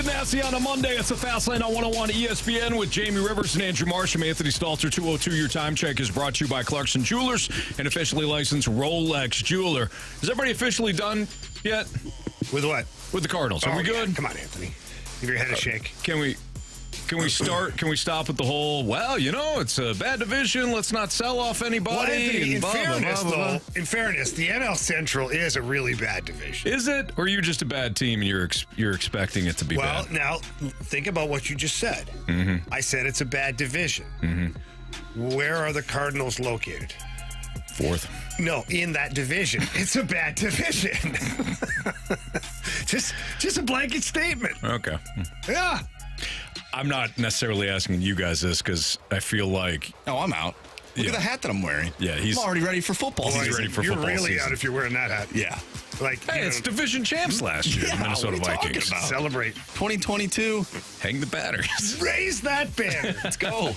and nasty on a Monday. It's the Fast Lane on 101 ESPN with Jamie Rivers and Andrew Marsh. I'm Anthony Stalter. 202 Your Time Check is brought to you by Carlson Jewelers, an officially licensed Rolex jeweler. Is everybody officially done yet? With what? With the Cardinals. Are we good? Yeah. Come on, Anthony. Give your head a shake. Can we start? Can we stop with the whole, well, it's a bad division. Let's not sell off anybody. Well, Anthony, and in fairness, the NL Central is a really bad division. Is it? Or are you just a bad team and you're expecting it to be bad? Well, now, think about what you just said. Mm-hmm. I said it's a bad division. Mm-hmm. Where are the Cardinals located? Fourth. No, in that division. It's a bad division. just a blanket statement. Okay. Yeah. I'm not necessarily asking you guys this because I feel like... Oh, I'm out. Look at the hat that I'm wearing. Yeah, I'm already ready for football season. He's ready for football season. You're really out if you're wearing that hat. Yeah. Hey, it's division champs last year, the Minnesota Vikings. Celebrate. 2022. Hang the banners. Raise that banner. Let's go.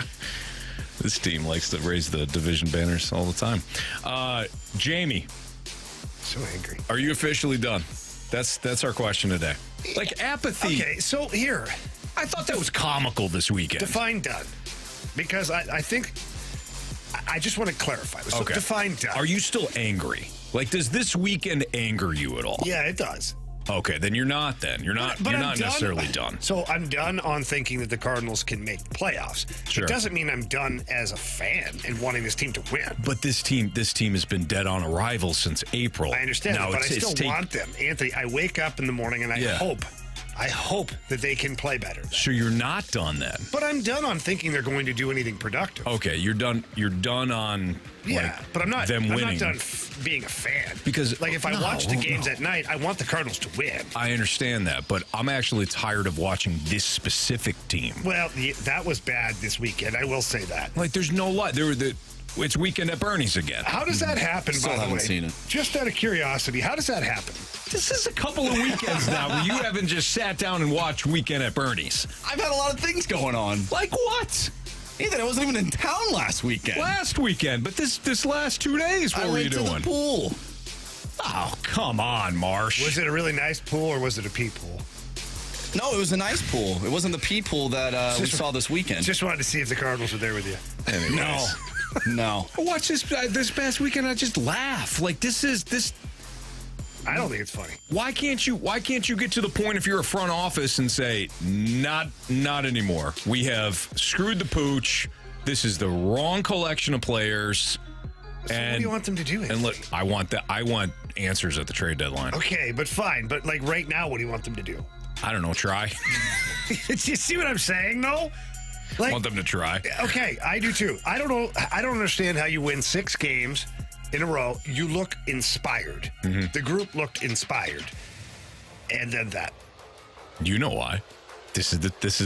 This team likes to raise the division banners all the time. Jamie. So angry. Are you officially done? That's our question today. Like apathy. Okay, so here... I thought that was comical this weekend. Define done. Because I think... I just want to clarify. So okay. Define done. Are you still angry? Like, does this weekend anger you at all? Yeah, it does. Okay, then you're not then. You're not necessarily done. So I'm done on thinking that the Cardinals can make the playoffs. Sure. It doesn't mean I'm done as a fan and wanting this team to win. But this team has been dead on arrival since April. I understand, but I still want them. Anthony, I wake up in the morning and I hope that they can play better. So you're not done then. But I'm done on thinking they're going to do anything productive. Okay, you're done on but I'm not them winning. I'm not done being a fan. Because if I watch the games at night, I want the Cardinals to win. I understand that, but I'm actually tired of watching this specific team. Well, that was bad this weekend. I will say that. Like, there's no lie. It's weekend at Bernie's again. How does that happen, Still by the way? haven't seen it. Just out of curiosity, how does that happen? This is a couple of weekends now where you haven't just sat down and watched Weekend at Bernie's. I've had a lot of things going on. Like what? Ethan, I wasn't even in town last weekend. Last weekend, but this last 2 days, what were you doing? I went to the pool. Oh, come on, Marsh. Was it a really nice pool or was it a pee pool? No, it was a nice pool. It wasn't the pee pool that we saw this weekend. Just wanted to see if the Cardinals were there with you. Anyways. No. Watch this past weekend. I just laugh. Like this. I don't think it's funny. Why can't you get to the point if you're a front office and say not anymore? We have screwed the pooch. This is the wrong collection of players. So what do you want them to do? And look, I want answers at the trade deadline. Okay, but fine. But like right now, what do you want them to do? I don't know. Try. You see what I'm saying, though? I want them to try. Okay, I do too. I don't know. I don't understand how you win 6 games in a row. You look inspired. Mm-hmm. The group looked inspired, and then that. You know why? This is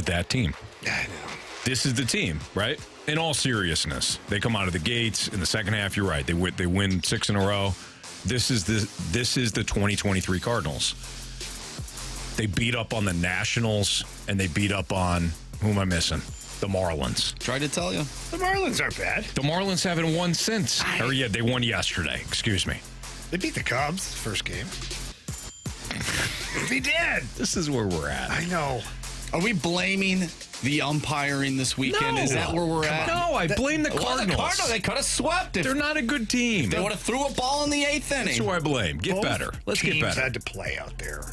that team. I know. This is the team, right? In all seriousness, they come out of the gates in the second half. You're right. They win 6 in a row. This is the 2023 Cardinals. They beat up on the Nationals and they beat up on who am I missing? The Marlins. Tried to tell you. The Marlins aren't bad. The Marlins haven't won since. They won yesterday. Excuse me. They beat the Cubs first game. They did. This is where we're at. I know. Are we blaming the umpiring this weekend? No. Is that where we're at? No, I blame the Cardinals. The Cardinals, they could have swept it. They're not a good team. They would have threw a ball in the 8th inning. That's who I blame. Get Both better. Let's get teams better. had to play out there.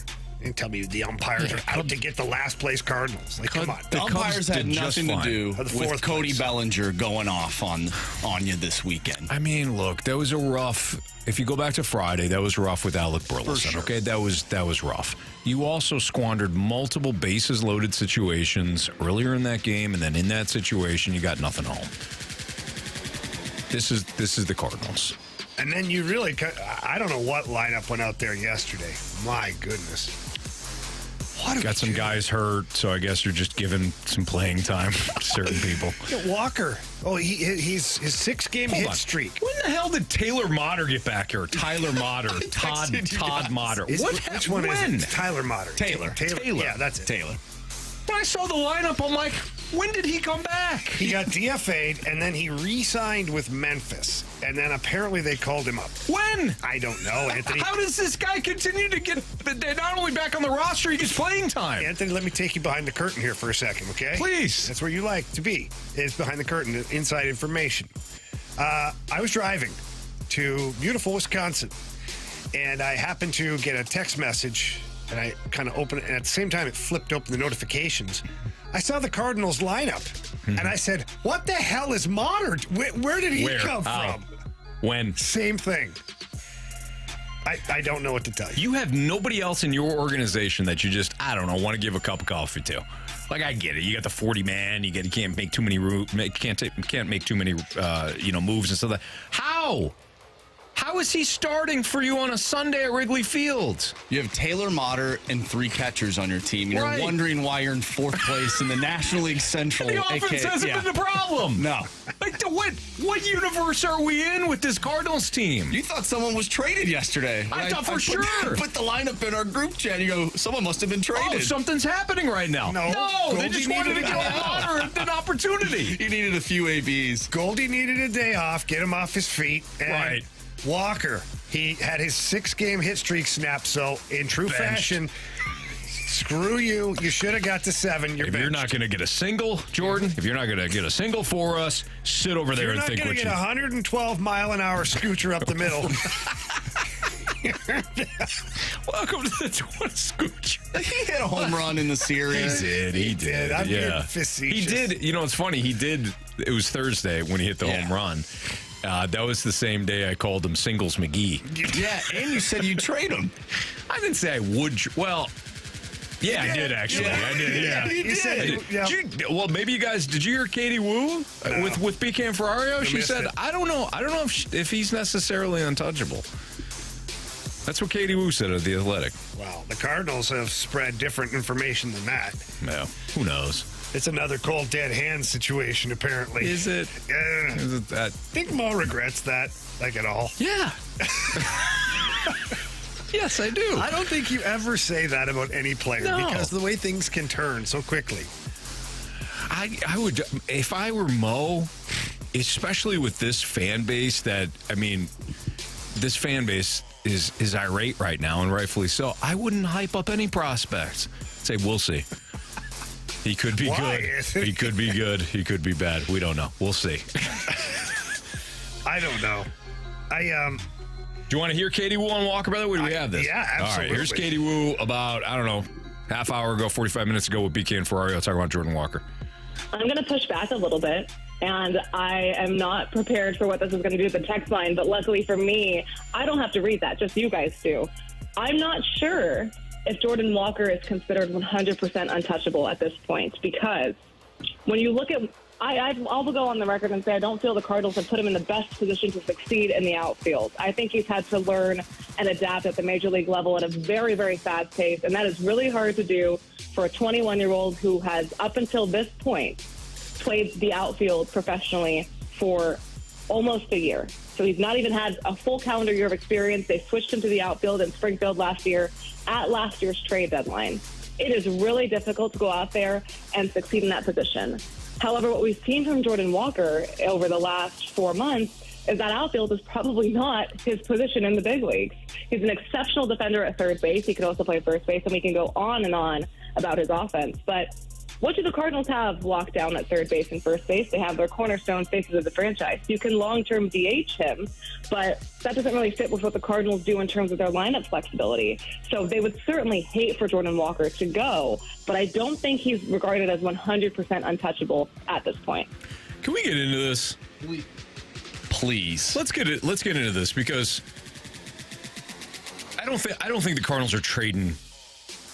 And tell me the umpires are out to get the last place Cardinals. Like, come on. The umpires had did just nothing to fine. do with Cody place. Bellinger going off on you this weekend. I mean, look, that was a rough. If you go back to Friday, that was rough with Alec Burleson. Sure. Okay, that was rough. You also squandered multiple bases loaded situations earlier in that game, and then in that situation, you got nothing home. This is the Cardinals. And then you really, I don't know what lineup went out there yesterday. My goodness. What got some guys hurt, so I guess you're just giving some playing time to certain people. Walker. Oh, he's his 6-game hit streak. When the hell did Taylor Motter get back here? Tyler Motter, Todd Motter. Which one is it? Tyler Motter. Taylor. Yeah, that's it. Taylor. When I saw the lineup, I'm like, When did he come back? He got DFA'd, and then he re-signed with Memphis. And then apparently they called him up. When? I don't know, Anthony. How does this guy continue to get not only back on the roster, he gets playing time? Anthony, let me take you behind the curtain here for a second, okay? Please. That's where you like to be, is behind the curtain, inside information. I was driving to beautiful Wisconsin, and I happened to get a text message, and I kind of opened it, and at the same time it flipped open the notifications. I saw the Cardinals lineup, and I said, what the hell is Modern? Where did he come from? When? Same thing. I don't know what to tell you. You have nobody else in your organization that you just, I don't know, want to give a cup of coffee to. Like, I get it. You got the 40 man. You can't make too many can't make too many moves and stuff like that. How? How is he starting for you on a Sunday at Wrigley Field? You have Taylor Motter and 3 catchers on your team. You're Right. wondering why you're in 4th place in the National League Central. The offense hasn't been the problem. No. Like, what universe are we in with this Cardinals team? You thought someone was traded yesterday. I thought for sure. Put the lineup in our group chat. You go, someone must have been traded. Oh, something's happening right now. No. they Goldie just wanted to needed give a- Motter an opportunity. He needed a few ABs. Goldie needed a day off, get him off his feet. And Right. Walker, he had his 6-game hit streak snapped, so in true Benched. fashion, screw you. You should have got to 7. If you're not going to get a single, Jordan, if you're not going to get a single for us, sit over there You're and not think going what to you... get a 112-mile-an-hour scoocher up the middle. Welcome to the Twin Scooch. He hit a home run in the series. He did. I'm being Yeah. facetious. He did. You know, it's funny. He did. It was Thursday when he hit the home run. That was the same day I called him Singles McGee. Yeah, and you said you'd trade him. I didn't say I would. Well, yeah, I did actually. Yeah. I did. Yeah. You said, yeah. Well, maybe you guys did. You hear Katie Wu with BK and Ferrario? She missed said, it. "I don't know if he's necessarily untouchable." That's what Katie Wu said at The Athletic. Well, the Cardinals have spread different information than that. Yeah, who knows? It's another cold dead hand situation, apparently. Is it? Is it that? I think Mo regrets that, like at all. Yeah. Yes, I do. I don't think you ever say that about any player No. because of the way things can turn so quickly. I would, if I were Mo, especially with this fan base this fan base is irate right now, and rightfully so. I wouldn't hype up any prospects. Say, we'll see. He could be Why? good. He could be good. He could be bad. We don't know. We'll see. I don't know. Do you want to hear Katie Wu on Walker, brother? Where do we have this? Yeah, absolutely. All right, here's Katie Wu about, I don't know, half hour ago, 45 minutes ago with BK and Ferrario talking about Jordan Walker. I'm going to push back a little bit, and I am not prepared for what this is going to do to the text line, but luckily for me, I don't have to read that, just you guys do. I'm not sure if Jordan Walker is considered 100% untouchable at this point, because when you look at, I'll go on the record and say I don't feel the Cardinals have put him in the best position to succeed in the outfield. I think he's had to learn and adapt at the major league level at a very, very fast pace, and that is really hard to do for a 21-year-old who has, up until this point, played the outfield professionally for almost a year. So he's not even had a full calendar year of experience. They switched him to the outfield in Springfield last year at last year's trade deadline. It is really difficult to go out there and succeed in that position. However, what we've seen from Jordan Walker over the last 4 months is that outfield is probably not his position in the big leagues. He's an exceptional defender at third base. He can also play first base, and we can go on and on about his offense. But what do the Cardinals have locked down at third base and first base? They have their cornerstone faces of the franchise. You can long-term DH him, but that doesn't really fit with what the Cardinals do in terms of their lineup flexibility. So they would certainly hate for Jordan Walker to go, but I don't think he's regarded as 100% untouchable at this point. Can we get into this? Please. Let's get into this, because I don't think the Cardinals are trading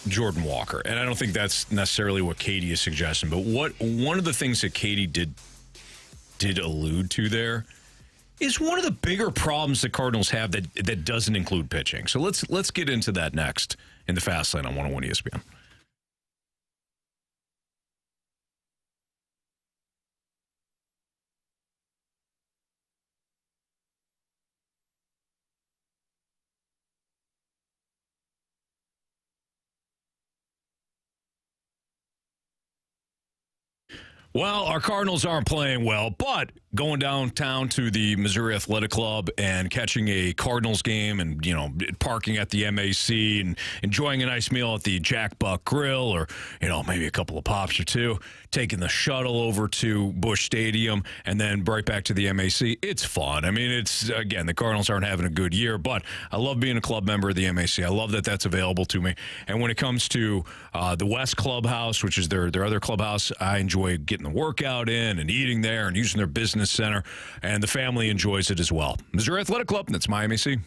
Jordan Walker, and I don't think that's necessarily what Katie is suggesting. But one of the things that Katie did allude to there is one of the bigger problems the Cardinals have that doesn't include pitching. So let's get into that next in the Fast Lane on 101 ESPN. Well, our Cardinals aren't playing well, but going downtown to the Missouri Athletic Club and catching a Cardinals game and, parking at the MAC and enjoying a nice meal at the Jack Buck Grill or, maybe a couple of pops or two, taking the shuttle over to Busch Stadium and then right back to the MAC. It's fun. I mean, the Cardinals aren't having a good year, but I love being a club member of the MAC. I love that that's available to me. And when it comes to the West Clubhouse, which is their other clubhouse, I enjoy getting the workout in and eating there and using their business center, and the family enjoys it as well. Missouri Athletic Club, that's my MAC.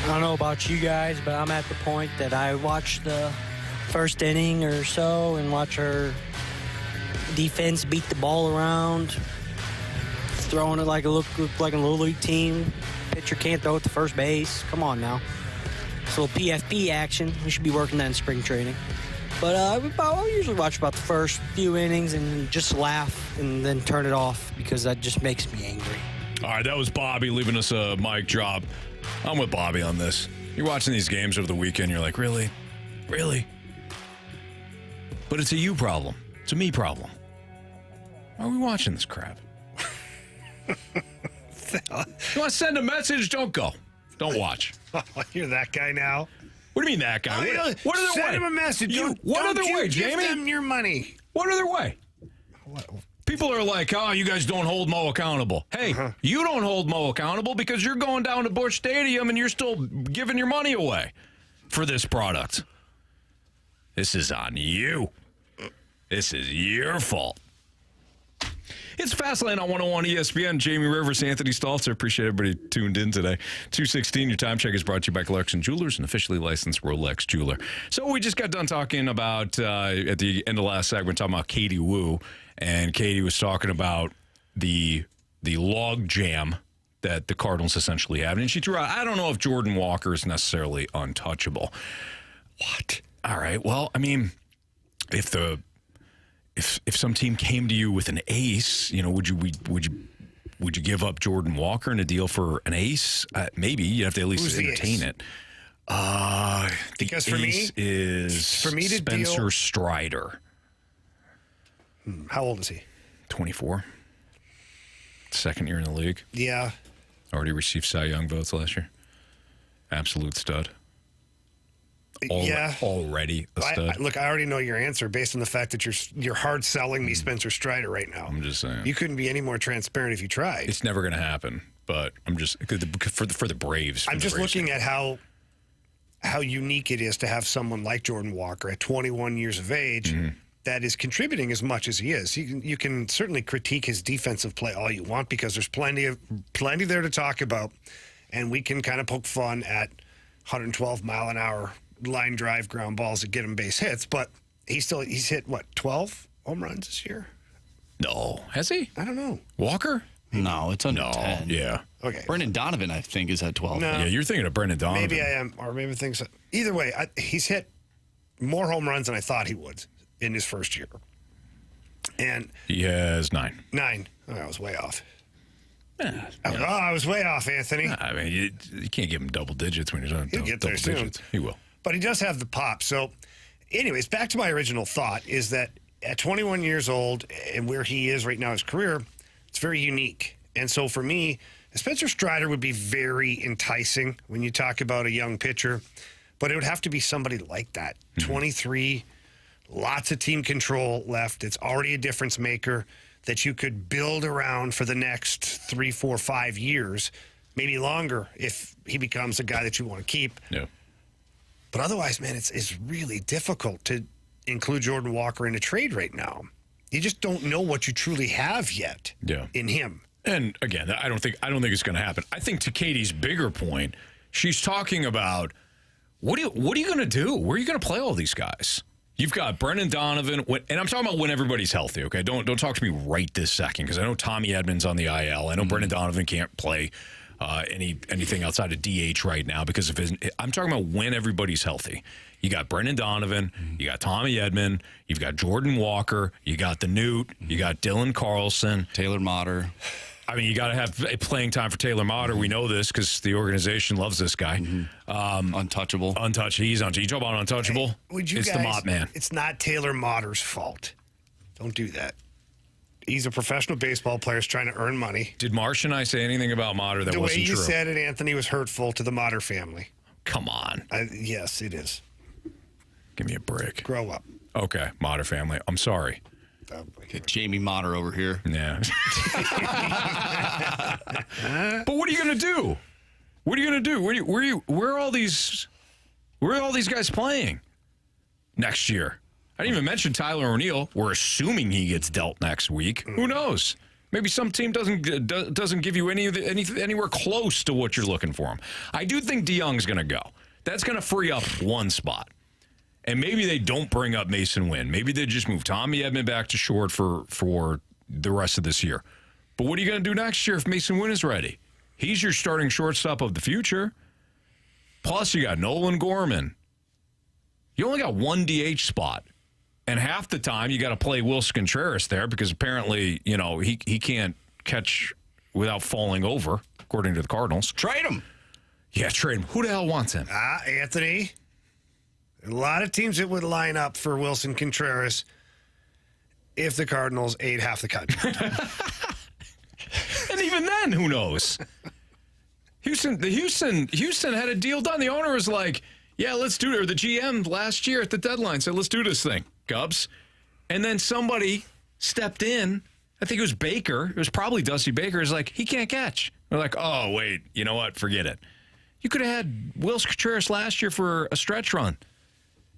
I don't know about you guys, but I'm at the point that I watch the first inning or so and watch our defense beat the ball around, throwing it like a little league team. Pitcher can't throw it to first base. Come on now. It's a little PFP action. We should be working that in spring training. But I'll usually watch about the first few innings and just laugh and then turn it off because that just makes me angry. All right, that was Bobby leaving us a mic drop. I'm with Bobby on this. You're watching these games over the weekend, you're like, really? Really? But it's a you problem. It's a me problem. Why are we watching this crap? You want to send a message? Don't go. Don't watch. You're that guy now. What do you mean that guy? What other way? Send him a message. What other way, give Jamie? them your money. What other way? People are like, oh, you guys don't hold Mo accountable. Hey, you don't hold Mo accountable because you're going down to Busch Stadium and you're still giving your money away for this product. This is on you. This is your fault. It's Fastlane on 101 ESPN. Jamie Rivers, Anthony Stalter. Appreciate everybody tuned in today. 2:16, your time check is brought to you by Clarkson Jewelers, an officially licensed Rolex jeweler. So we just got done talking about, at the end of last segment, talking about Katie Woo. And Katie was talking about the log jam that the Cardinals essentially have. And she threw out, I don't know if Jordan Walker is necessarily untouchable. What? All right. Well, I mean, if some team came to you with an ace, would you give up Jordan Walker in a deal for an ace? Maybe you have to at least entertain it. Because for me is Spencer Strider. How old is he? 24. Second year in the league. Yeah. Already received Cy Young votes last year. Absolute stud. Already a stud. Look, I already know your answer based on the fact that you're hard selling me Spencer Strider right now. I'm just saying. You couldn't be any more transparent if you tried. It's never going to happen, but I'm just for the Braves. I'm just looking at how unique it is to have someone like Jordan Walker at 21 years of age that is contributing as much as he is. You can certainly critique his defensive play all you want because there's plenty there to talk about, and we can kind of poke fun at 112 mile an hour line drive ground balls that get him base hits, but he's hit 12 home runs this year? No. Has he? I don't know. Walker? No, it's under 10. Yeah. Okay. Brendan Donovan, I think, is at 12. No. Yeah, you're thinking of Brendan Donovan. Maybe I am, or maybe things. Either way, he's hit more home runs than I thought he would in his first year. And he has 9. 9. Oh, I was way off. Yeah. I was way off, Anthony. I mean, you can't give him double digits when he's on He'll get there double soon. digits. He will. But he does have the pop. So, anyways, back to my original thought is that at 21 years old and where he is right now in his career, it's very unique. And so for me, Spencer Strider would be very enticing when you talk about a young pitcher, but it would have to be somebody like that. 23, lots of team control left. It's already a difference maker that you could build around for the next 3, 4, 5 years, maybe longer if he becomes a guy that you want to keep. Yeah. But otherwise, man, it's really difficult to include Jordan Walker in a trade right now. You just don't know what you truly have yet in him. And again, I don't think it's going to happen. I think to Katie's bigger point, she's talking about what are you going to do? Where are you going to play all these guys? You've got Brendan Donovan, and I'm talking about when everybody's healthy. Okay, don't talk to me right this second because I know Tommy Edmonds on the IL. I know Brendan Donovan can't play anything outside of DH right now because of his. I'm talking about when everybody's healthy. You got Brendan Donovan, you got Tommy Edman, you've got Jordan Walker, you got the Newt, you got Dylan Carlson, Taylor Motter. I mean, you got to have a playing time for Taylor Motter. We know this because the organization loves this guy. Untouchable. He's untouchable. You talk about untouchable? Hey, it's the mop man. It's not Taylor Motter's fault. Don't do that. He's a professional baseball player trying to earn money. Did Marsh and I say anything about Motter that wasn't true? The way you said it, Anthony, was hurtful to the Motter family. Come on. Yes, it is. Give me a break. Grow up. Okay, Motter family. I'm sorry. Get Jamie Motter over here. Yeah. But what are you going to do? What are you going to do? Where are all these guys playing next year? I didn't even mention Tyler O'Neill. We're assuming he gets dealt next week. Who knows? Maybe some team doesn't give you anywhere close to what you're looking for him. I do think DeYoung's going to go. That's going to free up one spot. And maybe they don't bring up Mason Wynn. Maybe they just move Tommy Edman back to short for the rest of this year. But what are you going to do next year if Mason Wynn is ready? He's your starting shortstop of the future. Plus, you got Nolan Gorman. You only got one DH spot. And half the time, you got to play Wilson Contreras there because apparently, he can't catch without falling over, according to the Cardinals. Trade him. Yeah, trade him. Who the hell wants him? Anthony. A lot of teams that would line up for Wilson Contreras if the Cardinals ate half the country. And even then, who knows? Houston had a deal done. The owner was like, yeah, let's do it. Or the GM last year at the deadline said, let's do this thing, Cubs. And then somebody stepped in. I think it was Baker. It was probably Dusty Baker. Is like, he can't catch. They're like, oh, wait, you know what? Forget it. You could have had Wilson Contreras last year for a stretch run.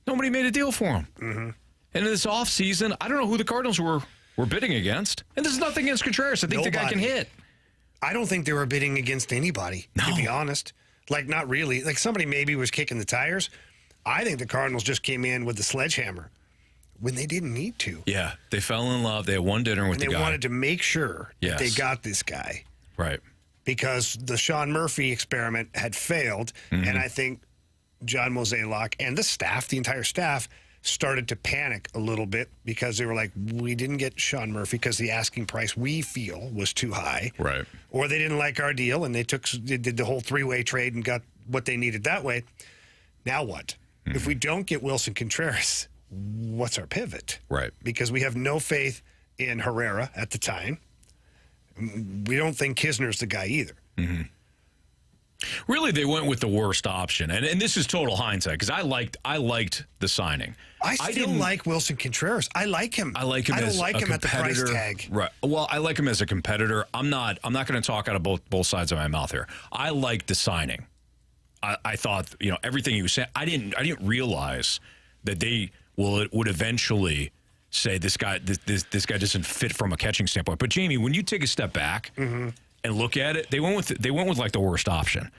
Nobody made a deal for him. Mm-hmm. And in this offseason, I don't know who the Cardinals were were bidding against. And there's nothing against Contreras. I think the guy can hit. I don't think they were bidding against anybody, to be honest. Like, not really. Like, somebody maybe was kicking the tires. I think the Cardinals just came in with the sledgehammer when they didn't need to. Yeah, they fell in love. They had one dinner with the guy. And they wanted to make sure that they got this guy. Right. Because the Sean Murphy experiment had failed, and I think John Mozeliak and the staff, the entire staff, started to panic a little bit because they were like, we didn't get Sean Murphy because the asking price we feel was too high. Right. Or they didn't like our deal, and they did the whole three-way trade and got what they needed that way. Now what? If we don't get Wilson Contreras, what's our pivot? Right. Because we have no faith in Herrera at the time. We don't think Kisner's the guy either. Really, they went with the worst option, and this is total hindsight because I liked the signing. I still like Wilson Contreras. I like him. I like him. I don't like him at the price tag. Right. Well, I like him as a competitor. I'm not going to talk out of both sides of my mouth here. I liked the signing. I thought everything he was saying. I didn't realize that they would eventually say this guy doesn't fit from a catching standpoint. But Jamie, when you take a step back and look at it, they went with like the worst option,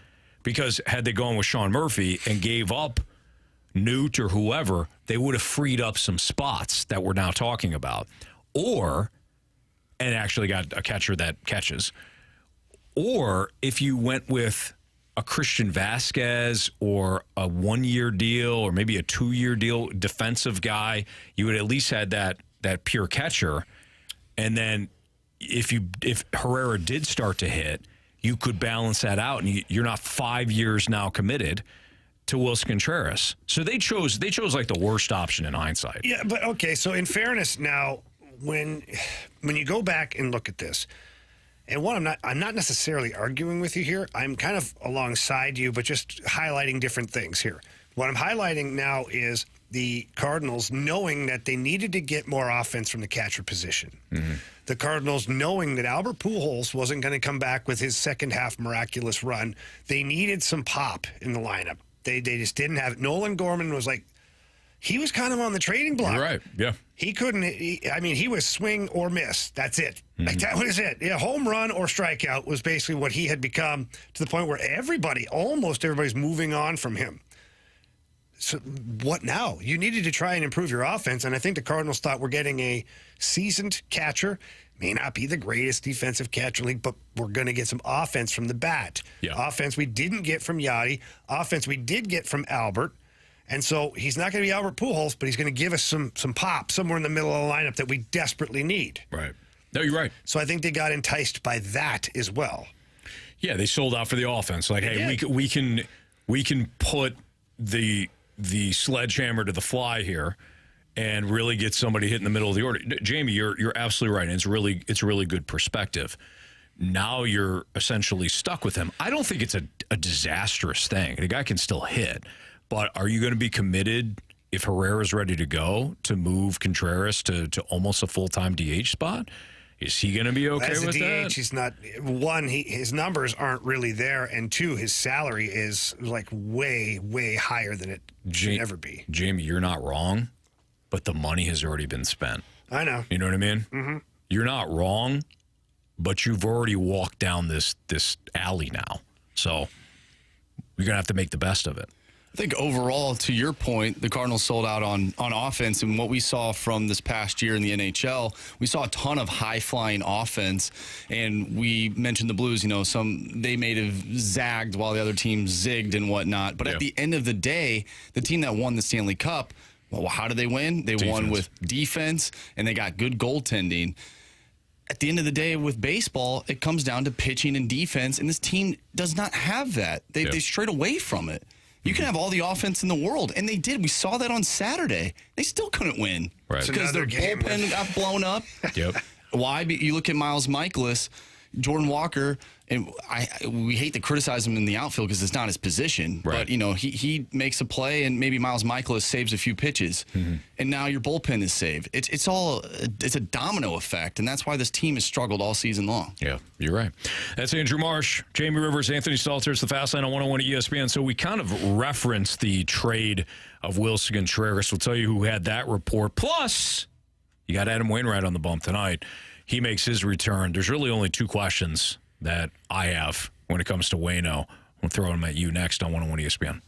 because had they gone with Sean Murphy and gave up Newt or whoever, they would have freed up some spots that we're now talking about, and actually got a catcher that catches. Or if you went with a Christian Vasquez or a 1-year deal or maybe a 2-year deal, defensive guy, you would at least had that pure catcher. And then if Herrera did start to hit, you could balance that out, and you're not 5 years now committed to Wilson Contreras. So they chose like the worst option in hindsight. Yeah, but okay, so in fairness now, when you go back and look at this, and I'm not necessarily arguing with you here. I'm kind of alongside you, but just highlighting different things here. What I'm highlighting now is the Cardinals knowing that they needed to get more offense from the catcher position. The Cardinals knowing that Albert Pujols wasn't going to come back with his second half miraculous run. They needed some pop in the lineup. They just didn't have it. Nolan Gorman was like, he was kind of on the trading block. You're right, yeah. He couldn't, he was swing or miss. That's it. Like, that was it. Yeah, home run or strikeout was basically what he had become, to the point where almost everybody's moving on from him. So what now? You needed to try and improve your offense, and I think the Cardinals thought we're getting a seasoned catcher. May not be the greatest defensive catcher league, but we're going to get some offense from the bat. Yeah. Offense we didn't get from Yachty. Offense we did get from Albert. And so he's not going to be Albert Pujols, but he's going to give us some pop somewhere in the middle of the lineup that we desperately need. Right. No, you're right. So I think they got enticed by that as well. Yeah, they sold out for the offense. Like, hey, we can put the sledgehammer to the fly here and really get somebody hit in the middle of the order. Jamie, you're absolutely right. And it's really good perspective. Now you're essentially stuck with him. I don't think it's a disastrous thing. The guy can still hit. But are you going to be committed, if Herrera's ready to go, to move Contreras to almost a full-time DH spot? Is he going to be okay with that? As a DH, he's not. One, his numbers aren't really there, and two, his salary is like way, way higher than it should ever be. Jamie, you're not wrong, but the money has already been spent. I know. You know what I mean? Mm-hmm. You're not wrong, but you've already walked down this alley now. So you're going to have to make the best of it. I think overall, to your point, the Cardinals sold out on offense, and what we saw from this past year in the NHL, we saw a ton of high-flying offense, and we mentioned the Blues, they may have zagged while the other team zigged and whatnot, but at the end of the day, the team that won the Stanley Cup, well, how did they win? They won with defense, and they got good goaltending. At the end of the day, with baseball, it comes down to pitching and defense, and this team does not have that. They strayed away from it. You can have all the offense in the world, and they did. We saw that on Saturday. They still couldn't win. Right. Because their bullpen got blown up. Yep. Why? You look at Miles Michaelis, Jordan Walker, and we hate to criticize him in the outfield because it's not his position. Right. But, he makes a play, and maybe Miles Michaelis saves a few pitches. Mm-hmm. And now your bullpen is saved. It's a domino effect, and that's why this team has struggled all season long. Yeah, you're right. That's Andrew Marsh, Jamie Rivers, Anthony Stalter. It's the Fast Line on 101 at ESPN. So we kind of referenced the trade of Wilson Contreras. We'll tell you who had that report. Plus, You got Adam Wainwright on the bump tonight. He makes his return. There's really only two questions that I have when it comes to Waino. We'll throw them at you next on 101 ESPN.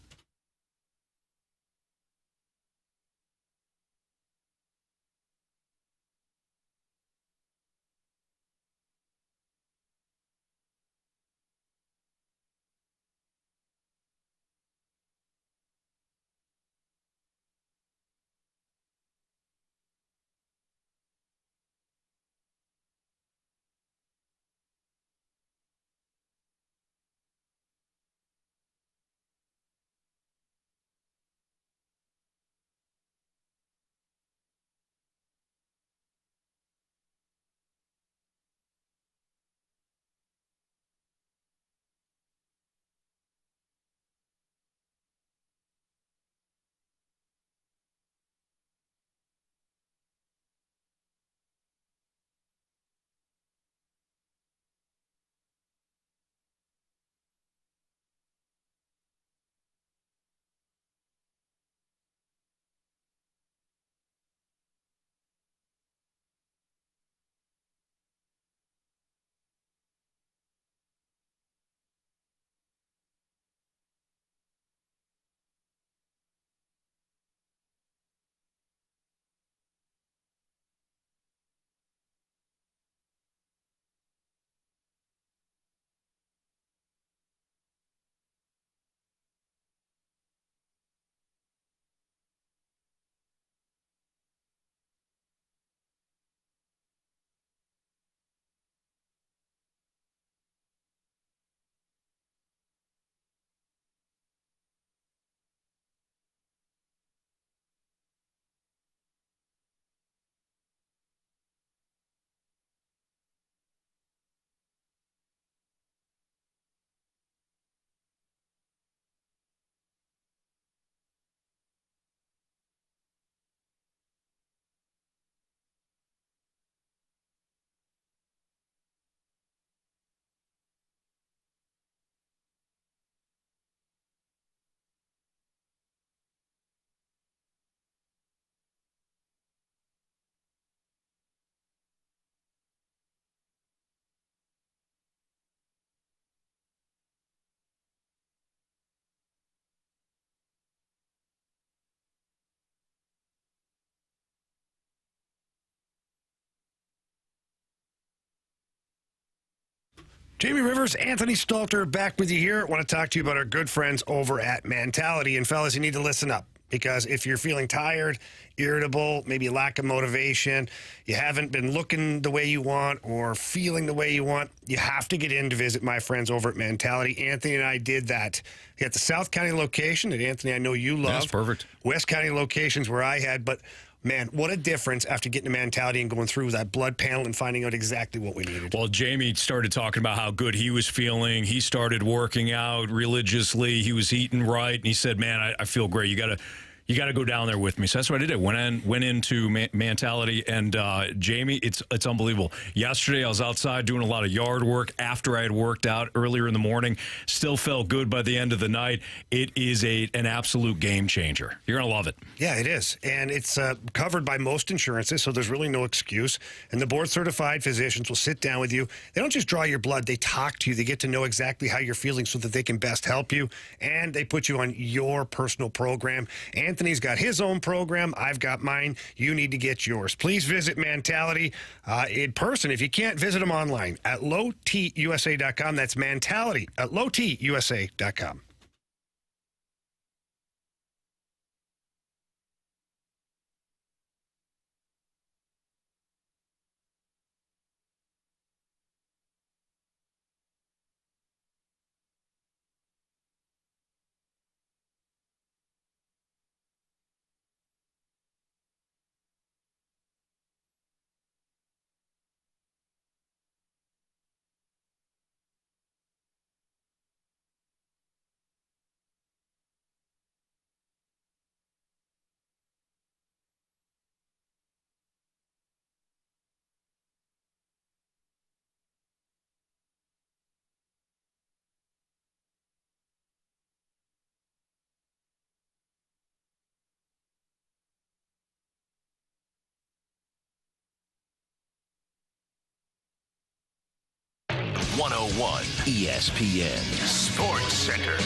Jamie Rivers, Anthony Stalter, back with you here. I want to talk to you about our good friends over at Mentality. And fellas, you need to listen up, because if you're feeling tired, irritable, maybe lack of motivation, you haven't been looking the way you want or feeling the way you want, you have to get in to visit my friends over at Mentality. Anthony and I did that. We got the South County location that, Anthony, I know you love. That's perfect. West County locations where I had, but man, what a difference after getting to Mentality and going through that blood panel and finding out exactly what we needed. Well, Jamie started talking about how good he was feeling. He started working out religiously. He was eating right. And he said, man, I feel great. You got to go down there with me. So that's what I did. Went into Mentality, and Jamie, it's unbelievable. Yesterday, I was outside doing a lot of yard work after I had worked out earlier in the morning. Still felt good by the end of the night. It is an absolute game changer. You're going to love it. Yeah, it is. And it's covered by most insurances, so there's really no excuse. And the board-certified physicians will sit down with you. They don't just draw your blood. They talk to you. They get to know exactly how you're feeling so that they can best help you. And they put you on your personal program. Anthony's got his own program. I've got mine. You need to get yours. Please visit Mentality in person. If you can't, visit them online at lowtusa.com. That's Mentality at lowtusa.com. 101 ESPN Sports Center.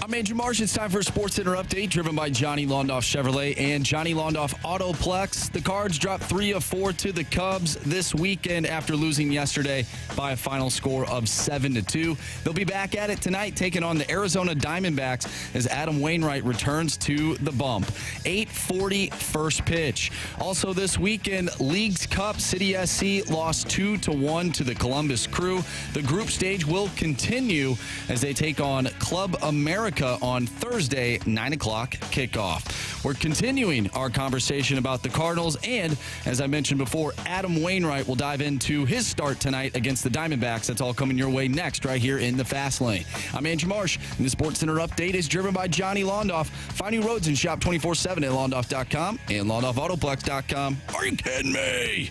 I'm Andrew Marsh. It's time for a Sports Center update driven by Johnny Londoff Chevrolet and Johnny Londoff Autoplex. The Cards dropped 3 of 4 to the Cubs this weekend after losing yesterday by a final score of 7-2. They'll be back at it tonight, taking on the Arizona Diamondbacks as Adam Wainwright returns to the bump. 8:40 first pitch. Also this weekend, Leagues Cup, City SC lost 2-1 to the Columbus Crew. The group stage will continue as they take on Club America on Thursday, 9 o'clock kickoff. We're continuing our conversation about the Cardinals, and as I mentioned before, Adam Wainwright will dive into his start tonight against the Diamondbacks. That's all coming your way next right here in the Fast Lane. I'm Andrew Marsh, and the Sports Center update is driven by Johnny Londoff. Find new roads and shop 24/7 at Londoff.com and LondoffAutoplex.com. Are you kidding me?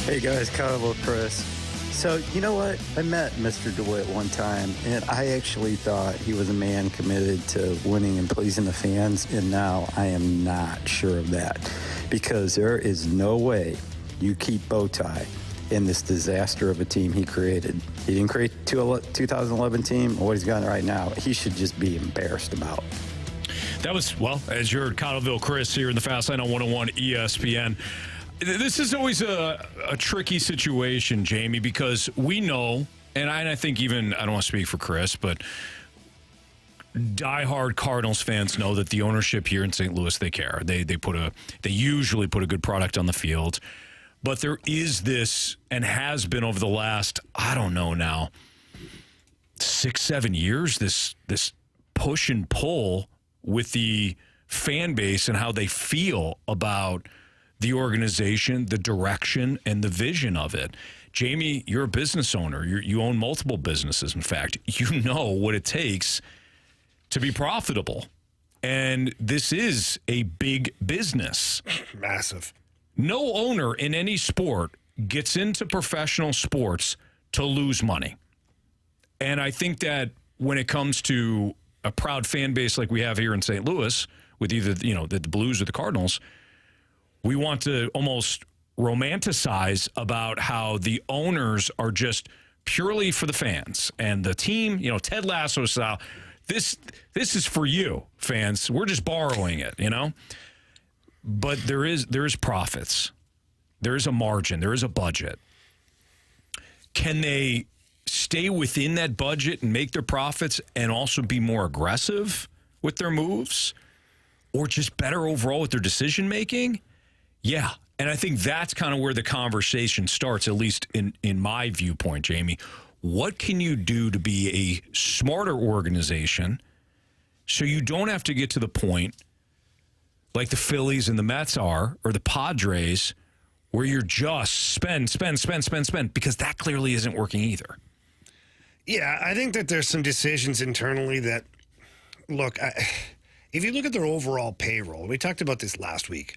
Hey guys, Carlo, Chris. So, you know what? I met Mr. DeWitt one time, and I actually thought he was a man committed to winning and pleasing the fans, and now I am not sure of that. Because there is no way you keep Bowtie in this disaster of a team he created. He didn't create a 2011 team, or what he's got right now. He should just be embarrassed about. That was, well, as you heard, Cottleville Chris here in the Fast Lane on 101 ESPN. This is always a tricky situation, Jamie, because we know, and I think even, I don't want to speak for Chris, but diehard Cardinals fans know that the ownership here in St. Louis, they care. They usually put a good product on the field. But there is this, and has been over the last, I don't know now, 6-7 years, this push and pull with the fan base and how they feel about the organization, the direction, and the vision of it. Jamie, you're a business owner. You own multiple businesses. In fact, you know what it takes to be profitable. And this is a big business. Massive. No owner in any sport gets into professional sports to lose money. And I think that when it comes to a proud fan base like we have here in St. Louis, with either the Blues or the Cardinals, we want to almost romanticize about how the owners are just purely for the fans and the team, Ted Lasso style. This is for you, fans. We're just borrowing it, But there is profits. There is a margin. There is a budget. Can they stay within that budget and make their profits and also be more aggressive with their moves, or just better overall with their decision making? Yeah, and I think that's kind of where the conversation starts, at least in my viewpoint, Jamie. What can you do to be a smarter organization so you don't have to get to the point like the Phillies and the Mets are, or the Padres, where you're just spend, because that clearly isn't working either. Yeah, I think that there's some decisions internally that, look, if you look at their overall payroll, we talked about this last week,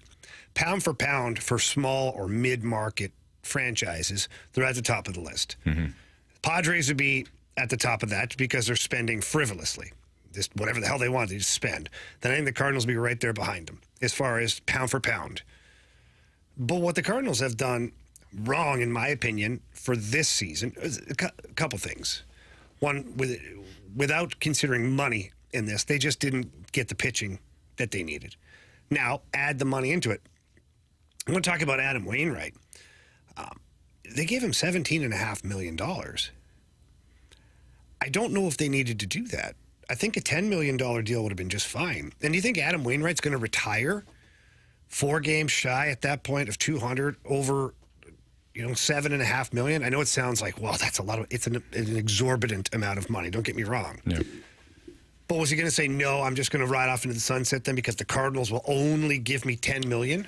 pound for pound for small or mid-market franchises, they're at the top of the list. Mm-hmm. Padres would be at the top of that because they're spending frivolously. Just whatever the hell they want, they just spend. Then I think the Cardinals will be right there behind them as far as pound for pound. But what the Cardinals have done wrong, in my opinion, for this season, is a couple things. One, without considering money in this, they just didn't get the pitching that they needed. Now, add the money into it. I'm going to talk about Adam Wainwright. They gave him $17.5 million. I don't know if they needed to do that. I think a $10 million deal would have been just fine. And do you think Adam Wainwright's going to retire 4 games shy at that point of 200 over, $7.5 million? I know it sounds like, well, that's a lot of, it's an exorbitant amount of money. Don't get me wrong. Yeah. But was he going to say, no, I'm just going to ride off into the sunset then because the Cardinals will only give me $10 million?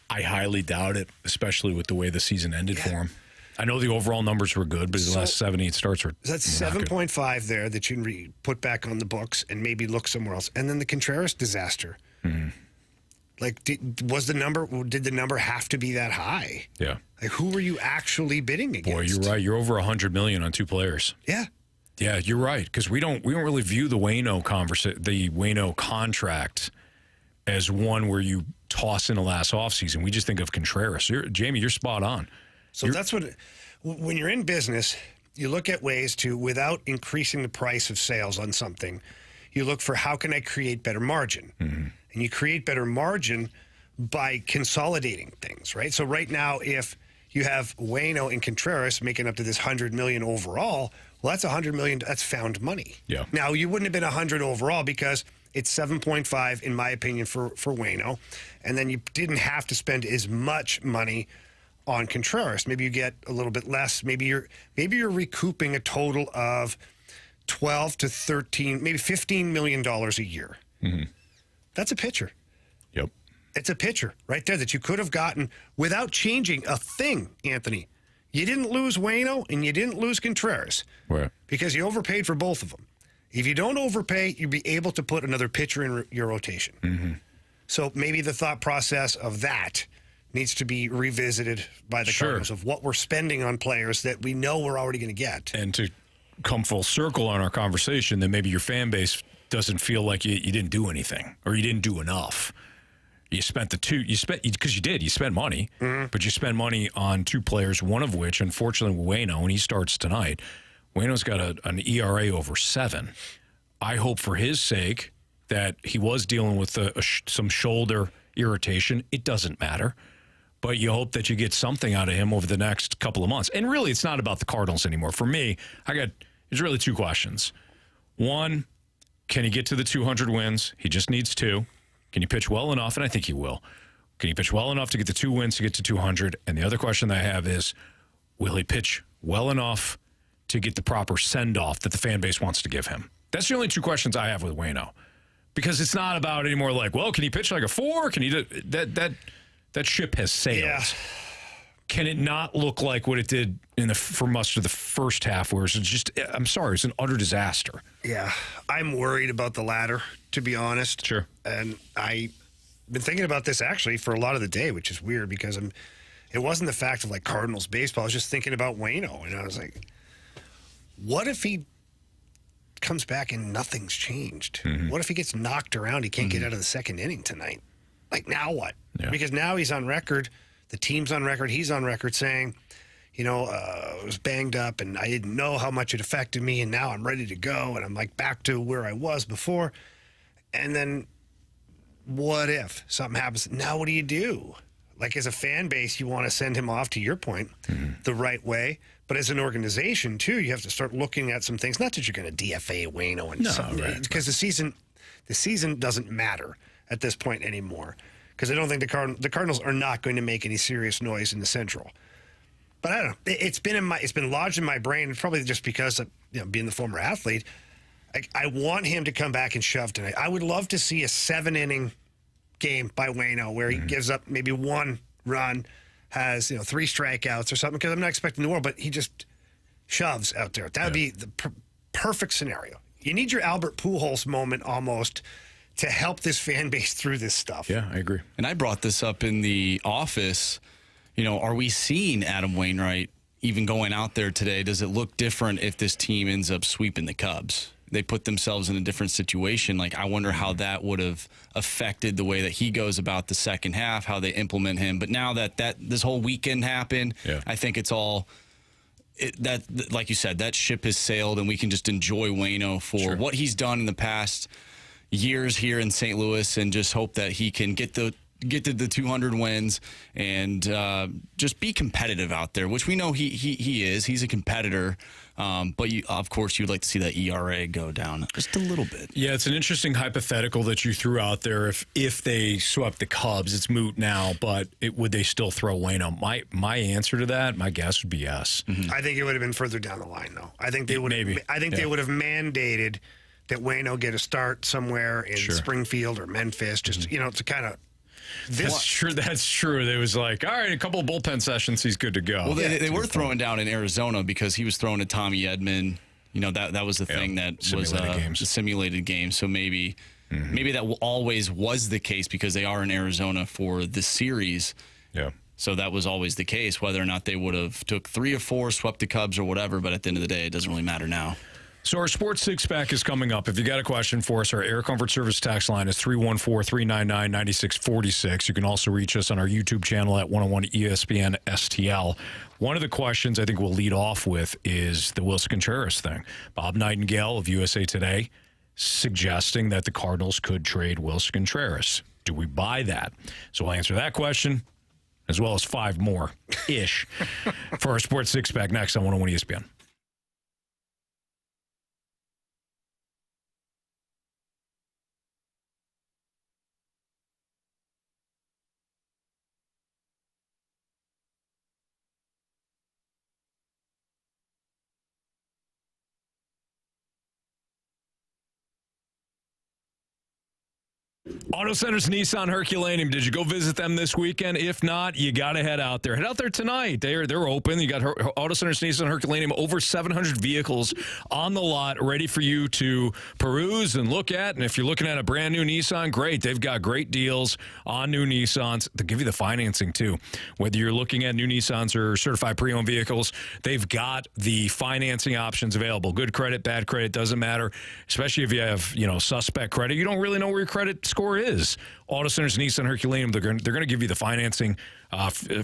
I highly doubt it, especially with the way the season ended for him. I know the overall numbers were good, but the last 7-8 starts were that's 7.5 there that you can put back on the books and maybe look somewhere else. And then the Contreras disaster. Mm-hmm. Like, did the number have to be that high? Yeah. Like, who were you actually bidding against? Boy, you're right. You're over $100 million on 2 players. Yeah. Yeah, you're right. Because we don't really view the Waino contract as one where you toss in the last offseason. We just think of Contreras. Jamie, you're spot on. So that's when you're in business, you look at ways to, without increasing the price of sales on something, you look for how can I create better margin? Mm-hmm. And you create better margin by consolidating things, right? So right now, if you have Waino and Contreras making up to this $100 million overall, well, that's $100 million. That's found money. Yeah. Now, you wouldn't have been 100 overall because it's 7.5, in my opinion, for Waino. And then you didn't have to spend as much money on Contreras. Maybe you get a little bit less. Maybe you're recouping a total of 12 to 13, maybe $15 million a year. Mm-hmm. That's a pitcher. Yep. It's a pitcher right there that you could have gotten without changing a thing, Anthony. You didn't lose Waino and you didn't lose Contreras. Right. Because you overpaid for both of them. If you don't overpay, you'll be able to put another pitcher in your rotation. Mm-hmm. So maybe the thought process of that needs to be revisited by the Cardinals of what we're spending on players that we know we're already going to get. And to come full circle on our conversation, then maybe your fan base doesn't feel like you didn't do anything or you didn't do enough. You spent because you spent money, but you spent money on 2 players, one of which, unfortunately, Waino, and he starts tonight. Waino's got an ERA over 7. I hope for his sake that he was dealing with some shoulder irritation. It doesn't matter. But you hope that you get something out of him over the next couple of months. And really, it's not about the Cardinals anymore. For me, there's really 2 questions. One, can he get to the 200 wins? He just needs 2. Can he pitch well enough? And I think he will. Can he pitch well enough to get the 2 wins to get to 200? And the other question that I have is, will he pitch well enough to get the proper send-off that the fan base wants to give him? That's the only 2 questions I have with Waino. Because it's not about anymore like, well, can he pitch like a 4? Can he do that ship has sailed. Yeah. Can it not look like what it did for much of the first half, where it's just, I'm sorry, it's an utter disaster? Yeah, I'm worried about the latter, to be honest. Sure. And I've been thinking about this actually for a lot of the day, which is weird because it wasn't the fact of like Cardinals baseball. I was just thinking about Waino, and I was like, what if he comes back and nothing's changed? Mm-hmm. What if he gets knocked around? He can't get out of the second inning tonight. Like, now what? Yeah. Because now he's on record. The team's on record. He's on record saying, I was banged up and I didn't know how much it affected me, and now I'm ready to go, and I'm like back to where I was before. And then what if something happens? Now what do you do? Like, as a fan base, you want to send him off, to your point, the right way. But as an organization, too, you have to start looking at some things. Not that you're going to DFA Waino and something, because the season doesn't matter at this point anymore. Because I don't think the Cardinals are not going to make any serious noise in the Central. But I don't know. It's been lodged in my brain, probably just because of being the former athlete. I want him to come back and shove tonight. I would love to see a 7-inning game by Waino where he gives up maybe 1 run, has 3 strikeouts or something. Because I'm not expecting the world, but he just shoves out there. That would be the perfect scenario. You need your Albert Pujols moment almost to help this fan base through this stuff. Yeah, I agree. And I brought this up in the office. Are we seeing Adam Wainwright even going out there today? Does it look different if this team ends up sweeping the Cubs? They put themselves in a different situation. Like, I wonder how that would have affected the way that he goes about the second half, how they implement him. But now that this whole weekend happened, I think it's all like you said, that ship has sailed, and we can just enjoy Waino for what he's done in the past years here in St. Louis, and just hope that he can get to the 200 wins and just be competitive out there, which we know he is. He's a competitor. But of course, you'd like to see that ERA go down just a little bit. Yeah, it's an interesting hypothetical that you threw out there. If they swept the Cubs, it's moot now, but would they still throw Waino? My answer to that, my guess would be yes. Mm-hmm. I think it would have been further down the line, though. I think they would. Maybe. I think they would have mandated that Waino get a start somewhere in Springfield or Memphis, just to kind of. That's true. It was like, all right, a couple of bullpen sessions, he's good to go. Well, they were throwing down in Arizona because he was throwing to Tommy Edman. That was the thing that was a simulated game. So maybe Maybe that always was the case because they are in Arizona for this series. Yeah. So that was always the case, whether or not they would have took 3 or 4, swept the Cubs or whatever. But at the end of the day, it doesn't really matter now. So our Sports Six-Pack is coming up. If you got a question for us, our Air Comfort Service tax line is 314-399-9646. You can also reach us on our YouTube channel at 101 ESPN STL. One of the questions I think we'll lead off with is the Wilson Contreras thing. Bob Nightingale of USA Today suggesting that the Cardinals could trade Wilson Contreras. Do we buy that? So we'll answer that question as well as 5 more-ish for our Sports Six-Pack next on 101 ESPN. Auto Centers Nissan Herculaneum. Did you go visit them this weekend? If not, you got to head out there. Head out there tonight. They're open. You got Auto Centers Nissan Herculaneum, over 700 vehicles on the lot ready for you to peruse and look at. And if you're looking at a brand new Nissan, great. They've got great deals on new Nissans. They'll give you the financing too. Whether you're looking at new Nissans or certified pre-owned vehicles, they've got the financing options available. Good credit, bad credit, doesn't matter. Especially if you have, suspect credit. You don't really know where your credit score is. Auto Centers Nissan Herculaneum, they're going to give you the financing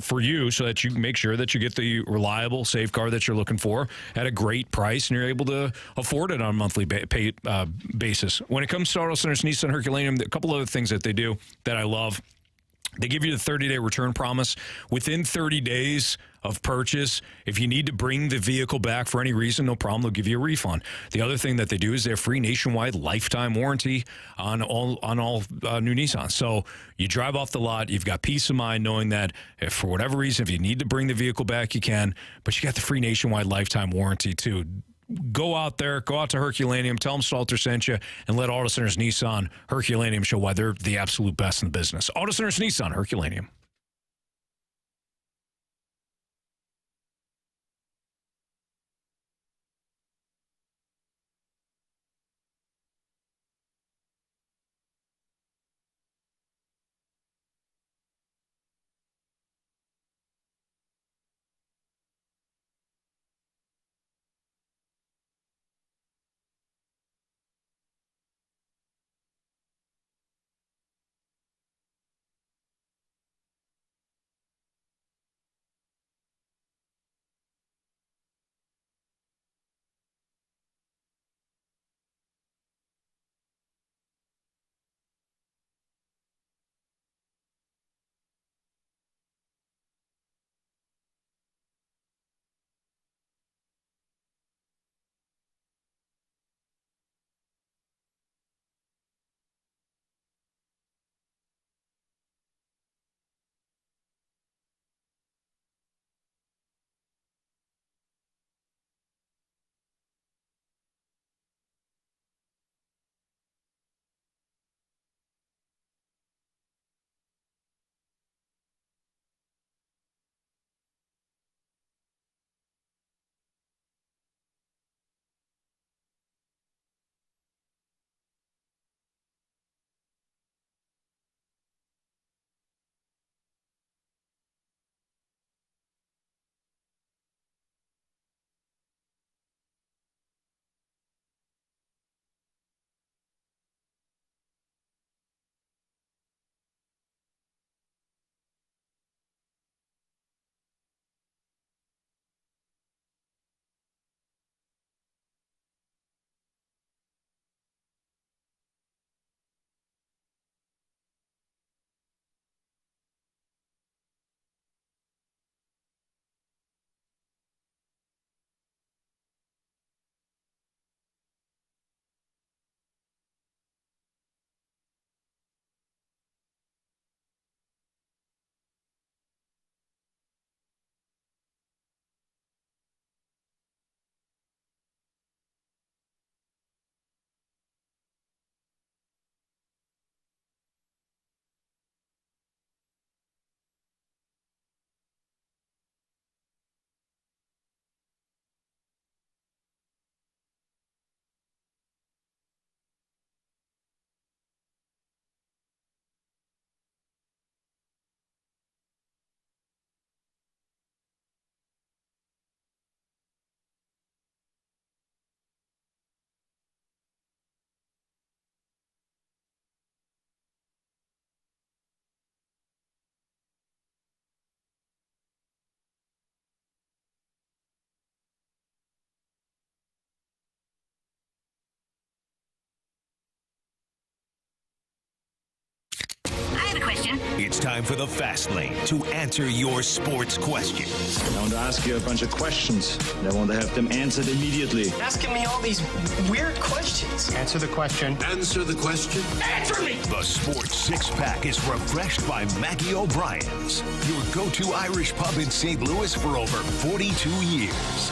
for you so that you make sure that you get the reliable, safe car that you're looking for at a great price and you're able to afford it on a monthly basis. When it comes to Auto Centers Nissan Herculaneum, a couple other things that they do that I love. They give you the 30-day return promise. Within 30 days of purchase, if you need to bring the vehicle back for any reason, no problem, they'll give you a refund. The other thing that they do is they have free nationwide lifetime warranty on all new Nissans. So you drive off the lot, you've got peace of mind knowing that if for whatever reason, if you need to bring the vehicle back, you can, but you got the free nationwide lifetime warranty too. Go out to Herculaneum, tell them Stalter sent you, and let Auto Centers Nissan Herculaneum show why they're the absolute best in the business. Auto Centers Nissan Herculaneum. It's time for the Fast Lane to answer your sports questions. I want to ask you a bunch of questions, and I want to have them answered immediately. Asking me all these weird questions. Answer the question. Answer the question. Answer me! The Sports Six-Pack is refreshed by Maggie O'Brien's, your go-to Irish pub in St. Louis for over 42 years.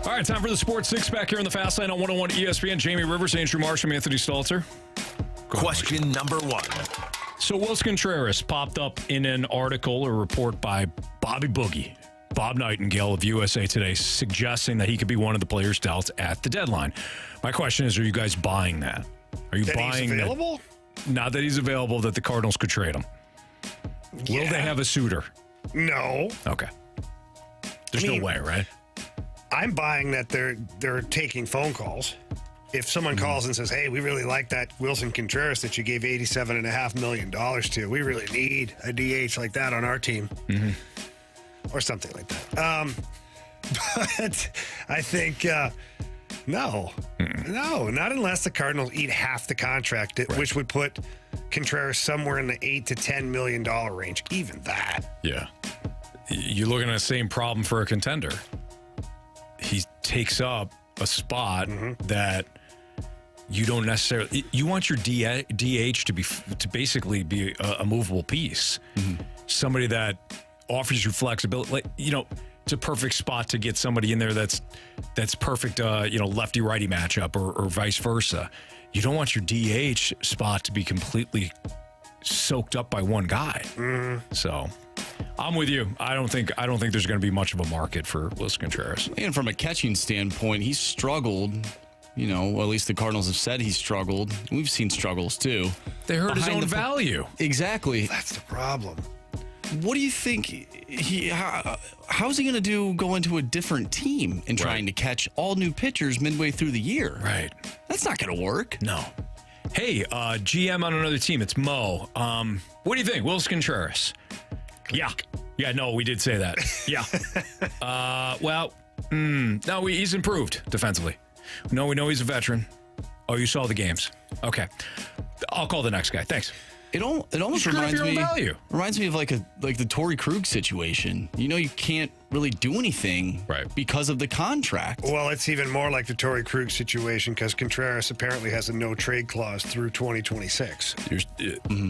All right, time for the Sports Six-Pack here on the Fast Lane on 101 ESPN. Jamie Rivers, Andrew Marsham, Anthony Stalter. Question number one. So Wilson Contreras popped up in an article or report by Bobby Boogie, Bob Nightingale of USA Today, suggesting that he could be one of the players dealt at the deadline. My question is, are you guys buying that? Are you buying he's available? Not that he's available, that the Cardinals could trade him. Will they have a suitor? No. Okay. There's no way, right? I'm buying that they're taking phone calls. If someone calls and says, hey, we really like that Wilson Contreras that you gave $87.5 million to. We really need a DH like that on our team. Or something like that. But I think, no, not unless the Cardinals eat half the contract, which would put Contreras somewhere in the $8 to $10 million range. Even that. Yeah. You're looking at the same problem for a contender. He takes up a spot that you don't necessarily. You want your DH to basically be a movable piece, somebody that offers you flexibility. Like, it's a perfect spot to get somebody in there that's perfect. Lefty righty matchup or vice versa. You don't want your DH spot to be completely soaked up by one guy. So. I'm with you. I don't think there's going to be much of a market for Wilson Contreras. And from a catching standpoint, he's struggled. Well, at least the Cardinals have said he's struggled. We've seen struggles too. They hurt his own value. Exactly. That's the problem. What do you think? How's he going to go into a different team and trying to catch all new pitchers midway through the year? Right. That's not going to work. No. Hey, GM on another team. It's Mo. What do you think, Wilson Contreras? Yeah, no, we did say that. Yeah. No, he's improved defensively. No, we know he's a veteran. Oh, you saw the games. Okay. I'll call the next guy. Thanks. It almost reminds me of like the Torrey Krug situation. You can't really do anything because of the contract. Well, it's even more like the Torrey Krug situation because Contreras apparently has a no trade clause through 2026.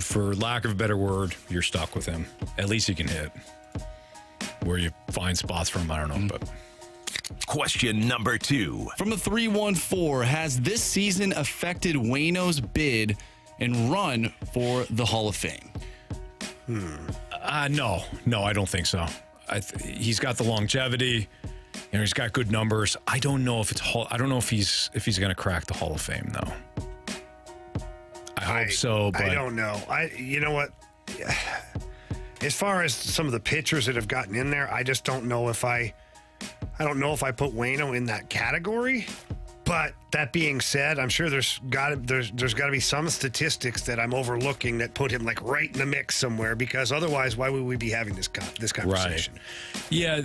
For lack of a better word, you're stuck with him. At least he can hit. Where you find spots for him, I don't know. But question number two. From the 314, has this season affected Waino's bid and run for the Hall of Fame? No, I don't think so. He's got the longevity. He's got good numbers. I don't know if he's going to crack the Hall of Fame though. I hope so, but I don't know. You know what? As far as some of the pitchers that have gotten in there, I just don't know if I don't know if I put Waino in that category. But that being said, I'm sure there's got to be some statistics that I'm overlooking that put him like right in the mix somewhere, because otherwise, why would we be having this conversation? Right. Yeah,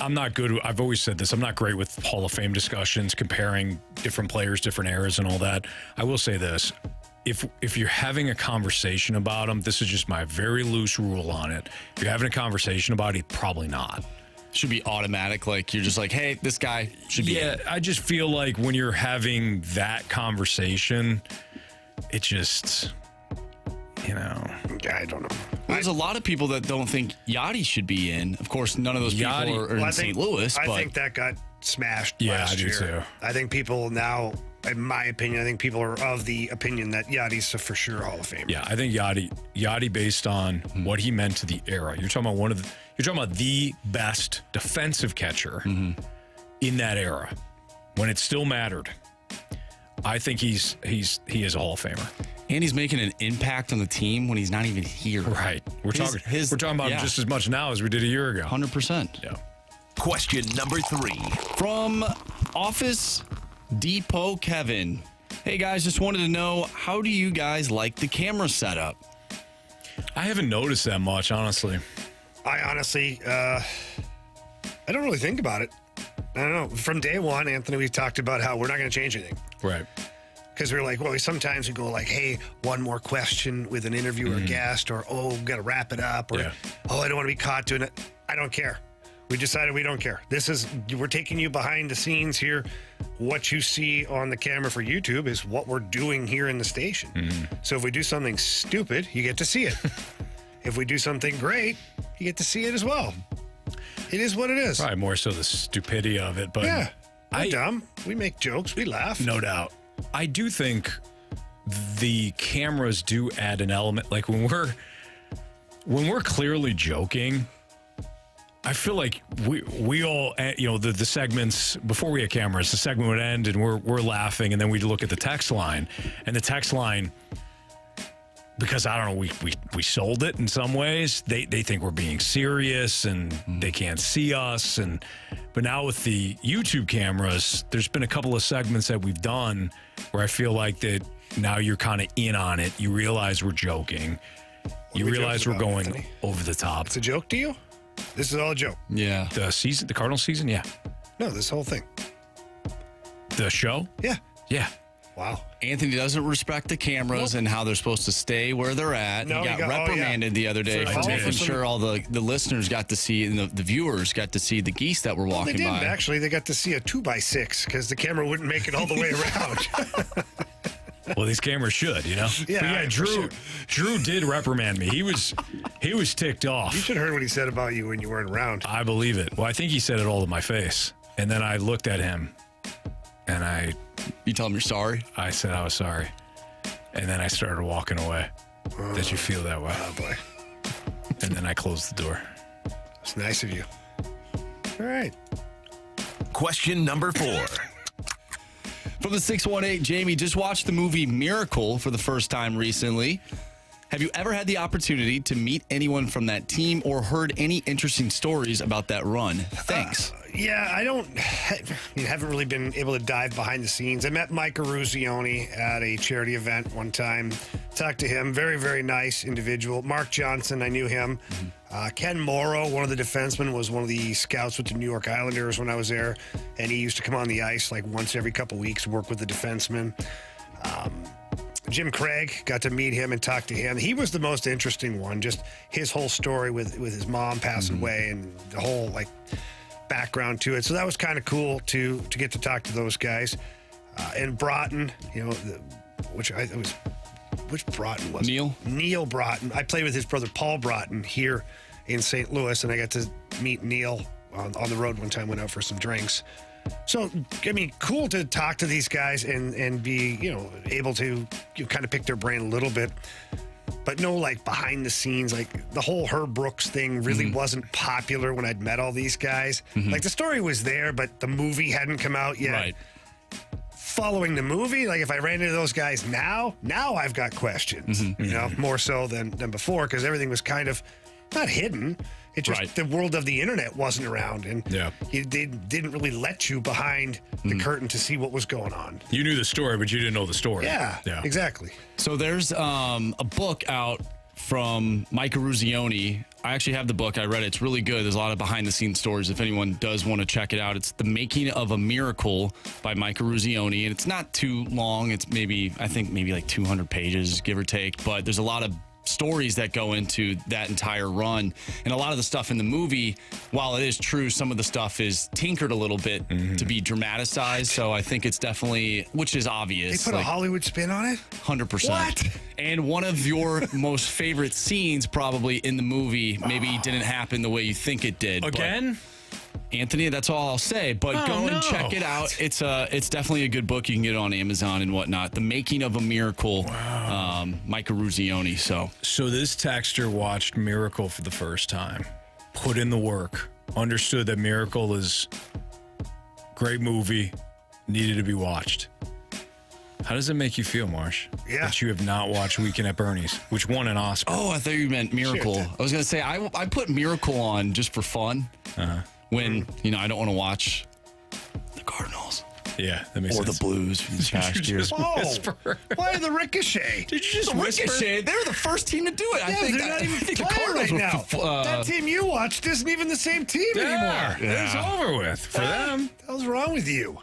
I'm not good. I've always said this. I'm not great with Hall of Fame discussions, comparing different players, different eras and all that. I will say this. If you're having a conversation about him, this is just my very loose rule on it. If you're having a conversation about it, probably not. Should be automatic. Like, you're just like, hey, this guy should be. Yeah, I just feel like when you're having that conversation, it just, I don't know. There's a lot of people that don't think Yachty should be in. Of course, none of those people are in St. Louis. I think that got smashed last year. I do too. I think people now, in my opinion, are of the opinion that Yachty's a for sure Hall of Famer. Yeah, I think Yachty based on what he meant to the era. You're talking about the best defensive catcher in that era when it still mattered. I think he is a Hall of Famer. And he's making an impact on the team when he's not even here. Right. We're talking about him just as much now as we did a year ago. 100%. Yeah. Question number three. From Office Depot Kevin. Hey guys, just wanted to know, how do you guys like the camera setup? I haven't noticed that much, honestly. I honestly, I don't really think about it. I don't know. From day one, Anthony, we talked about how we're not going to change anything. Right. Because we're like, well, sometimes we go like, hey, one more question with an interview or a guest, or, oh, we've got to wrap it up, or, oh, I don't want to be caught doing it. I don't care. We decided we don't care. We're taking you behind the scenes here. What you see on the camera for YouTube is what we're doing here in the station. So if we do something stupid, you get to see it. If we do something great, you get to see it as well. It is what it is. Probably more so the stupidity of it, but yeah, we're dumb. We make jokes. We laugh. No doubt. I do think the cameras do add an element. Like when we're clearly joking, I feel like we all, the segments before we had cameras, the segment would end and we're laughing, and then we'd look at the text line, and the text line, because I don't know, we sold it in some ways. They think we're being serious and they can't see us, but now with the YouTube cameras, there's been a couple of segments that we've done where I feel like that now you're kind of in on it. You realize we're joking. You realize we're going Anthony? Over the top. It's a joke to you? This is all a joke. Yeah. The Cardinals season, yeah. No, this whole thing. The show, Yeah. yeah. Wow. Anthony doesn't respect the cameras and how they're supposed to stay where they're at. No, he got reprimanded the other day for making sure all the listeners got to see, and the viewers got to see the geese that were walking They didn't, by. actually. They got to see a 2x6 because the camera wouldn't make it all the way around. Well, these cameras should, Yeah, But yeah, Drew did reprimand me. He was ticked off. You should have heard what he said about you when you weren't around. I believe it. Well, I think he said it all to my face. And then I looked at him and You tell him you're sorry? I said I was sorry. And then I started walking away. Did you feel that way? Oh, boy. And then I closed the door. It's nice of you. All right. Question number 4. From the 618, Jamie, just watched the movie Miracle for the first time recently. Have you ever had the opportunity to meet anyone from that team or heard any interesting stories about that run? Thanks. Yeah, I haven't really been able to dive behind the scenes. I met Mike Ruzioni at a charity event one time. Talked to him. Very, very nice individual. Mark Johnson, I knew him. Ken Morrow, one of the defensemen, was one of the scouts with the New York Islanders when I was there. And he used to come on the ice like once every couple weeks, work with the defensemen. Jim Craig, got to meet him and talk to him. He was the most interesting one. Just his whole story with his mom passing away and the whole background to it. So that was kind of cool to get to talk to those guys. And Broughton, which Broughton was it? Neil Broughton. I played with his brother Paul Broughton here in St. Louis, and I got to meet Neil on the road one time. Went out for some drinks. So, I mean, cool to talk to these guys and be, able to kind of pick their brain a little bit. But no, behind the scenes, the whole Herb Brooks thing really wasn't popular when I'd met all these guys. The story was there, but the movie hadn't come out yet. Right. Following the movie, if I ran into those guys now I've got questions, more so than before, because everything was kind of not hidden. It just, the world of the internet wasn't around, and they didn't really let you behind the curtain to see what was going on. You knew the story, but you didn't know the story. Yeah. Exactly. So there's a book out from Mike Ruzioni. I actually have the book. I read it. It's really good. There's a lot of behind-the-scenes stories if anyone does want to check it out. It's The Making of a Miracle by Mike Ruzioni, and it's not too long. It's maybe 200 pages, give or take, but there's a lot of stories that go into that entire run, and a lot of the stuff in the movie, while it is true, some of the stuff is tinkered a little bit to be dramatized. So I think it's definitely, which is obvious. They put a Hollywood spin on it? 100%. What? And one of your most favorite scenes probably in the movie maybe didn't happen the way you think it did. Again? Anthony, that's all I'll say. But go and check it out. It's definitely a good book. You can get it on Amazon and whatnot. The Making of a Miracle, Mike Ruzioni. So this texter watched Miracle for the first time, put in the work, understood that Miracle is a great movie, needed to be watched. How does it make you feel, Marsh? Yeah. That you have not watched Weekend at Bernie's, which won an Oscar. Oh, I thought you meant Miracle. I was going to say, I put Miracle on just for fun when, I don't want to watch the Cardinals. Yeah, that makes Or sense. the Blues from this past year. Whoa. Whisper. Why the Ricochet? Did you just The whisper? Ricochet, they were the first team to do it. Yeah, they're not even the playing Cardinals right were, now. That team you watched isn't even the same team Yeah, anymore. it's over with for them. What the hell's wrong with you?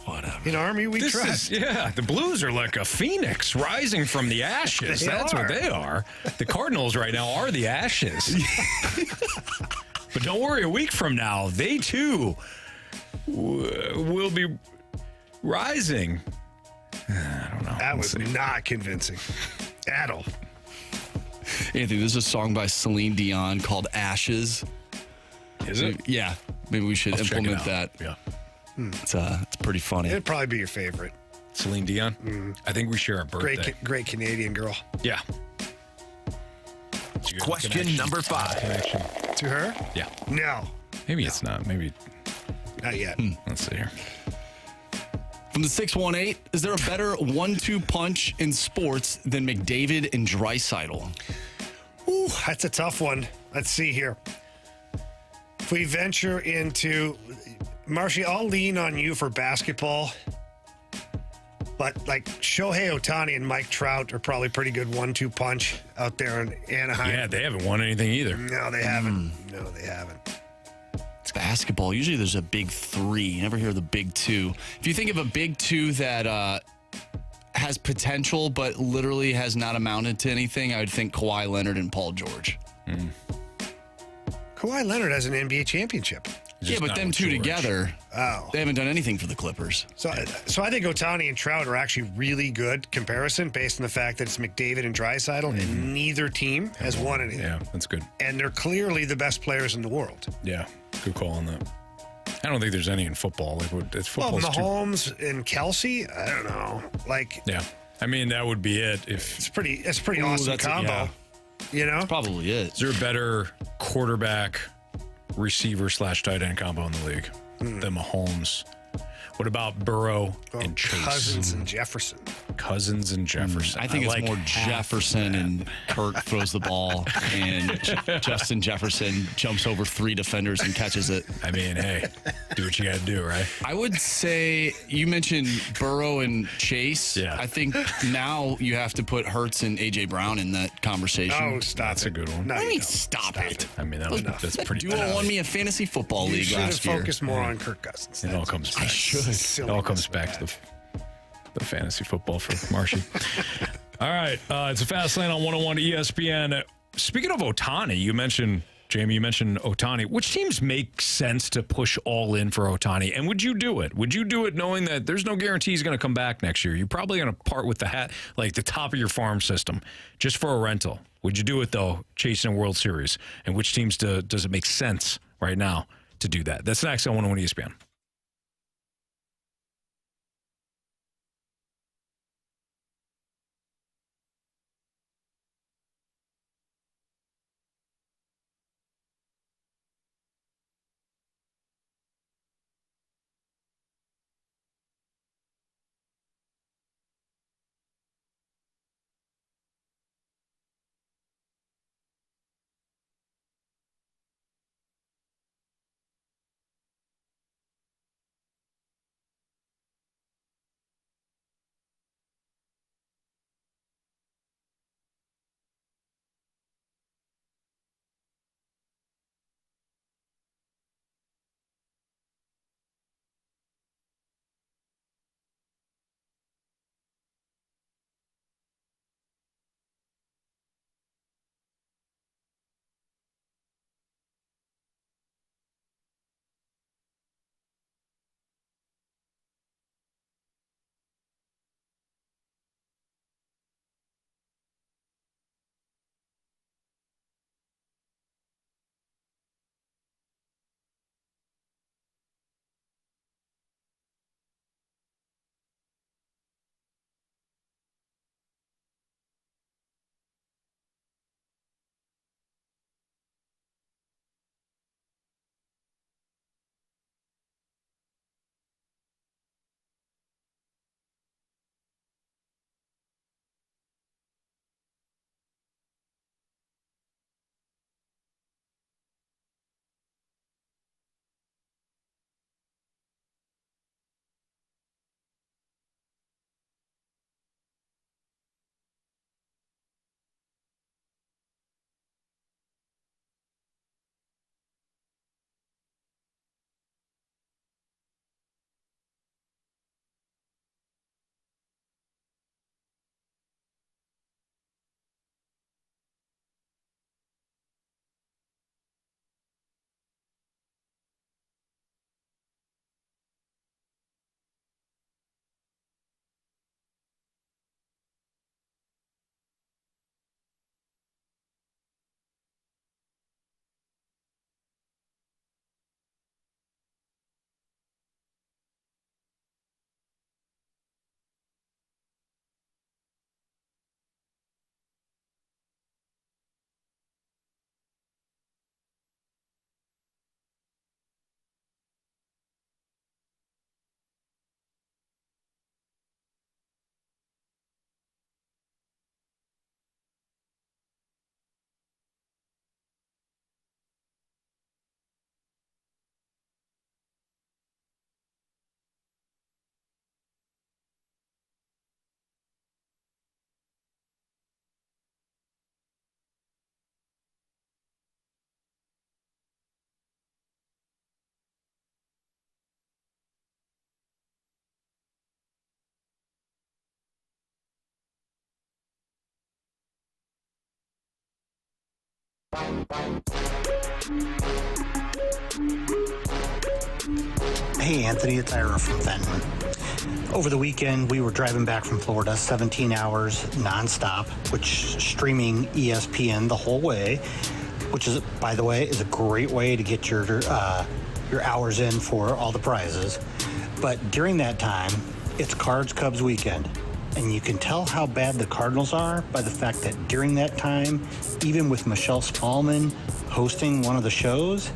Whatever. In Army, we This trust. is, the Blues are like a phoenix rising from the ashes. They That's are. what they are. The Cardinals right now are the ashes. But don't worry, a week from now, they too will be rising. I don't know. That was not convincing at all. Anthony, there's a song by Celine Dion called Ashes. Is it? Yeah. Maybe we should I'll check it implement out. that. Yeah. It's pretty funny. It'd probably be your favorite. Celine Dion. I think we share a birthday. Great Canadian girl. Yeah. It's a good Question connection. number 5. Connection. To her? Yeah. No, Maybe it's not. Maybe. not yet. Let's see here. From the 618, is there a better 1-2 punch in sports than McDavid and Draisaitl? Ooh, that's a tough one. Let's see here. If we venture into Marshy, I'll lean on you for basketball. But like Shohei Ohtani and Mike Trout are probably pretty good 1-2 punch out there in Anaheim. Yeah, they haven't won anything either. No, they haven't. No, they haven't. It's basketball. Usually there's a big 3. You never hear the big 2. If you think of a big 2 that has potential but literally has not amounted to anything, I would think Kawhi Leonard and Paul George. Kawhi Leonard has an NBA championship. Yeah, but them two together, they haven't done anything for the Clippers. So I think Ohtani and Trout are actually really good comparison based on the fact that it's McDavid and Draisaitl, and neither team has won anything. Yeah, that's good. And they're clearly the best players in the world. Yeah, good call on that. I don't think there's any in football. Like, it's Well, football's too. Mahomes and Kelsey, I don't know. Like, Yeah, I mean that would be it. If it's pretty awesome that's it, combo. yeah. You know? Probably is. is there a better quarterback, receiver / tight end combo in the league than Mahomes? What about Burrow and Chase? Cousins and Jefferson. Cousins and Jefferson. I think it's like more half Jefferson and Kirk throws the ball, and Justin Jefferson jumps over 3 defenders and catches it. I mean, hey, do what you got to do, right? I would say you mentioned Burrow and Chase. Yeah. I think now you have to put Hurts and A.J. Brown in that conversation. Oh, stop That's it. a good one. No, What do you you mean, don't. stop it? I mean, that's pretty Duo bad. won me a fantasy football You league should have last year. focused more on Kirk Cousins. It all comes back. Silliness It all comes with back that. to the fantasy football for Marshy. All right. It's a fast lane on 101 ESPN. Speaking of Ohtani, Jamie, you mentioned Ohtani. Which teams make sense to push all in for Ohtani? And would you do it? Would you do it knowing that there's no guarantee he's going to come back next year? You're probably going to part with the top of your farm system just for a rental. Would you do it, though, chasing a World Series? And which teams does it make sense right now to do that? That's next on 101 ESPN. Hey, Anthony, it's Ira from Fenton. Over the weekend, we were driving back from Florida, 17 hours nonstop, which streaming ESPN the whole way, which is, by the way, is a great way to get your hours in for all the prizes. But during that time, it's Cards-Cubs weekend. And you can tell how bad the Cardinals are by the fact that during that time, even with Michelle Spallman hosting one of the shows,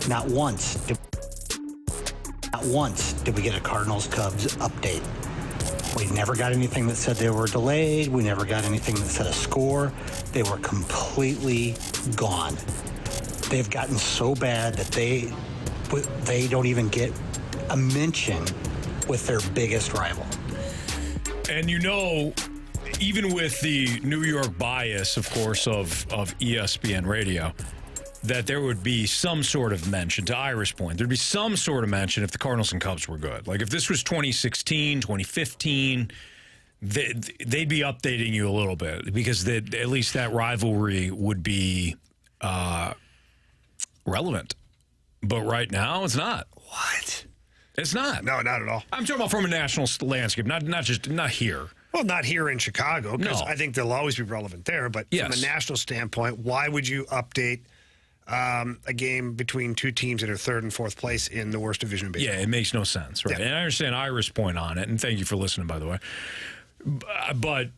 not once did we get a Cardinals-Cubs update. We never got anything that said they were delayed. We never got anything that said a score. They were completely gone. They've gotten so bad that they don't even get a mention with their biggest rival. And even with the New York bias, of course, of ESPN radio, that there would be some sort of mention, to Ira's point, there'd be some sort of mention if the Cardinals and Cubs were good. Like if this was 2016, 2015, they'd be updating you a little bit because at least that rivalry would be relevant. But right now, it's not. What? It's not. No, not at all. I'm talking about from a national landscape, not here. Well, not here in Chicago, because No. I think they'll always be relevant there. But from a national standpoint, why would you update a game between two teams that are third and fourth place in the worst division in baseball? Yeah, it makes no sense, right? Yeah. And I understand Ira's point on it, and thank you for listening, by the way. But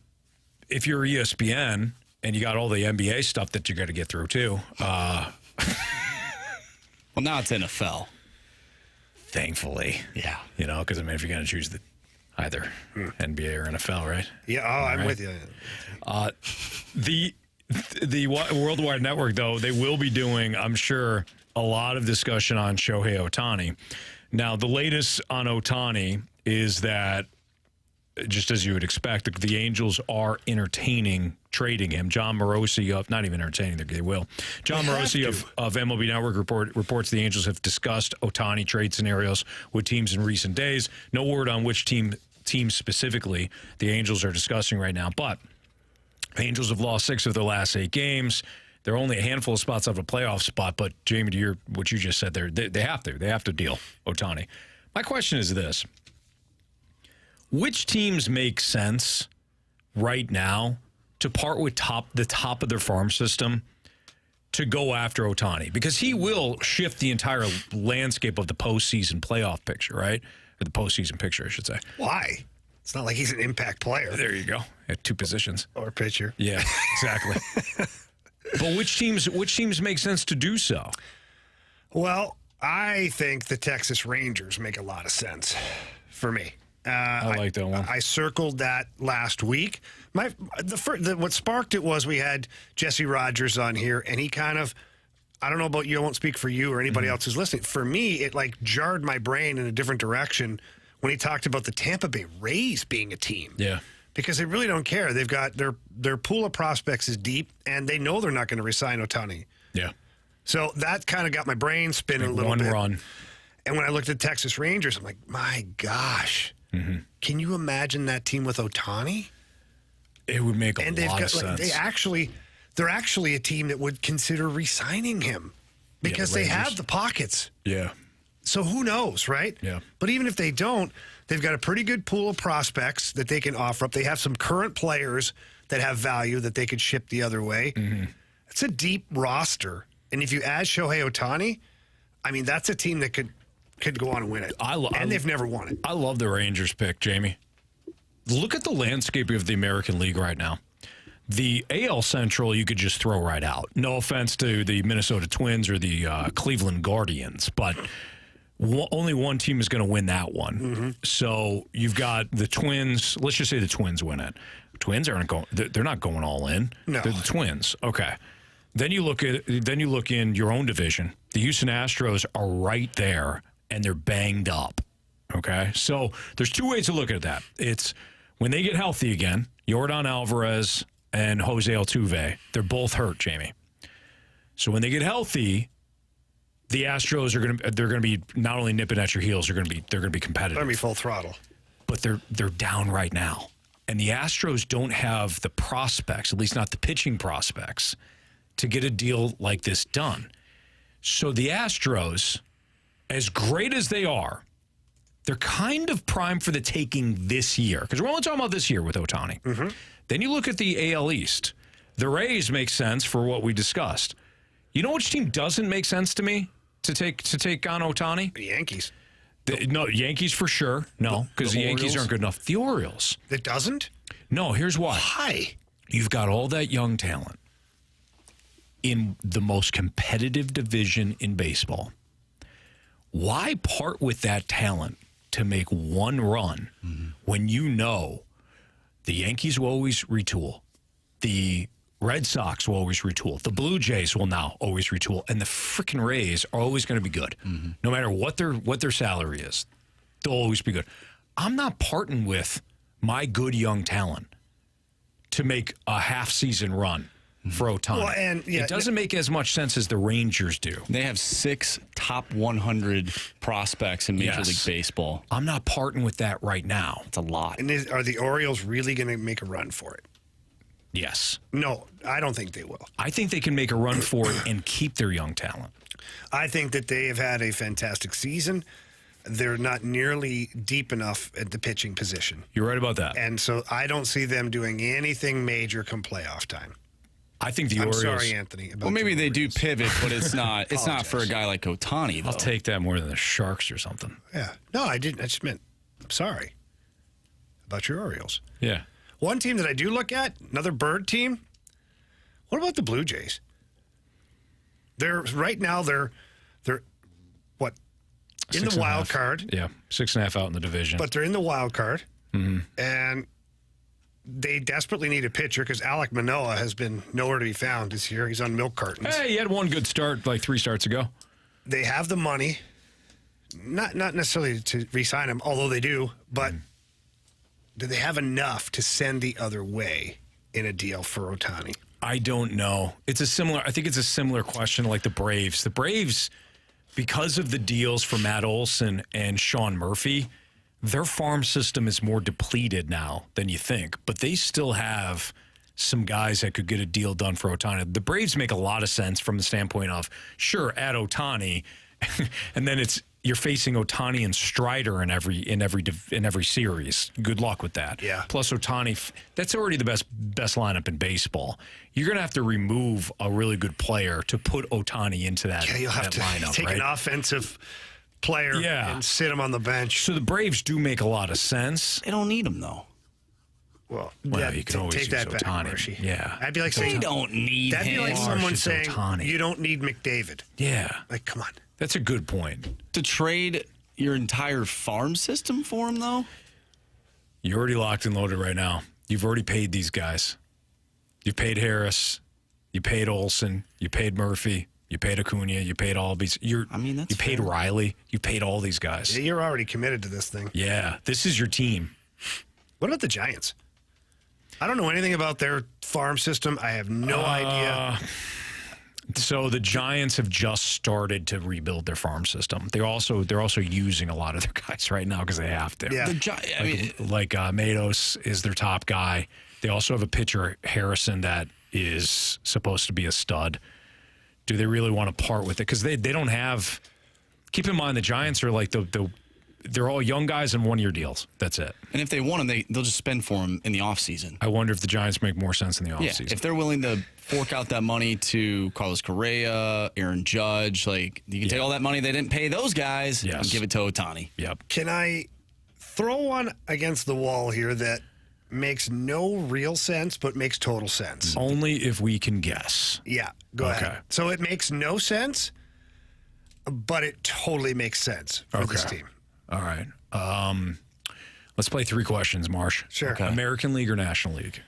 if you're ESPN and you got all the NBA stuff that you got to get through too, Well, now it's NFL. thankfully, Yeah. because if you're going to choose either NBA or NFL, right? Yeah, I'm with you. The Worldwide Network, though, they will be doing, I'm sure, a lot of discussion on Shohei Ohtani. Now, the latest on Ohtani is that, just as you would expect, the Angels are entertaining trading him. John Morosi not even entertaining, they will. John Morosi of MLB Network reports the Angels have discussed Ohtani trade scenarios with teams in recent days. No word on which team specifically the Angels are discussing right now, but the Angels have lost 6 of their last 8 games. They're only a handful of spots off a playoff spot, but Jamie, to what you just said there, they have to deal Ohtani. My question is this. Which teams make sense right now to part with the top of their farm system to go after Ohtani? Because he will shift the entire landscape of the postseason playoff picture, right? Or the postseason picture, I should say. Why? It's not like he's an impact player. There you go. At 2 positions. Or pitcher. Yeah, exactly. But which teams make sense to do so? Well, I think the Texas Rangers make a lot of sense for me. I like that one. I circled that last week. What sparked it was we had Jesse Rogers on here, and he kind of, I don't know about you, I won't speak for you or anybody else who's listening. For me, it like jarred my brain in a different direction when he talked about the Tampa Bay Rays being a team. Yeah. Because they really don't care. They've got their pool of prospects is deep, and they know they're not going to re-sign Ohtani. Yeah. So that kind of got my brain spinning a little bit. One run. And when I looked at Texas Rangers, I'm like, my gosh. Mm-hmm. Can you imagine that team with Ohtani? It would make a lot of sense. They're actually a team that would consider re-signing him because they have the pockets. Yeah. So who knows, right? Yeah. But even if they don't, they've got a pretty good pool of prospects that they can offer up. They have some current players that have value that they could ship the other way. Mm-hmm. It's a deep roster. And if you add Shohei Ohtani, I mean, that's a team that could go on and win it. And they've never won it. I love the Rangers pick, Jamie. Look at the landscape of the American League right now. The AL Central, you could just throw right out. No offense to the Minnesota Twins or the Cleveland Guardians, but only one team is going to win that one. Mm-hmm. So you've got the Twins. Let's just say the Twins win it. Twins aren't going. They're not going all in. No. They're the Twins. Okay. Then you look in your own division. The Houston Astros are right there, and they're banged up. Okay. So there's 2 ways to look at that. It's when they get healthy again. Yordan Alvarez and Jose Altuve. They're both hurt, Jamie. So when they get healthy, the Astros they're going to be not only nipping at your heels, they're going to be competitive. They're going to be full throttle. But they're down right now. And the Astros don't have the prospects, at least not the pitching prospects, to get a deal like this done. So the Astros, as great as they are, they're kind of primed for the taking this year. Because we're only talking about this year with Ohtani. Mm-hmm. Then you look at the AL East. The Rays make sense for what we discussed. You know which team doesn't make sense to me to take on Ohtani? The Yankees. No, Yankees for sure. No, because the Yankees aren't good enough. The Orioles. It doesn't? No, here's why. Why? You've got all that young talent in the most competitive division in baseball. Why part with that talent to make one run when you know the Yankees will always retool, the Red Sox will always retool, the Blue Jays will now always retool, and the freaking Rays are always going to be good. No matter what their salary is, they'll always be good. I'm not parting with my good young talent to make a half-season run for Ohtani. Well, and, it doesn't make as much sense as the Rangers do. They have 6 top 100 prospects in Major League Baseball. I'm not parting with that right now. It's a lot. And are the Orioles really going to make a run for it? Yes. No, I don't think they will. I think they can make a run for it and keep their young talent. I think that they have had a fantastic season. They're not nearly deep enough at the pitching position. You're right about that. And so I don't see them doing anything major come playoff time. I think the Orioles. I'm sorry, Anthony. Well, maybe they do pivot, but it's not. It's not for a guy like Ohtani, though. I'll take that more than the Sharks or something. Yeah. No, I didn't. I just meant, I'm sorry about your Orioles. Yeah. One team that I do look at, another bird team. What about the Blue Jays? They're what, in the wild card. Yeah, 6.5 out in the division. But they're in the wild card, and they desperately need a pitcher because Alek Manoah has been nowhere to be found this year. He's on milk cartons. Hey, he had one good start like 3 starts ago. They have the money, not necessarily to re-sign him, although they do, but do they have enough to send the other way in a deal for Ohtani? I don't know. I think it's a similar question like the Braves. The Braves, because of the deals for Matt Olson and Sean Murphy, their farm system is more depleted now than you think, but they still have some guys that could get a deal done for Ohtani. The Braves make a lot of sense from the standpoint of, sure, add Ohtani, and then you're facing Ohtani and Strider in every series. Good luck with that. Yeah. Plus Ohtani, that's already the best lineup in baseball. You're going to have to remove a really good player to put Ohtani into that. Yeah, you'll have to lineup, take right? an offensive player and sit him on the bench. So the Braves do make a lot of sense. They don't need him, though. Well, you can always take that use back, Ohtani. Marshy. Yeah. I'd be like They saying, don't need that'd him. be like someone saying, Ohtani. you don't need McDavid. Yeah. Like, come on. That's a good point. To trade your entire farm system for him, though? You're already locked and loaded right now. You've already paid these guys. You paid Harris. You paid Olson. You paid Murphy. You paid Acuna. You paid Albies. You paid fair. Riley. You paid all these guys. Yeah, you're already committed to this thing. Yeah. This is your team. What about the Giants? I don't know anything about their farm system. I have no idea. So the Giants have just started to rebuild their farm system. They're also using a lot of their guys right now because they have to. Yeah. Matos is their top guy. They also have a pitcher, Harrison, that is supposed to be a stud. Do they really want to part with it? Because they don't have. Keep in mind the Giants are like they're all young guys and 1-year deals. That's it. And if they want him, they'll just spend for him in the offseason. I wonder if the Giants make more sense in the offseason. Yeah, if they're willing to fork out that money to Carlos Correa, Aaron Judge, like you can take all that money they didn't pay those guys and give it to Ohtani. Yep. Can I throw one against the wall here that makes no real sense but makes total sense? Only if we can guess. Yeah, go ahead. So it makes no sense, but it totally makes sense for this team. All right. Let's play 3 questions, Marsh. Sure. Okay. American League or National League?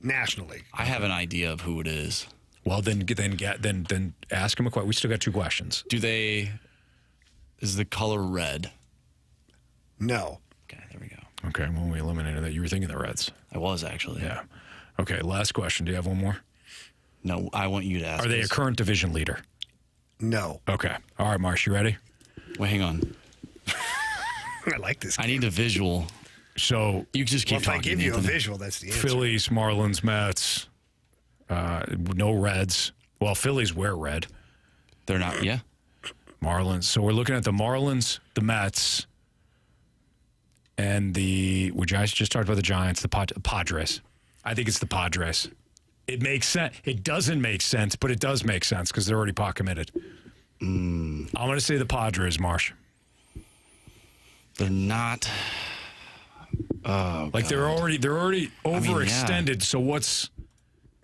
National League. I have an idea of who it is. Well, then ask him a question. We still got 2 questions. Is the color red? No. Okay, there we go. Okay, well, we eliminated that. You were thinking the Reds. I was actually. Yeah. Okay, last question. Do you have one more? No, I want you to ask. Are they a current division leader? No. Okay. All right, Marsh, you ready? Wait, hang on. I like this game. I need a visual. So you just keep talking. If I give you Anthony. a visual, that's the answer. Phillies, Marlins, Mets, no Reds. Well, Phillies wear red. They're not, yeah. Marlins. So we're looking at the Marlins, the Mets, and we just talked about the Giants, the Padres. I think it's the Padres. It makes sense. It doesn't make sense, but it does make sense because they're already pot committed. I'm going to say the Padres, Marsh. They're not. Oh, like they're already overextended. Yeah. So what's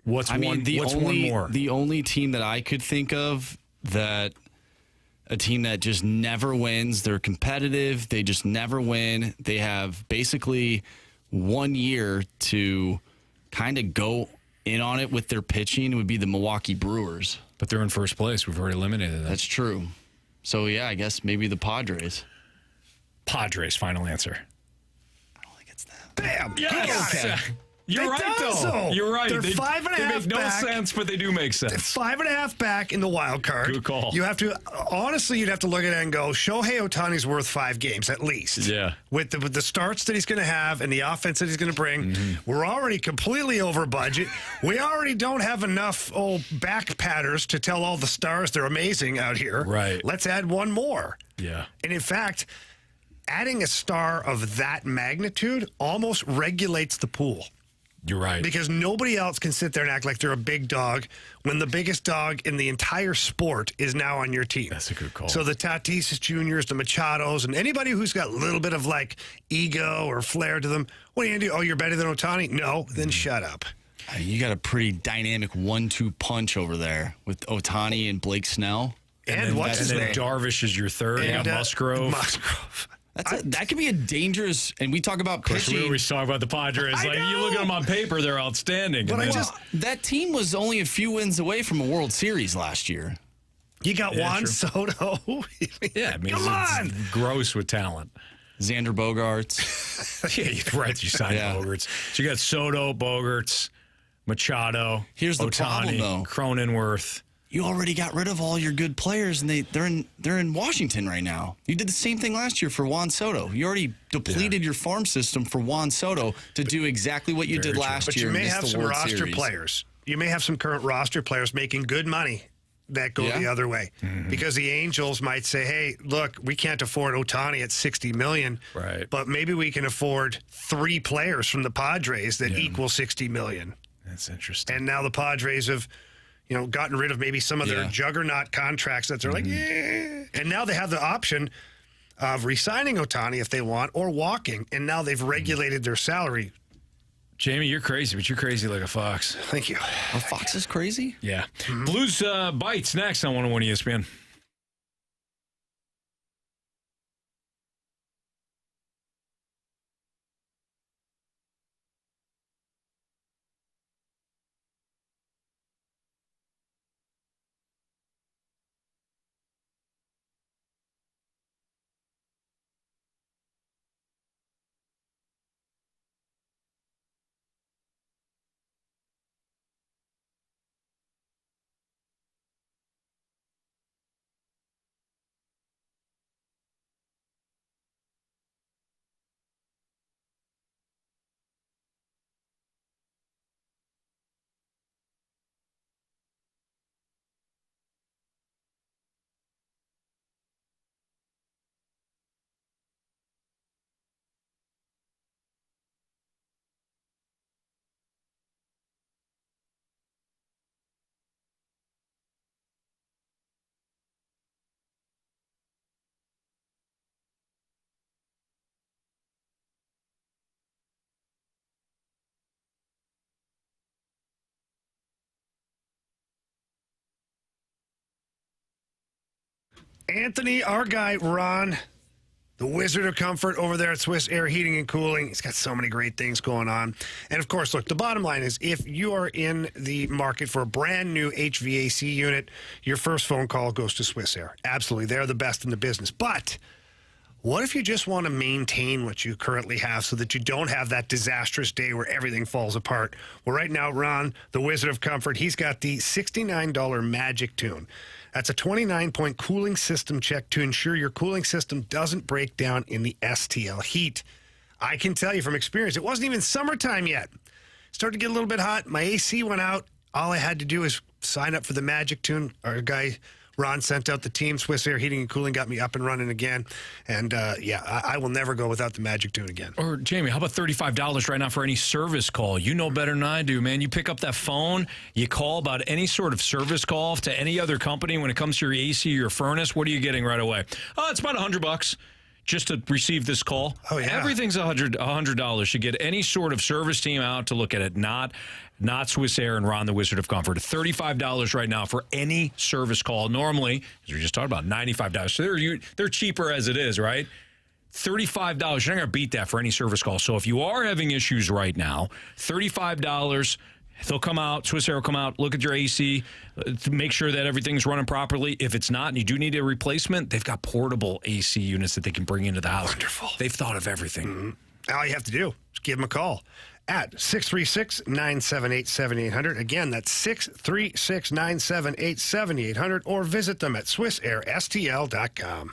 one more? The only team that I could think of that a team that just never wins. They're competitive. They just never win. They have basically 1 year to kind of go in on it with their pitching. Would be the Milwaukee Brewers. But they're in first place. We've already eliminated them. That's true. So yeah, I guess maybe the Padres. Padres, final answer. I don't think it's them. Bam! Yes. He got it. You're right, though. You're right. They're 5.5 They make no back. sense, but they do make sense. 5.5 back in the wild card. Good call. You have to, honestly, you'd have to look at it and go, Shohei Ohtani's worth 5 games at least. Yeah. With the starts that he's going to have and the offense that he's going to bring, we're already completely over budget. We already don't have enough back patters to tell all the stars they're amazing out here. Right. Let's add one more. Yeah. And in fact, adding a star of that magnitude almost regulates the pool. You're right. Because nobody else can sit there and act like they're a big dog when the biggest dog in the entire sport is now on your team. That's a good call. So the Tatis Juniors, the Machados, and anybody who's got a little bit of like ego or flair to them, what are you going to do? Oh, you're better than Ohtani? No, then shut up. You got a pretty dynamic 1-2 punch over there with Ohtani and Blake Snell. And what's his name? Darvish is your third. And, Musgrove. Musgrove. That could be a dangerous, and we talk about pitching. We always talk about the Padres. Like, you look at them on paper, they're outstanding. But that team was only a few wins away from a World Series last year. You got Juan Soto. Yeah, I mean, Come on. It's gross with talent. Xander Bogaerts. Yeah, you're right. You signed Bogaerts. So you got Soto, Bogaerts, Machado. Here's the Ohtani, problem, though. Cronenworth. You already got rid of all your good players, and they're in Washington right now. You did the same thing last year for Juan Soto. You already depleted your farm system for Juan Soto to do exactly what you did last year. But you may have some World roster Series. players. You may have some current roster players making good money that go the other way. Because the Angels might say, hey, look, we can't afford Ohtani at $60 million. Right. But maybe we can afford 3 players from the Padres that equal $60 million. That's interesting. And now the Padres have gotten rid of maybe some of their juggernaut contracts that they're like, and now they have the option of re-signing Ohtani if they want or walking, and now they've regulated their salary. Jamie, you're crazy, but you're crazy like a fox. Thank you. A fox is crazy? Yeah. Blues Bites next on 101 ESPN. Anthony, our guy, Ron, the Wizard of Comfort over there at Swiss Air Heating and Cooling. He's got so many great things going on. And, of course, look, the bottom line is if you are in the market for a brand new HVAC unit, your first phone call goes to Swiss Air. Absolutely. They're the best in the business. But what if you just want to maintain what you currently have so that you don't have that disastrous day where everything falls apart? Well, right now, Ron, the Wizard of Comfort, he's got the $69 Magic Tune. That's a 29-point cooling system check to ensure your cooling system doesn't break down in the STL heat. I can tell you from experience, it wasn't even summertime yet. Started to get a little bit hot. My AC went out. all I had to do is sign up for the Magic Tune. Our guy Ron sent out the team. Swiss Air Heating and Cooling got me up and running again. And I will never go without the Magic Tune again. Or Jamie, how about $35 right now for any service call? You know better than I do, man. You pick up that phone, you call about any sort of service call to any other company when it comes to your AC or your furnace. What are you getting right away? Oh, it's about $100 just to receive this call. Oh, yeah. Everything's $100. You get any sort of service team out to look at it, not Swiss Air and Ron the Wizard of Comfort. $35 right now for any service call. Normally, as we just talked about, $95. So they're cheaper as it is, right? $35. You're not going to beat that for any service call. So if you are having issues right now, $35. They'll come out, Swiss Air will come out, look at your AC, to make sure that everything's running properly. If it's not and you do need a replacement, they've got portable AC units that they can bring into the house. Wonderful. They've thought of everything. Mm-hmm. All you have to do is give them a call at 636-978-7800. Again, that's 636-978-7800, or visit them at SwissAirSTL.com.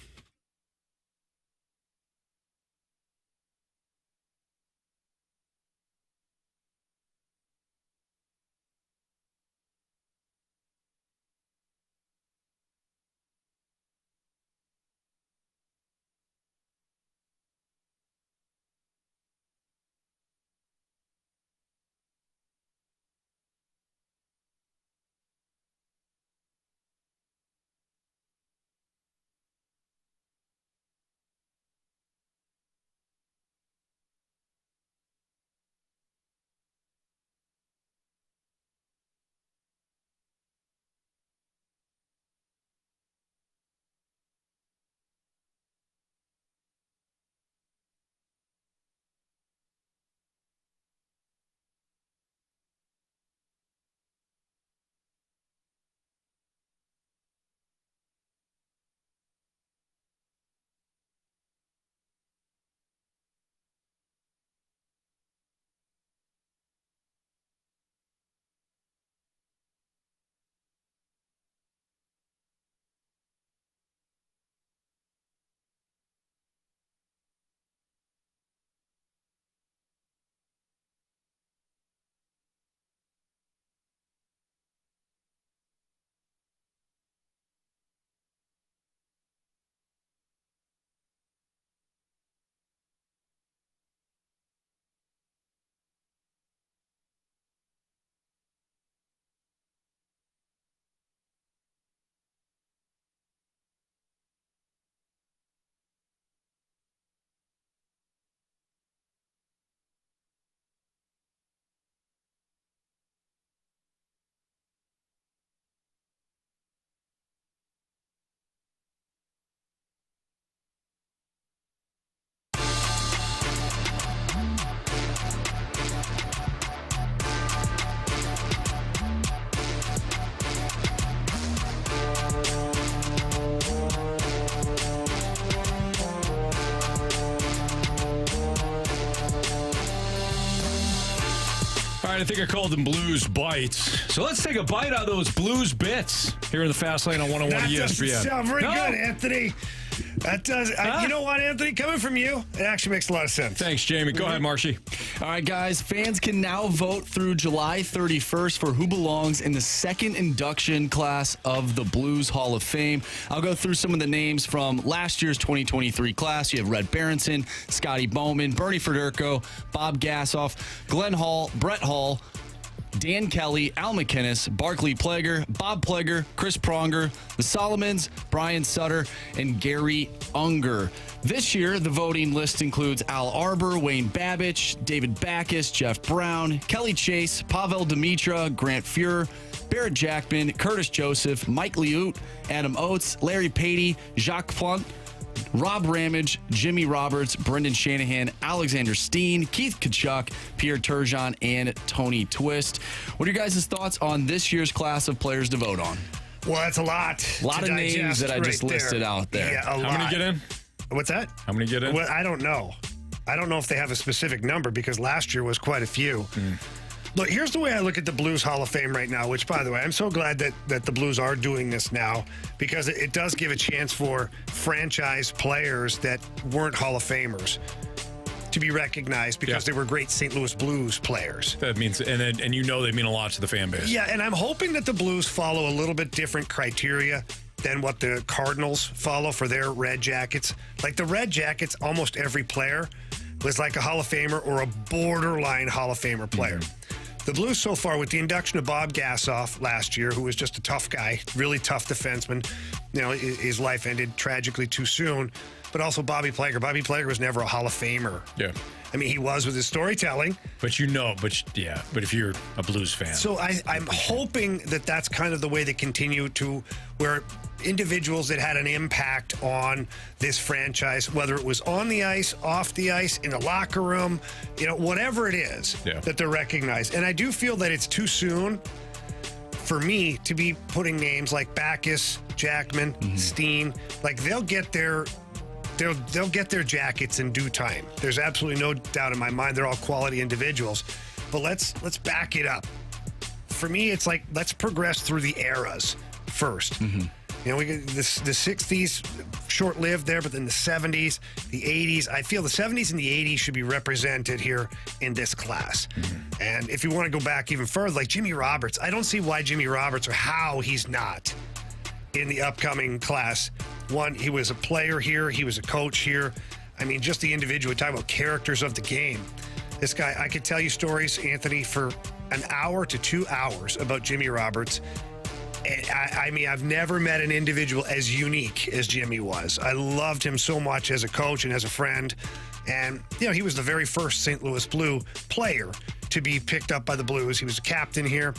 All right, I think I called them Blues Bites. So let's take a bite out of those Blues Bits here in the Fast Lane on 101 That ESPN. doesn't sound very good, Anthony. That does. You know what, Anthony? Coming from you, it actually makes a lot of sense. Thanks, Jamie. Go ahead, Marshy. All right, guys. Fans can now vote through July 31st for who belongs in the second induction class of the Blues Hall of Fame. I'll go through some of the names from last year's 2023 class. You have Red Berenson, Scotty Bowman, Bernie Federko, Bob Gassoff, Glenn Hall, Brett Hall, Dan Kelly, Al McInnes, Barclay Plager, Bob Plager, Chris Pronger, the Solomons, Brian Sutter, and Gary Unger. This year, the voting list includes Al Arbor, Wayne Babich, David Backus, Jeff Brown, Kelly Chase, Pavel Dimitra, Grant Fuhrer, Barrett Jackman, Curtis Joseph, Mike Liut, Adam Oates, Larry Patey, Jacques Plante, Rob Ramage, Jimmy Roberts, Brendan Shanahan, Alexander Steen, Keith Kachuk, Pierre Turgeon, and Tony Twist. What are your guys' thoughts on this year's class of players to vote on? Well, that's a lot. A lot of names that I just listed out there. Yeah, How many get in? What's that? How many get in? Well, I don't know. I don't know if they have a specific number because last year was quite a few. Look, here's the way I look at the Blues Hall of Fame right now, which, by the way, I'm so glad that the Blues are doing this now because it does give a chance for franchise players that weren't Hall of Famers to to be recognized because they were great St. Louis Blues players. That means, and you know they mean a lot to the fan base. Yeah, and I'm hoping that the Blues follow a little bit different criteria than what the Cardinals follow for their Red Jackets. Like the Red Jackets, almost every player was like a Hall of Famer or a borderline Hall of Famer player. The Blues so far, with the induction of Bob Gassoff last year, who was just a tough guy, really tough defenseman. You know, his life ended tragically too soon. But also Bobby Plager. Bobby Plager was never a Hall of Famer. Yeah. I mean, he was with his storytelling. But but if you're a Blues fan. So I'm hoping that that's kind of the way they continue to, where individuals that had an impact on this franchise, whether it was on the ice, off the ice, in the locker room, you know, whatever it is, that they're recognized. And I do feel that it's too soon for me to be putting names like Backus, Jackman, Steen, like they'll get their jackets in due time. There's absolutely no doubt in my mind they're all quality individuals. But let's back it up. For me, it's like let's progress through the eras first. You know, we get the 60s, short-lived there, but then the 70s, the 80s. I feel the 70s and the 80s should be represented here in this class. And if you want to go back even further, like Jimmy Roberts, I don't see why Jimmy Roberts or how he's not in the upcoming class. One, he was a player here. He was a coach here. I mean, just the individual. We talk about characters of the game. This guy, I could tell you stories, Anthony, for an hour to 2 hours about Jimmy Roberts. I mean, I've never met an individual as unique as Jimmy was. I loved him so much as a coach and as a friend. And, you know, he was the very first St. Louis Blue player to be picked up by the Blues. He was a captain here.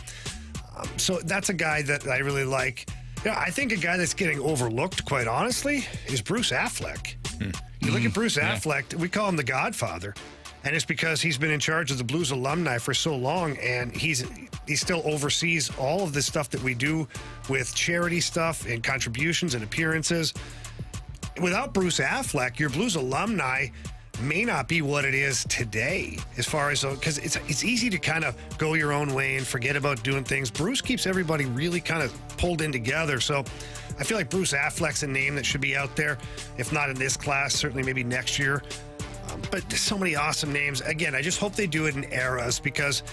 So that's a guy that I really like. You know, I think a guy that's getting overlooked, quite honestly, is Bruce Affleck. You look at Bruce Affleck, we call him the Godfather. And it's because he's been in charge of the Blues alumni for so long, and he still oversees all of this stuff that we do with charity stuff and contributions and appearances. Without Bruce Affleck, your Blues alumni may not be what it is today, as far as, because it's easy to kind of go your own way and forget about doing things. Bruce keeps everybody really kind of pulled in together. So I feel like Bruce Affleck's a name that should be out there, if not in this class, certainly maybe next year. But there's so many awesome names. Again, I just hope they do it in eras, because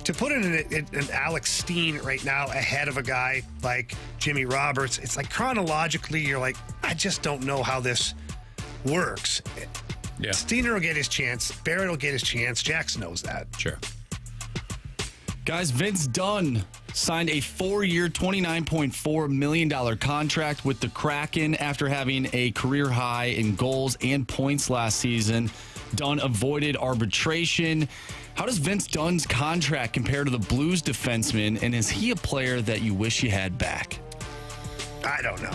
to put in an Alex Steen right now ahead of a guy like Jimmy Roberts, it's like chronologically, you're like, I just don't know how this works. Yeah. Steiner will get his chance. Barrett will get his chance. Jax knows that. Sure. Guys, Vince Dunn signed a 4-year, $29.4 million contract with the Kraken after having a career high in goals and points last season. Dunn avoided arbitration. How does Vince Dunn's contract compare to the Blues defenseman, and is he a player that you wish you had back? I don't know.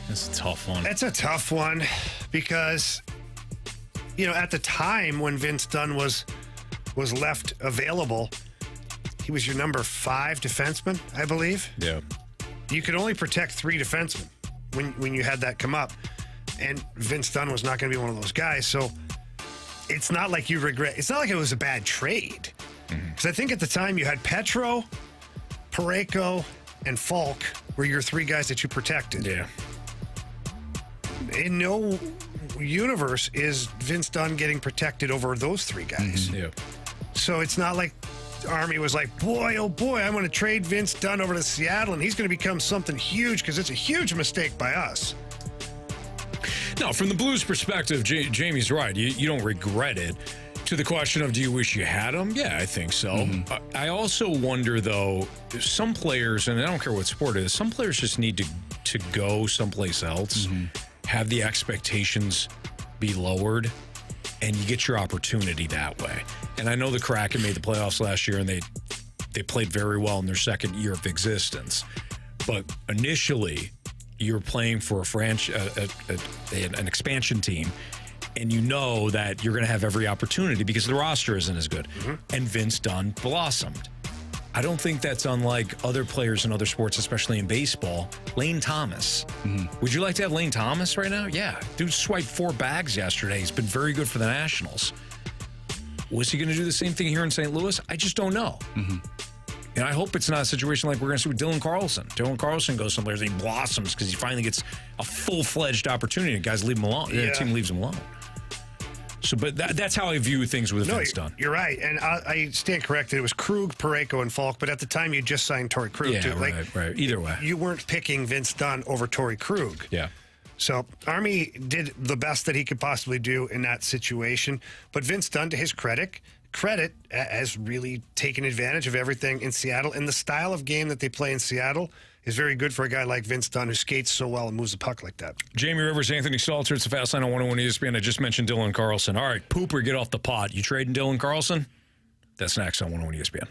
That's a tough one. It's a tough one because, you know, at the time when Vince Dunn was left available, he was your number 5 defenseman, I believe. Yeah. You could only protect 3 defensemen when you had that come up. And Vince Dunn was not going to be one of those guys. So it's not like you regret. It's not like it was a bad trade. Because I think at the time you had Petro, Parayko, and Falk were your 3 guys that you protected. Yeah. In no universe is Vince Dunn getting protected over those 3 guys. Yeah. So it's not like Army was like, boy, oh boy, I'm going to trade Vince Dunn over to Seattle, and he's going to become something huge, because it's a huge mistake by us. No, from the Blues' perspective, Jamie's right. You don't regret it. To the question of, do you wish you had him? Yeah, I think so. I also wonder, though, some players, and I don't care what sport it is, some players just need to go someplace else, have the expectations be lowered, and you get your opportunity that way. And I know the Kraken made the playoffs last year, and they played very well in their second year of existence. But initially, you're playing for an expansion team, and you know that you're going to have every opportunity because the roster isn't as good. And Vince Dunn blossomed. I don't think that's unlike other players in other sports, especially in baseball. Lane Thomas. Would you like to have Lane Thomas right now? Yeah. Dude swiped 4 bags yesterday. He's been very good for the Nationals. Was he going to do the same thing here in St. Louis? I just don't know. And I hope it's not a situation like we're going to see with Dylan Carlson. Dylan Carlson goes somewhere and he blossoms because he finally gets a full-fledged opportunity and guys leave him alone. The team leaves him alone. So, but that's how I view things with Vince Dunn. You're right, and I stand corrected. It was Krug, Parayko, and Falk, but at the time you just signed Torrey Krug. Yeah, too. right. Either way, you weren't picking Vince Dunn over Torrey Krug. Yeah. So Army did the best that he could possibly do in that situation, but Vince Dunn, to his credit, has really taken advantage of everything in Seattle, and the style of game that they play in Seattle is very good for a guy like Vince Dunn who skates so well and moves the puck like that. Jamie Rivers, Anthony Stalter, it's the Fast Line on 101 ESPN. I just mentioned Dylan Carlson. All right, Pooper, get off the pot. You trading Dylan Carlson? That's next on 101 ESPN.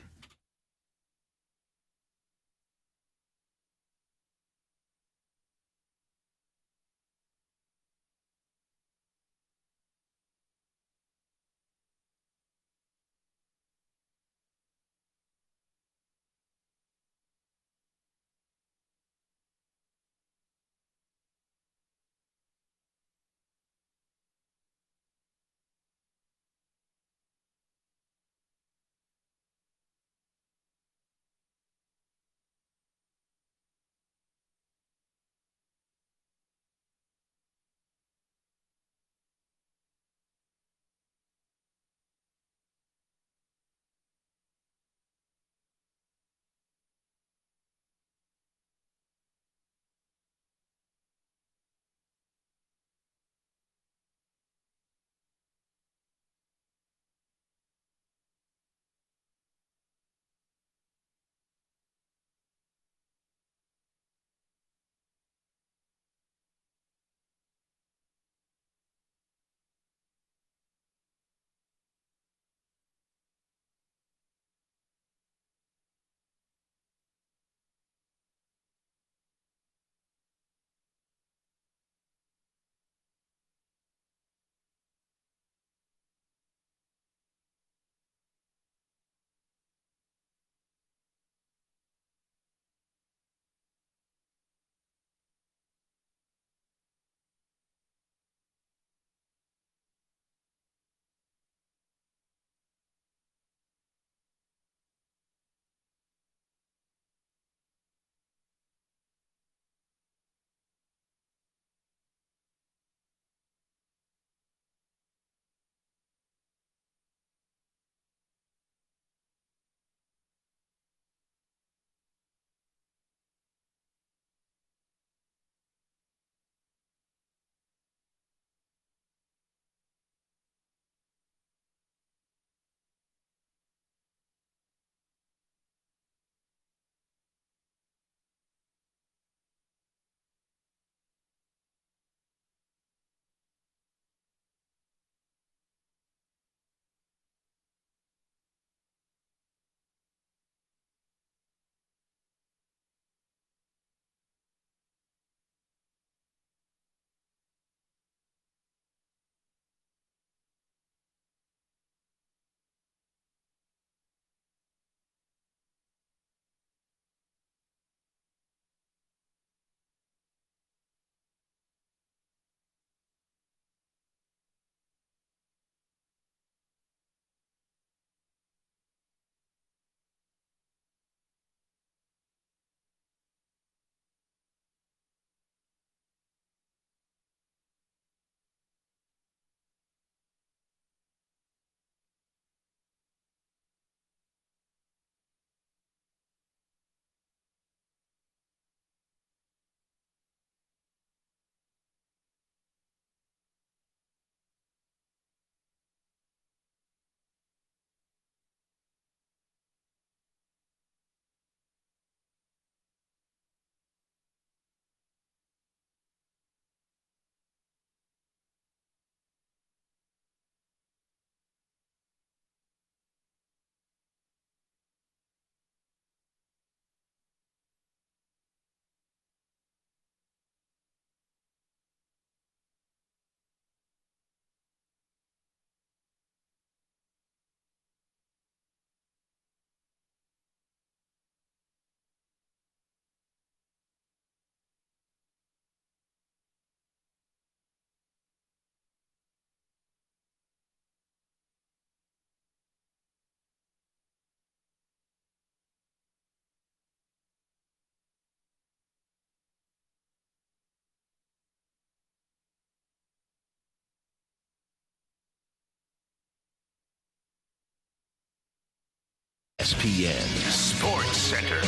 ESPN Sports Center.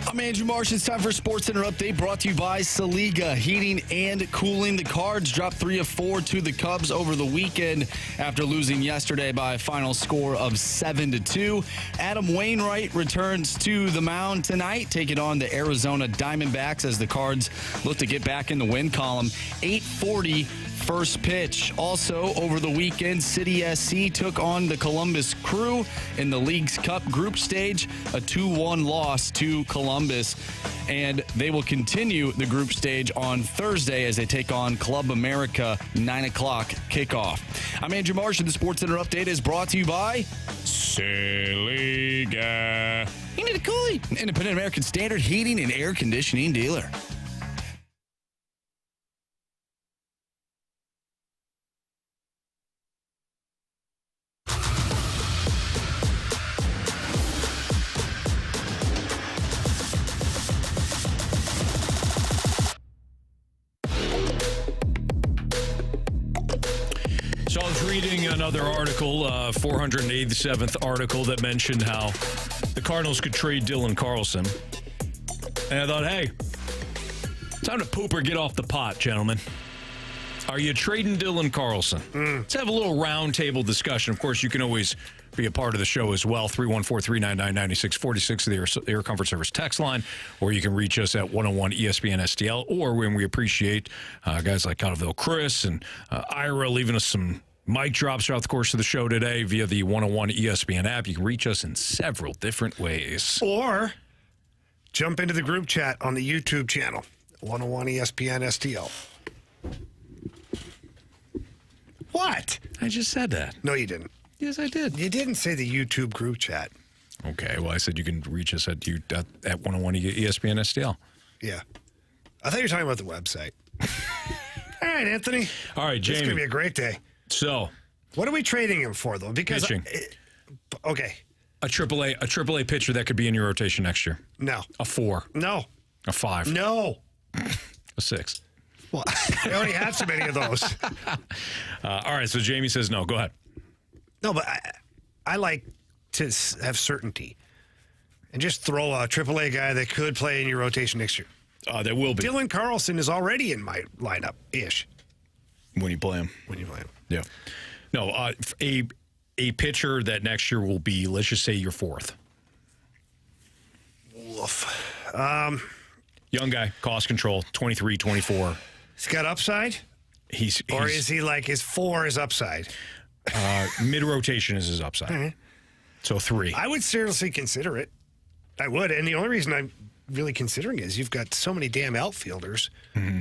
I'm Andrew Marsh. It's time for Sports Center Update brought to you by Saliga Heating and Cooling. The Cards dropped 3 of 4 to the Cubs over the weekend after losing yesterday by a final score of 7-2. Adam Wainwright returns to the mound tonight, taking on the Arizona Diamondbacks as the Cards look to get back in the win column. 8:40 first pitch. Also, over the weekend, City SC took on the Columbus Crew in the League's Cup group stage, a 2-1 loss to Columbus. And they will continue the group stage on Thursday as they take on Club America, 9 o'clock kickoff. I'm Andrew Marsh, and the Sports Center Update is brought to you by Saliga Heating and Cooling, independent American Standard heating and air conditioning dealer. So I was reading another article, 487th article that mentioned how the Cardinals could trade Dylan Carlson. And I thought, hey, time to poop or get off the pot, gentlemen. Are you trading Dylan Carlson? Let's have a little roundtable discussion. Of course, you can always be a part of the show as well. 314-399-9646, the Air Comfort Service text line, or you can reach us at 101 ESPN STL, or when we appreciate guys like Cottleville Chris and Ira leaving us some mic drops throughout the course of the show today via the 101 ESPN app. You can reach us in several different ways. Or jump into the group chat on the YouTube channel, 101 ESPN STL. What? I just said that. No, you didn't. Yes, I did. You didn't say the YouTube group chat. Okay, well, I said you can reach us at 101 ESPN STL. Yeah. I thought you were talking about the website. All right, Anthony. All right, Jamie. It's going to be a great day. So, what are we trading him for, though? Because pitching. Okay. A AAA pitcher that could be in your rotation next year. No. A 4. No. A 5. No. A 6. Well, I already have so many of those. All right, so Jamie says no. Go ahead. No, but I like to have certainty and just throw a AAA guy that could play in your rotation next year. There will be. Dylan Carlson is already in my lineup-ish. When you play him. Yeah. No, a pitcher that next year will be, let's just say, your 4th. Woof. Young guy, cost control, 23, 24. He's got upside? Or is he like his 4 is upside? Mid-rotation is his upside. Mm-hmm. So 3. I would seriously consider it. I would. And the only reason I'm really considering it is you've got so many damn outfielders. Mm-hmm.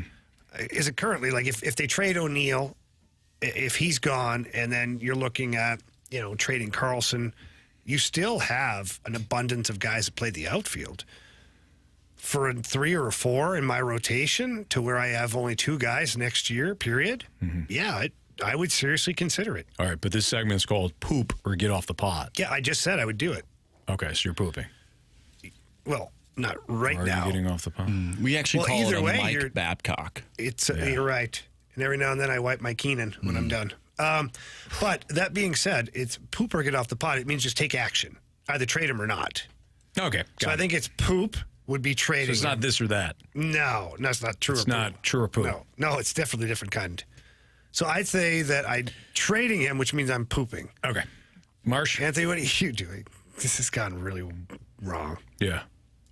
Is it currently, like, if they trade O'Neill, if he's gone, and then you're looking at, trading Carlson, you still have an abundance of guys that play the outfield. For a 3 or a 4 in my rotation to where I have only 2 guys next year, period, yeah, I would seriously consider it. All right, but this segment's called Poop or Get Off the Pot. Yeah, I just said I would do it. Okay, so you're pooping. Well, not right Are now. you getting off the pot? We actually call either it a way, Mike Babcock. You're right. And every now and then I wipe my Keenan when I'm done. But that being said, it's poop or get off the pot. It means just take action. Either trade him or not. Okay. So I think it's poop would be trading. So it's not this or that. No, that's not true. It's not true or poop. No, it's definitely a different kind. So I'd say that I'm trading him, which means I'm pooping. Okay. Marsh? Anthony, what are you doing? This has gone really wrong. Yeah.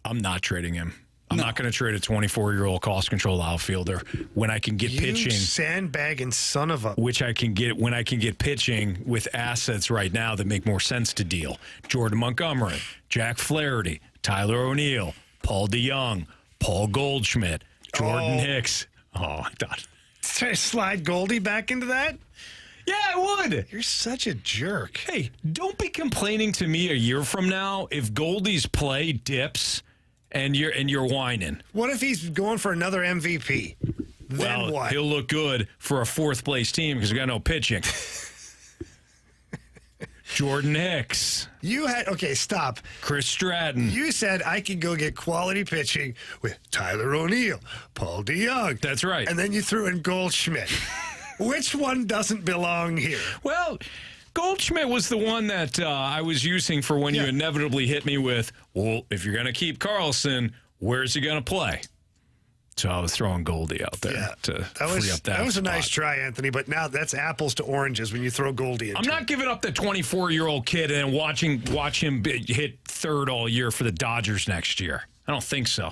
I'm not trading him. I'm not going to trade a 24-year-old cost control outfielder when I can get pitching. Sandbagging son of a. Which I can get when I can get pitching with assets right now that make more sense to deal. Jordan Montgomery, Jack Flaherty, Tyler O'Neill, Paul DeYoung, Paul Goldschmidt, Jordan Hicks. Oh, I thought. Try to slide Goldie back into that? Yeah, I would. You're such a jerk. Hey, don't be complaining to me a year from now if Goldie's play dips and you're whining. What if he's going for another MVP? Then what? He'll look good for a 4th place team because we got no pitching. Jordan Hicks. Stop. Chris Stratton. You said I could go get quality pitching with Tyler O'Neill, Paul DeYoung. That's right. And then you threw in Goldschmidt. Which one doesn't belong here? Well, Goldschmidt was the one that I was using for when you inevitably hit me with, well, if you're going to keep Carlson, where's he going to play? So I was throwing Goldie out there to free up that That was a spot. nice try, Anthony, but now that's apples to oranges when you throw Goldie into I'm not giving up the 24-year-old kid and watch him hit third all year for the Dodgers next year. I don't think so.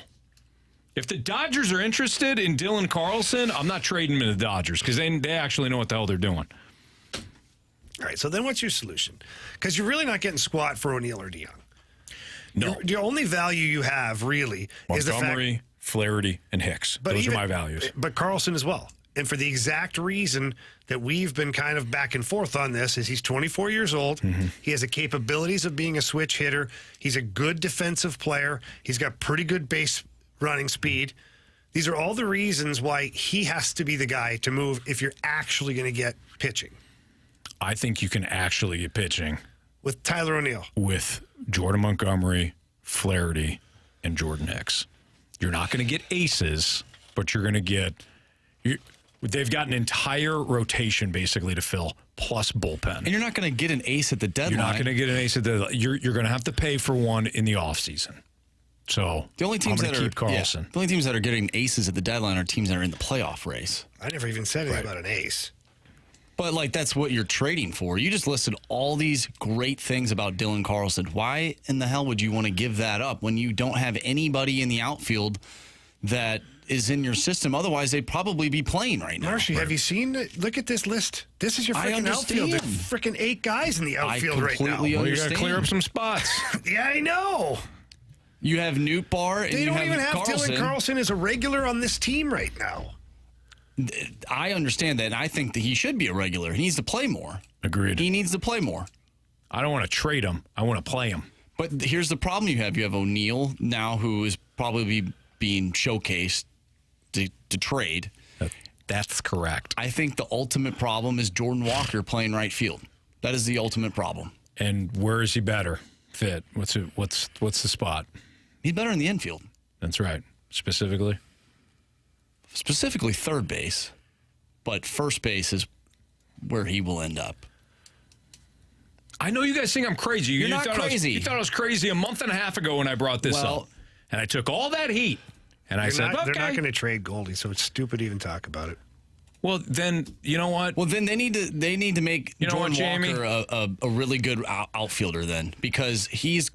If the Dodgers are interested in Dylan Carlson, I'm not trading him to the Dodgers because they actually know what the hell they're doing. All right, so then what's your solution? Because you're really not getting squat for O'Neill or DeYoung. No. The only value you have, really, is the fact... Montgomery, Flaherty, and Hicks. Those are my values. But Carlson as well. And for the exact reason that we've been kind of back and forth on this is he's 24 years old. Mm-hmm. He has the capabilities of being a switch hitter. He's a good defensive player. He's got pretty good base running speed. These are all the reasons why he has to be the guy to move if you're actually going to get pitching. I think you can actually get pitching. With Tyler O'Neill. With Jordan Montgomery, Flaherty, and Jordan Hicks. You're not going to get aces, but you're going to get... They've got an entire rotation basically to fill, plus bullpen. And you're not going to get an ace at the deadline. You're not going to get an ace at the deadline. You're going to have to pay for one in the offseason. So the only teams I'm going to keep Carlson. The only teams that are getting aces at the deadline are teams that are in the playoff race. I never even said anything about an ace. But, that's what you're trading for. You just listed all these great things about Dylan Carlson. Why in the hell would you want to give that up when you don't have anybody in the outfield that is in your system? Otherwise, they'd probably be playing right now. Marshy, have you seen it? Look at this list. This is your freaking outfield. There's freaking 8 guys in the outfield right now. Well, you got to clear up some spots. Yeah, I know. You have Nootbaar and they you don't have even have Carlson. Dylan Carlson as a regular on this team right now. I understand that, and I think that he should be a regular. He needs to play more. Agreed. He needs to play more. I don't want to trade him. I want to play him. But here's the problem you have. You have O'Neill now, who is probably being showcased to trade. That's correct. I think the ultimate problem is Jordan Walker playing right field. That is the ultimate problem. And where is he better fit? What's the spot? He's better in the infield. That's right. Specifically third base, but first base is where he will end up. I know you guys think I'm crazy. You're not crazy. You thought I was crazy a month and a half ago when I brought this up. And I took all that heat. And I said, okay. They're not going to trade Goldie, so it's stupid to even talk about it. Well, then, you know what? Well, then they need to make Jordan Walker a really good outfielder then, because he's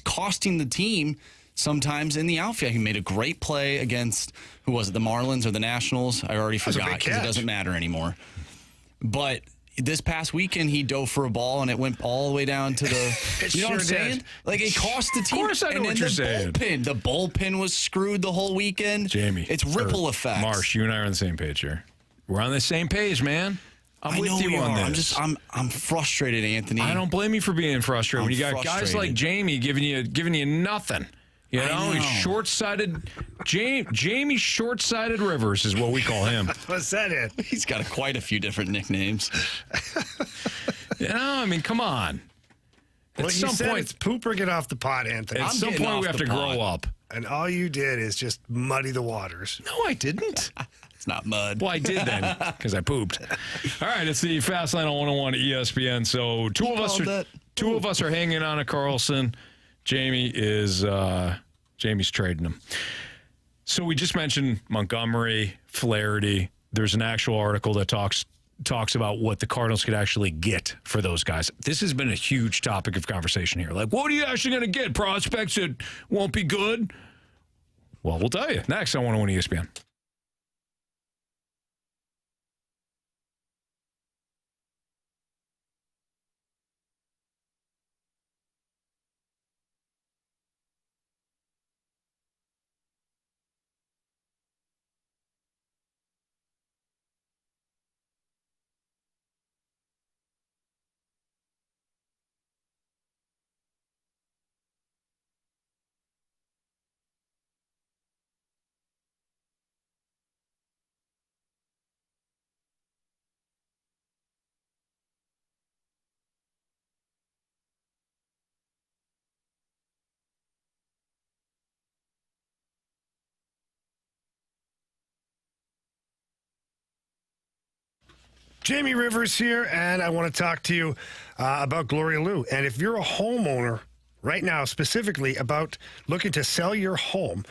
costing the team sometimes in the outfield. He made a great play against, who was it, the Marlins or the Nationals? I already forgot because it doesn't matter anymore. But this past weekend, he dove for a ball, and it went all the way down to the... you know what I'm saying? It cost the team. Of course I know what you're saying. The bullpen was screwed the whole weekend. Jamie. It's ripple effects. Marsh, you and I are on the same page here. We're on the same page, man. I'm with you on this. I'm frustrated, Anthony. I don't blame you for being frustrated. When you got guys like Jamie giving you nothing. You know, he's short-sighted. Jamie Short-Sighted Rivers is what we call him. What's that in? He's got quite a few different nicknames. Come on. At some point, it's poop or get off the pot, Anthony. At some point, we have to grow up. And all you did is just muddy the waters. No, I didn't. It's not mud. Well, I did then because I pooped. All right, it's the Fast Line on 101 ESPN. So two of us are hanging on a Carlson. Jamie's trading him. So we just mentioned Montgomery, Flaherty. There's an actual article that talks about what the Cardinals could actually get for those guys. This has been a huge topic of conversation here. Like, what are you actually going to get? Prospects that won't be good? Well, we'll tell you next on 101 ESPN. Jamie Rivers here, and I want to talk to you about Gloria Lou. And if you're a homeowner right now, specifically about looking to sell your home,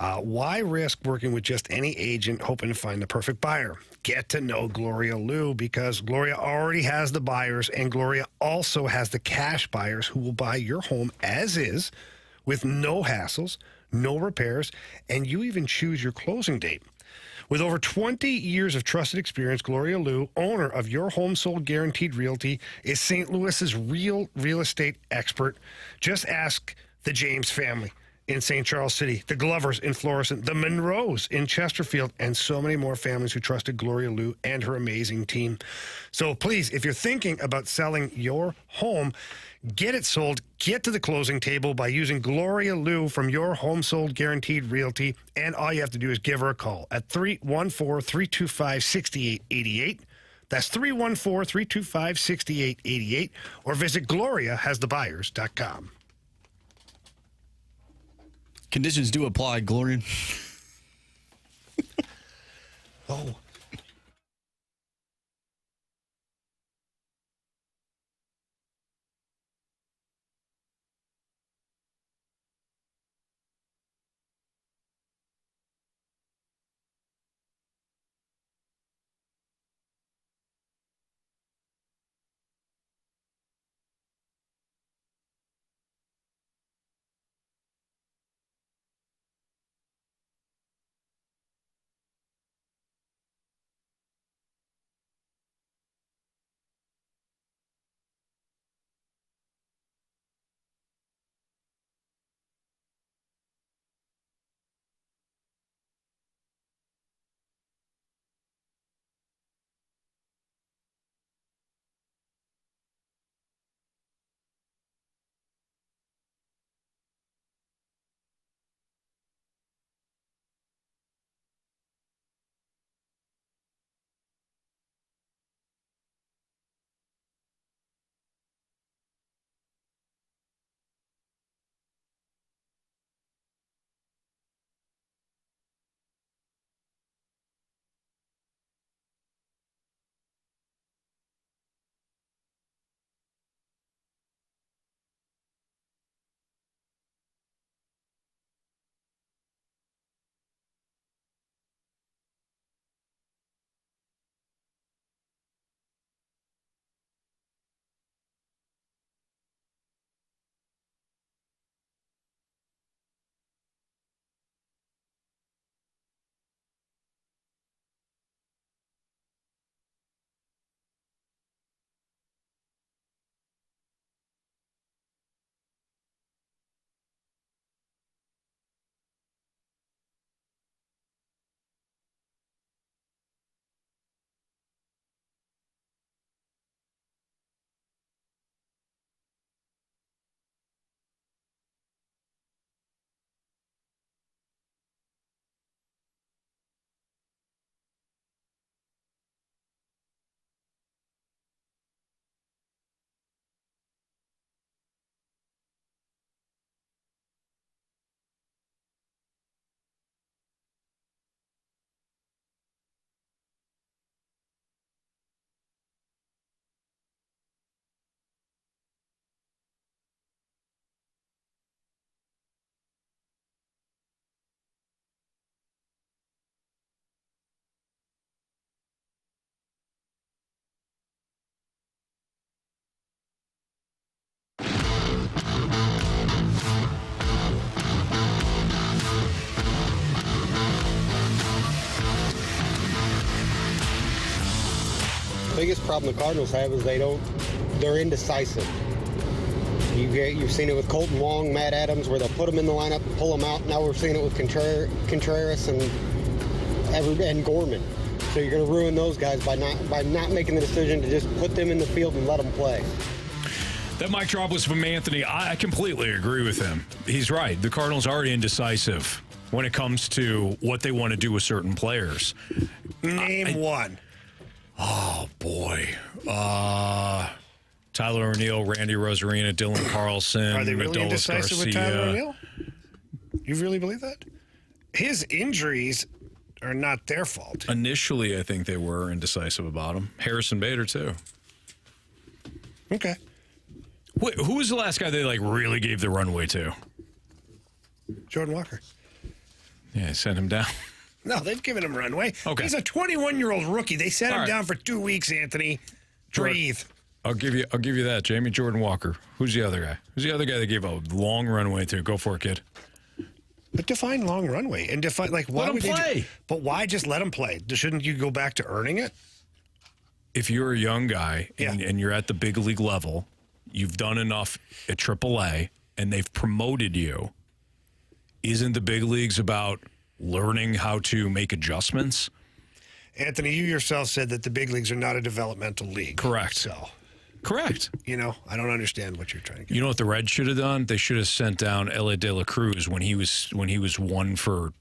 why risk working with just any agent hoping to find the perfect buyer? Get to know Gloria Lou, because Gloria already has the buyers, and Gloria also has the cash buyers who will buy your home as is with no hassles, no repairs, and you even choose your closing date. With over 20 years of trusted experience, Gloria Lou, owner of Your Home Sold Guaranteed Realty, is St. Louis's real estate expert. Just ask the James family in St. Charles City, the Glovers in Florissant, the Monroes in Chesterfield, and so many more families who trusted Gloria Lou and her amazing team. So please, if you're thinking about selling your home, get it sold, get to the closing table by using Gloria Lou from Your Home Sold Guaranteed Realty, and all you have to do is give her a call at 314-325-6888. That's 314-325-6888, or visit GloriaHasTheBuyers.com. Conditions do apply, Gloria. Oh. Biggest problem the Cardinals have is they're indecisive. You've seen it with Colton Wong, Matt Adams, where they'll put them in the lineup, pull them out. Now we're seeing it with Contreras and Gorman. So you're going to ruin those guys by not making the decision to just put them in the field and let them play. That mic drop was from Anthony. I completely agree with him. He's right. The Cardinals are indecisive when it comes to what they want to do with certain players. Name one. Oh, boy. Tyler O'Neill, Randy Rosarina, Dylan Carlson, Are they really Adolis indecisive Garcia. with Tyler O'Neill? You really believe that? His injuries are not their fault. Initially, I think they were indecisive about him. Harrison Bader, too. Okay. Wait, who was the last guy they really gave the runway to? Jordan Walker. Yeah, sent him down. No, they've given him runway. Okay. He's a 21-year-old rookie. They sent him down for 2 weeks, Anthony. Breathe. I'll give you that. Jamie Jordan Walker. Who's the other guy? Who's the other guy they gave a long runway to? Go for it, kid. But define long runway and define why let him would play. They but why just let him play? Shouldn't you go back to earning it? If you're a young guy and you're at the big league level, you've done enough at AAA, and they've promoted you. Isn't the big leagues about learning how to make adjustments? Anthony, you yourself said that the big leagues are not a developmental league. Correct. So, correct. I don't understand what you're trying to get. You know what the Reds should have done? They should have sent down Elliot De La Cruz when he was 1 for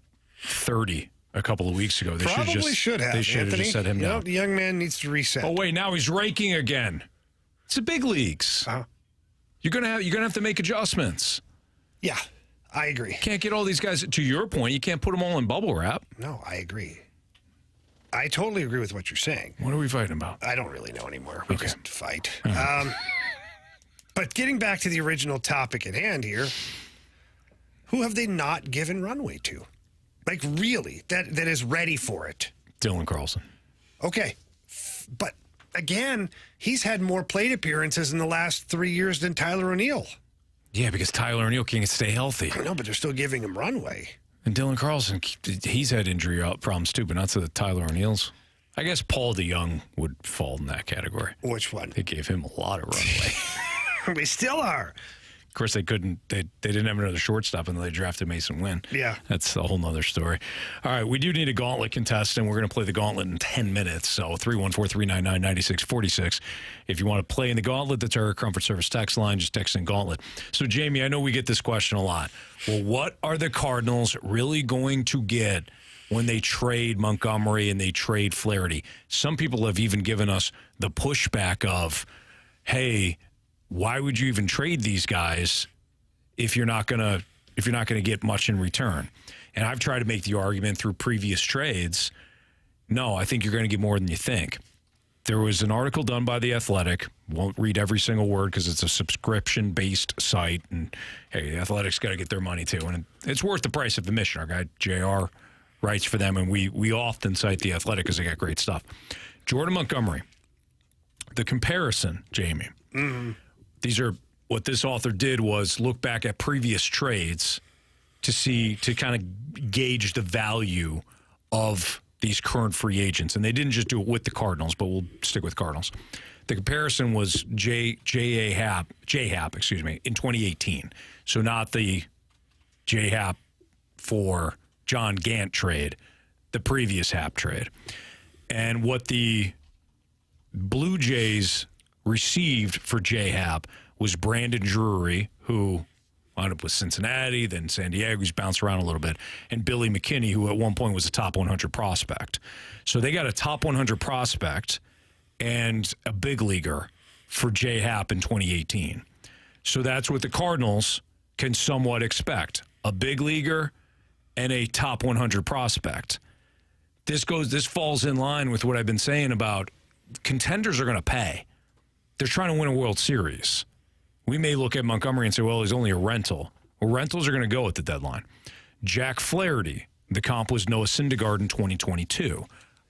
30 a couple of weeks ago. They should have. They should have just set him down. The young man needs to reset. Oh wait, now he's raking again. It's the big leagues. Uh-huh. You're gonna have to make adjustments. Yeah, I agree. Can't get all these guys. To your point, you can't put them all in bubble wrap. No, I agree. I totally agree with what you're saying. What are we fighting about? I don't really know anymore. We just fight. Right. But getting back to the original topic at hand here, who have they not given runway to? Really, that is ready for it. Dylan Carlson. Okay. But again, he's had more plate appearances in the last 3 years than Tyler O'Neill. Yeah, because Tyler O'Neill can't stay healthy. I know, but they're still giving him runway. And Dylan Carlson, he's had injury problems too, but not to the Tyler O'Neills. I guess Paul DeYoung would fall in that category. Which one? They gave him a lot of runway. They still are. Of course, they couldn't. They didn't have another shortstop until they drafted Mason Wynn. Yeah. That's a whole nother story. All right, we do need a Gauntlet contestant. We're going to play the Gauntlet in 10 minutes. So 314-399-9646. If you want to play in the Gauntlet, that's our Comfort Service text line. Just text in Gauntlet. So, Jamie, I know we get this question a lot. Well, what are the Cardinals really going to get when they trade Montgomery and they trade Flaherty? Some people have even given us the pushback of, hey, why would you even trade these guys if you're not gonna get much in return? And I've tried to make the argument through previous trades. No, I think you're going to get more than you think. There was an article done by The Athletic. Won't read every single word because it's a subscription-based site. And, hey, The Athletic's got to get their money, too. And it's worth the price of admission. Our guy, JR, writes for them, and we often cite The Athletic because they got great stuff. Jordan Montgomery, the comparison, Jamie. Mm-hmm. These are what this author did was look back at previous trades to kind of gauge the value of these current free agents. And they didn't just do it with the Cardinals, but we'll stick with Cardinals. The comparison was J-Hap, in 2018. So not the J-Hap for John Gant trade, the previous Hap trade. And what the Blue Jays received for J-Hap was Brandon Drury, who wound up with Cincinnati, then San Diego. He's bounced around a little bit. And Billy McKinney, who at one point was a top 100 prospect. So they got a top 100 prospect and a big leaguer for J-Hap in 2018. So that's what the Cardinals can somewhat expect. A big leaguer and a top 100 prospect. This falls in line with what I've been saying about contenders are going to pay. They're trying to win a World Series. We may look at Montgomery and say, well, he's only a rental. Well, rentals are going to go at the deadline. Jack Flaherty, the comp was Noah Syndergaard in 2022.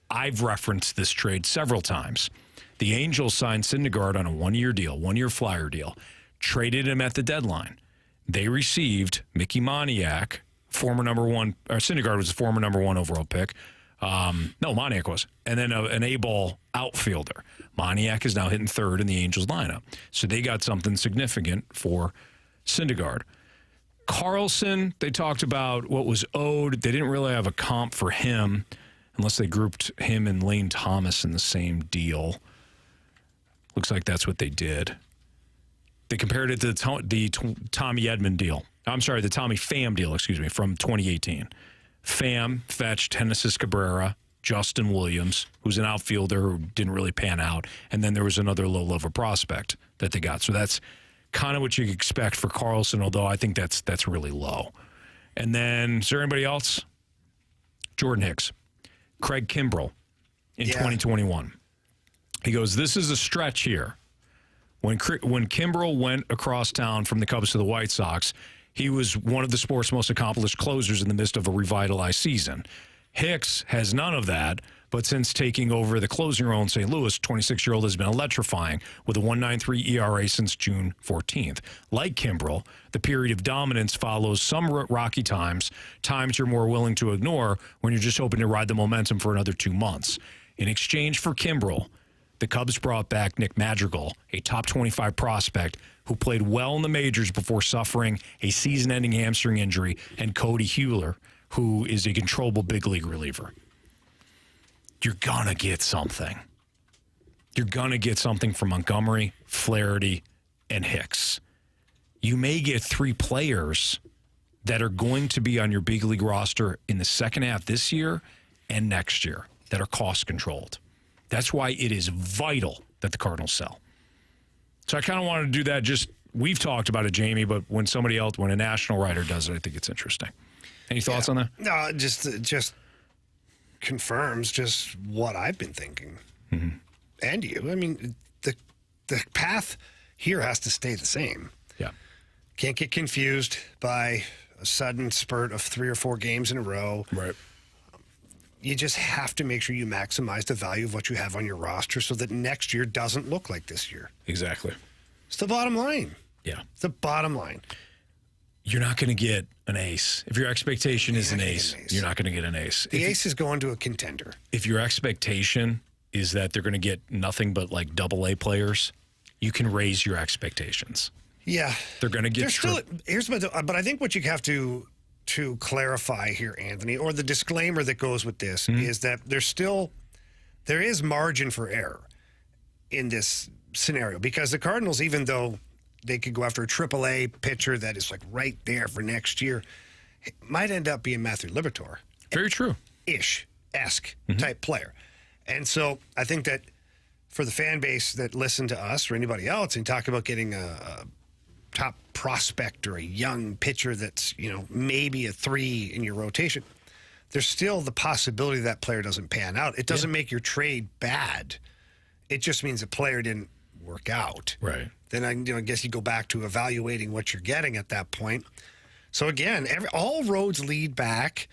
I've referenced this trade several times. The Angels signed Syndergaard on a one-year flyer deal, traded him at the deadline. They received Mickey Moniak, Syndergaard was the former number 1 overall pick. Moniak was. And then an A-ball outfielder. Moniak is now hitting third in the Angels lineup. So they got something significant for Syndergaard. Carlson, they talked about what was owed. They didn't really have a comp for him unless they grouped him and Lane Thomas in the same deal. Looks like that's what they did. They compared it to the Tommy Edman deal. I'm sorry, the Tommy Pham deal, from 2018. Pham fetched Genesis Cabrera, Justin Williams, who's an outfielder who didn't really pan out, and then there was another low-level prospect that they got. So that's kind of what you expect for Carlson, although I think that's really low. And then, is there anybody else? Jordan Hicks. Craig Kimbrell in 2021. He goes, this is a stretch here. When Kimbrell went across town from the Cubs to the White Sox, he was one of the sport's most accomplished closers in the midst of a revitalized season. Hicks has none of that, but since taking over the closing role in St. Louis, 26-year-old has been electrifying with a 1.93 ERA since June 14th. Like Kimbrell, the period of dominance follows some rocky times you're more willing to ignore when you're just hoping to ride the momentum for another 2 months. In exchange for Kimbrell, the Cubs brought back Nick Madrigal, a top 25 prospect who played well in the majors before suffering a season-ending hamstring injury, and Cody Hewler, who is a controllable big league reliever. You're going to get something. You're going to get something from Montgomery, Flaherty, and Hicks. You may get 3 players that are going to be on your big league roster in the second half this year and next year that are cost-controlled. That's why it is vital that the Cardinals sell. So I kind of wanted to do that. We've talked about it, Jamie, but when a national writer does it, I think it's interesting. Any thoughts on that? No, just confirms just what I've been thinking. Mm-hmm. And you. I mean, the path here has to stay the same. Yeah. Can't get confused by a sudden spurt of 3 or 4 games in a row. Right. You just have to make sure you maximize the value of what you have on your roster so that next year doesn't look like this year. Exactly. It's the bottom line. Yeah. It's the bottom line. You're not going to get an ace. If your expectation is an ace, you're not going to get an ace. The ace is going to a contender. If your expectation is that they're going to get nothing but like AA players, you can raise your expectations. Yeah. They're going to get but I think what you have to clarify here, Anthony, or the disclaimer that goes with this is that there is margin for error in this scenario because the Cardinals, even though they could go after a AAA pitcher that is like right there for next year, it might end up being Matthew Liberatore. Very true. Esque type player. And so I think that for the fan base that listen to us or anybody else and talk about getting a top prospect or a young pitcher that's, maybe a 3 in your rotation, there's still the possibility that player doesn't pan out. It doesn't make your trade bad. It just means the player didn't work out. Right. Then I guess you go back to evaluating what you're getting at that point. So again, all roads lead back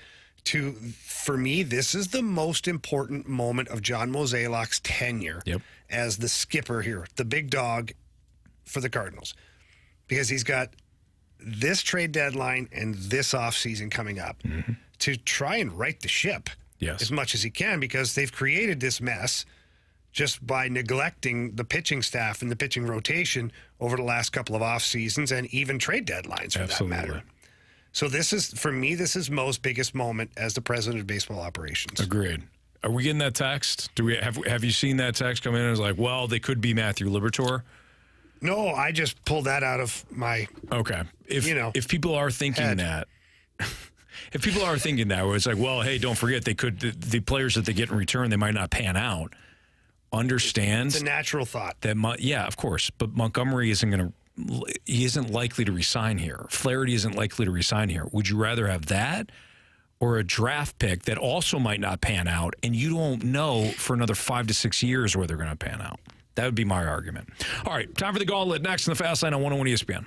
to, for me, this is the most important moment of John Mozeliak's tenure as the skipper here, the big dog for the Cardinals. Because he's got this trade deadline and this offseason coming up to try and right the ship as much as he can, because they've created this mess just by neglecting the pitching staff and the pitching rotation over the last couple of off seasons and even trade deadlines for that matter. So this is, for me, Mo's biggest moment as the president of baseball operations. Agreed. Are we getting that text? Have you seen that text come in and it's like, well, they could be Matthew Liberatore? No, I just pulled that out of my if people are thinking that, if people are thinking that, where it's like, well, hey, don't forget the players that they get in return, they might not pan out. Understands the natural thought that of course, but Montgomery he isn't likely to resign here. Flaherty isn't likely to resign here. Would you rather have that or a draft pick that also might not pan out and you don't know for another 5 to 6 years where they're going to pan out? That would be my argument. All right, time for the Gauntlet next in the Fast Lane on 101 ESPN.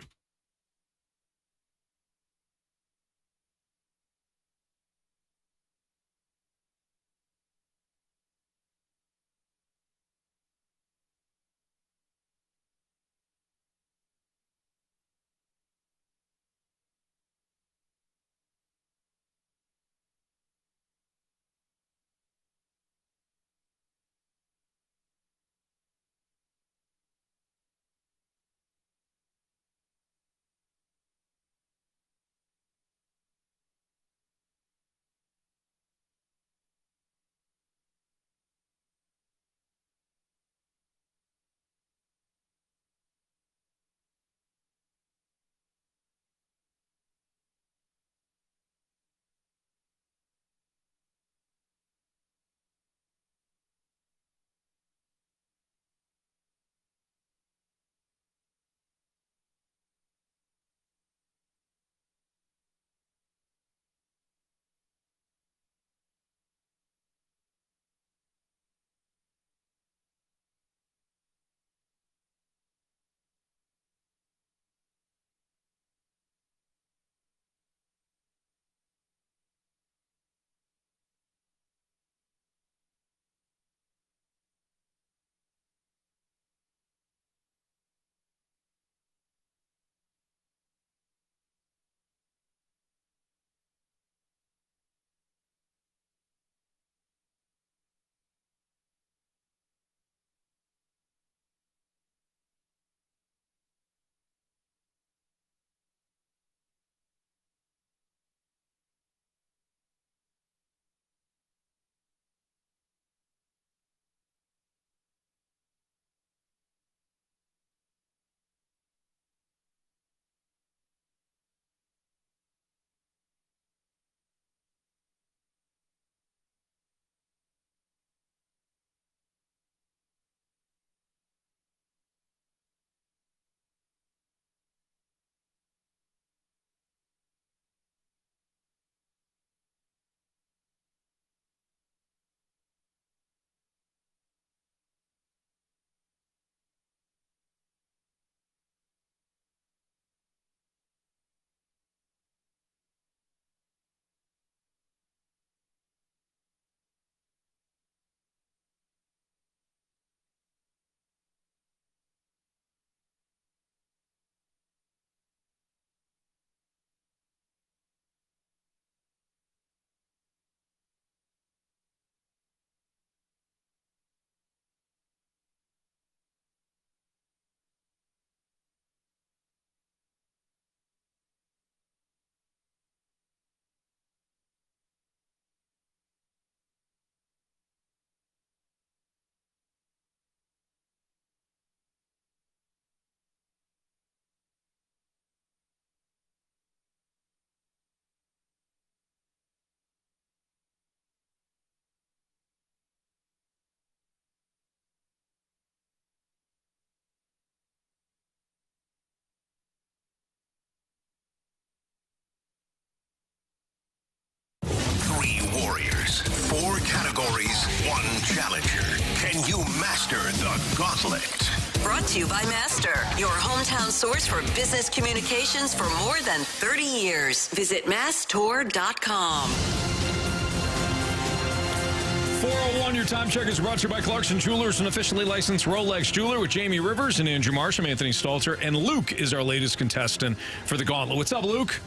one challenger. Can you master the gauntlet? Brought to you by Master, your hometown source for business communications for more than 30 years. Visit masstour.com. 401, your time check is brought to you by Carlson Jewelers, an officially licensed Rolex jeweler, with Jamie Rivers and Andrew Marsh. I'm Anthony Stalter, and Luke is our latest contestant for the Gauntlet. What's up, Luke?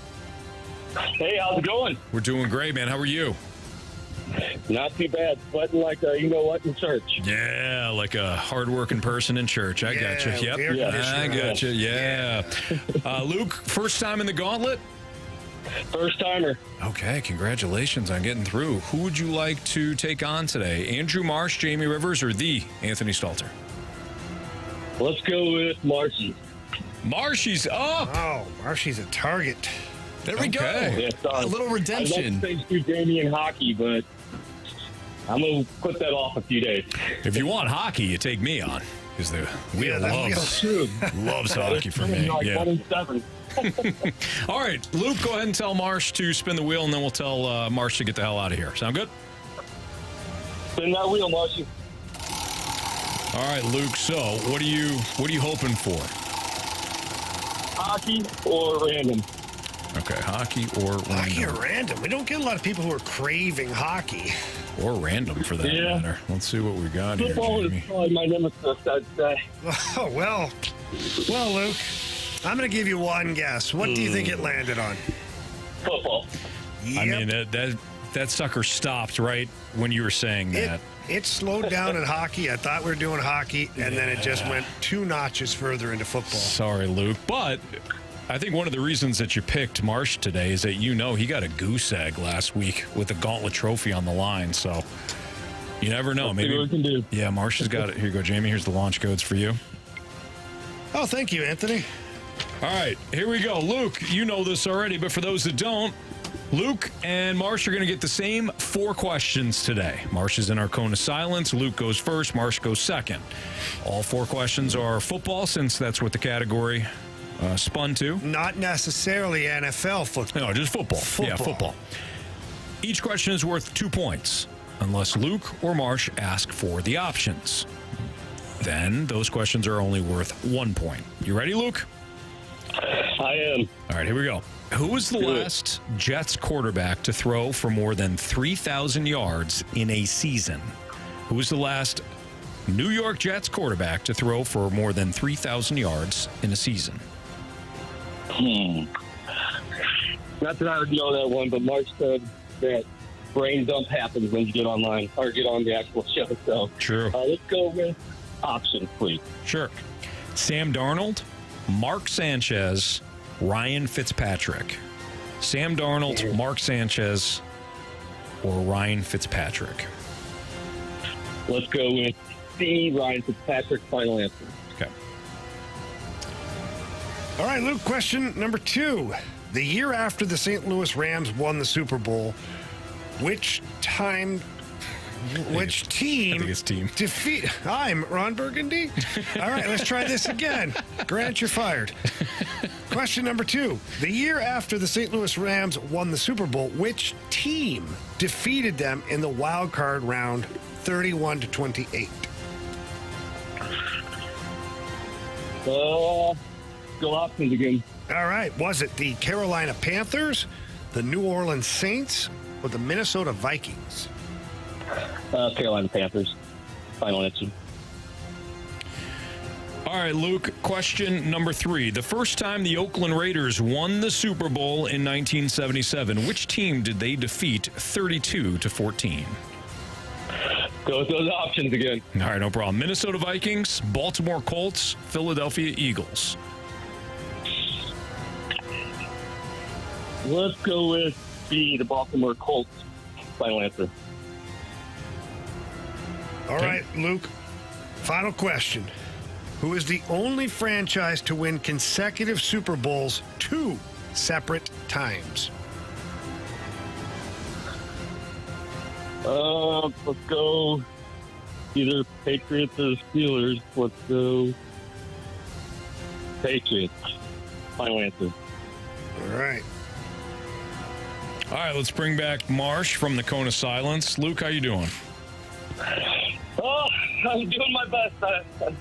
Hey, how's it going? We're doing great, man. How are you? Not too bad. Sweating like a you-know-what in church. Yeah, like a hardworking person in church. I got you. Yep. I got you. Yeah. Luke, first time in the Gauntlet? First timer. Okay, congratulations on getting through. Who would you like to take on today? Andrew Marsh, Jamie Rivers, or the Anthony Stalter? Let's go with Marshy. Marshy's up. Oh, Marshy's a target. There we go. Yeah, A little redemption. I'd love to say Jamie in hockey, but I'm going to put that off a few days. If you want hockey, you take me on. Because the wheel loves hockey for me. Like Yeah. 1 in 7. All right, Luke, go ahead and tell Marsh to spin the wheel, and then we'll tell Marsh to get the hell out of here. Sound good? Spin that wheel, Marshy. All right, Luke. So, what are you hoping for? Hockey or random? Okay, hockey or random. Hockey or random? We don't get a lot of people who are craving hockey. Or random, for that matter. Let's see what we got here, Football Jamie. is probably my nemesis, I'd say. Oh, well, Luke, I'm going to give you one guess. What do you think it landed on? Football. Yep. I mean, that sucker stopped right when you were saying that. It slowed down in hockey. I thought we were doing hockey, and then it just went 2 notches further into football. Sorry, Luke. But I think one of the reasons that you picked Marsh today is that he got a goose egg last week with the Gauntlet trophy on the line. So you never know. Let's see what we can do. Yeah, Marsh has got it. Here you go, Jamie. Here's the launch codes for you. Oh, thank you, Anthony. All right, here we go. Luke, you know this already, but for those that don't, Luke and Marsh are going to get the same 4 questions today. Marsh is in our cone of silence. Luke goes first. Marsh goes second. All 4 questions are football, since that's what the category spun to. Not necessarily NFL football. No, just football. Yeah, football. Each question is worth 2 points, unless Luke or Marsh ask for the options. Then those questions are only worth 1 point. You ready, Luke? I am. All right, here we go. Who was the last Jets quarterback to throw for more than 3,000 yards in a season? Who was the last New York Jets quarterback to throw for more than 3,000 yards in a season? Not that I would know that one, but Mark said that brain dump happens when you get online or get on the actual show. So True. Let's go with options, please. Sure. Sam Darnold, Mark Sanchez, Ryan Fitzpatrick. Sam Darnold, Mark Sanchez, or Ryan Fitzpatrick? Let's go with C, Ryan Fitzpatrick. Final answer. Okay. All right, Luke, question number 2. The year after the St. Louis Rams won the Super Bowl, which team defeat... I'm Ron Burgundy. All right, let's try this again. Grant, you're fired. Question number 2. The year after the St. Louis Rams won the Super Bowl, which team defeated them in the wild card round 31-28? Go options again. All right. Was it the Carolina Panthers, the New Orleans Saints, or the Minnesota Vikings? Carolina Panthers. Final answer. All right, Luke, question number 3. The first time the Oakland Raiders won the Super Bowl in 1977, which team did they defeat 32-14? Go with those options again. All right, no problem. Minnesota Vikings, Baltimore Colts, Philadelphia Eagles. Let's go with B, the Baltimore Colts. Final answer. All right, Luke. Final question. Who is the only franchise to win consecutive Super Bowls 2 separate times? Let's go either Patriots or Steelers. Let's go Patriots. Final answer. All right. All right, let's bring back Marsh from the Cone of Silence. Luke, how you doing? Oh, I'm doing my best.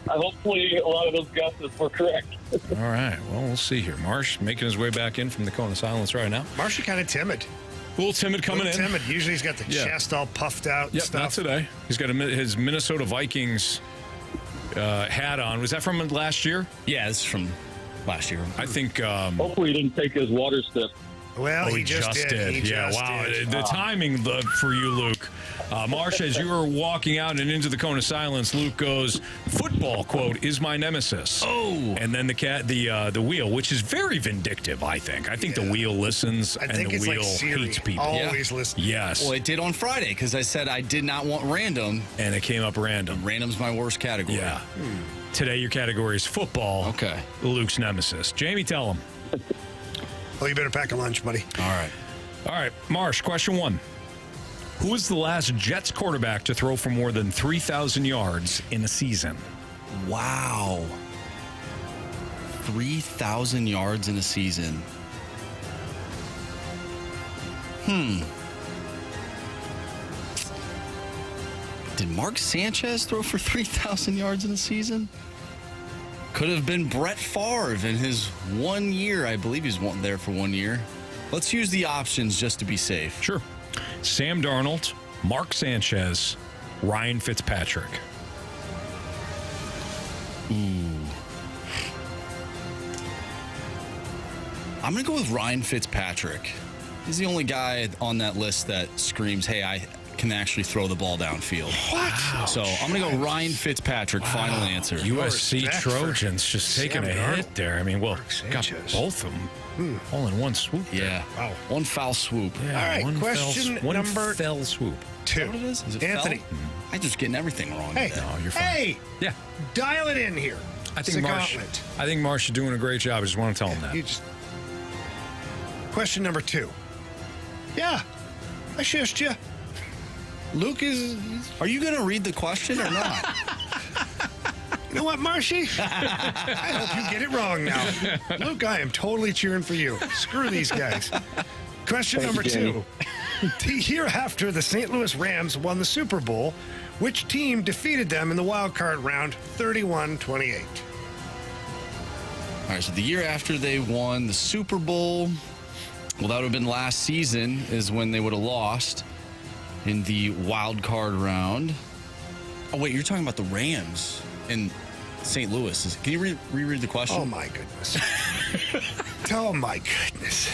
Hopefully a lot of those guesses were correct. All right. Well, we'll see here. Marsh making his way back in from the cone of silence right now. Marsh is kind of timid. A little timid coming in. Timid. Usually he's got the chest all puffed out and stuff. Not today. He's got his Minnesota Vikings hat on. Was that from last year? Yeah, this is from last year. I think. Hopefully he didn't take his water sip. Well, he just did. He just did. The timing for you, Luke. Marsh, as you were walking out and into the cone of silence, Luke goes, "Football, quote, is my nemesis." Oh. And then the wheel, which is very vindictive, I think. I think the wheel listens and the wheel hates people. Always listen. Yes. Well, it did on Friday because I said I did not want random. And it came up random. Random's my worst category. Yeah. Today, your category is football. Okay. Luke's nemesis. Jamie, tell him. Well, you better pack a lunch, buddy. All right. Marsh, question 1. Who was the last Jets quarterback to throw for more than 3,000 yards in a season? Wow. 3,000 yards in a season. Did Mark Sanchez throw for 3,000 yards in a season? Could have been Brett Favre in his 1 year. I believe he's there for 1 year. Let's use the options just to be safe. Sure. Sam Darnold, Mark Sanchez, Ryan Fitzpatrick. I'm going to go with Ryan Fitzpatrick. He's the only guy on that list that screams, hey, I can actually throw the ball downfield. What? So I'm going to go Ryan Fitzpatrick, final answer. USC Trojans just taking a hit there. I mean, well, got both of them all in one swoop. Yeah. Wow. One foul swoop. Yeah, All right, question number fell swoop. 2. Is that what it is? Is it Anthony. fell? I'm just getting everything wrong. Hey, today. No, you're fine. Hey, Yeah. dial it in here. I It's think a Marsh. gauntlet. I think Marsh is doing a great job. I just want to tell him that. Question number 2. Yeah, I shushed you. Luke is. Are you going to read the question or not? You know what, Marshy? I hope you get it wrong now. Luke, I am totally cheering for you. Screw these guys. Question number 2. The year after the St. Louis Rams won the Super Bowl, which team defeated them in the wild card round 31-28? All right, so the year after they won the Super Bowl, well, that would have been last season is when they would have lost in the wild card round. Oh, wait, you're talking about the Rams in St. Louis. Can you reread the question? Oh, my goodness. Oh, my goodness.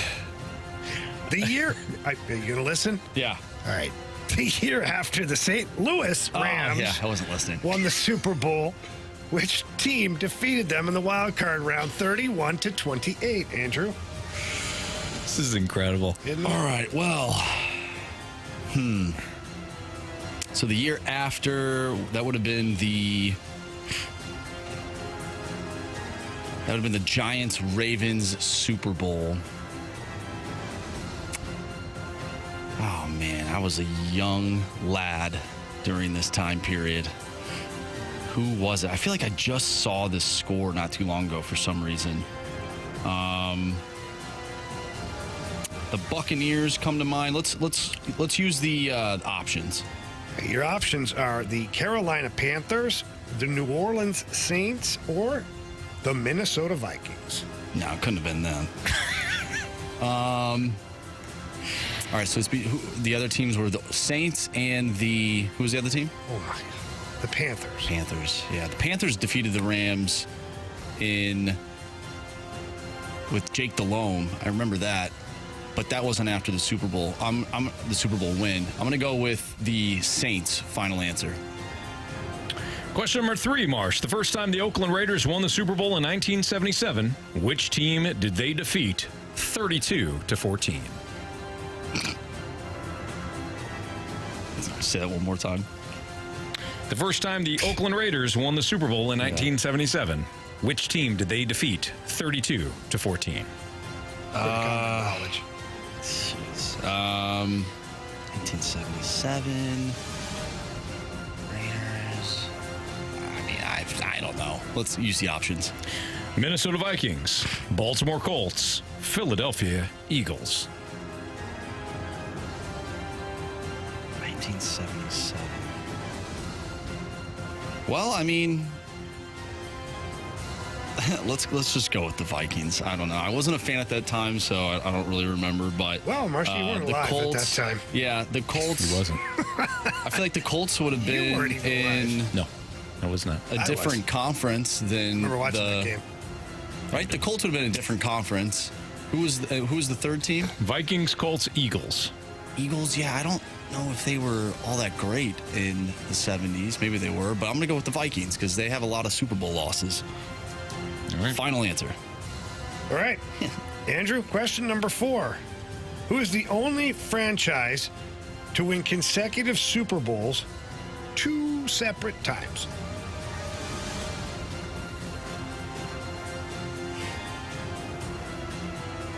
The year... Are you going to listen? Yeah. All right. The year after the St. Louis Rams yeah, I wasn't listening. won the Super Bowl, which team defeated them in the wild card round 31-28, Andrew? This is incredible. All right, well. So the year after, that would have been the Giants-Ravens Super Bowl. Oh, man, I was a young lad during this time period. Who was it? I feel like I just saw this score not too long ago for some reason. The Buccaneers come to mind. Let's use the options. Your options are the Carolina Panthers, the New Orleans Saints, or the Minnesota Vikings. No, it couldn't have been them. All right, so the other teams were the Saints and who was the other team? Oh, my God. The Panthers. Panthers, yeah. The Panthers defeated the Rams with Jake Delhomme. I remember that. But that wasn't after the Super Bowl. The Super Bowl win. I'm going to go with the Saints. Final answer. Question number 3, Marsh. The first time the Oakland Raiders won the Super Bowl in 1977, which team did they defeat 32-14? Say that one more time. The first time the Oakland Raiders won the Super Bowl in 1977, which team did they defeat 32-14? 1977 Raiders. I don't know. Let's use the options. Minnesota Vikings, Baltimore Colts, Philadelphia Eagles. 1977. Well, I mean, let's just go with the Vikings. I don't know. I wasn't a fan at that time, so I don't really remember. But well, Marcy, you weren't alive at that time. Yeah, the Colts. He wasn't. I feel like the Colts would have been in no, I was not a different conference than I remember watching that game. Right, the Colts would have been in a different conference. Who was the third team? Vikings, Colts, Eagles. Eagles, yeah, I don't know if they were all that great in the 70s. Maybe they were, but I'm going to go with the Vikings because they have a lot of Super Bowl losses. All right. Final answer. All right. Andrew, question number 4. Who is the only franchise to win consecutive Super Bowls 2 separate times?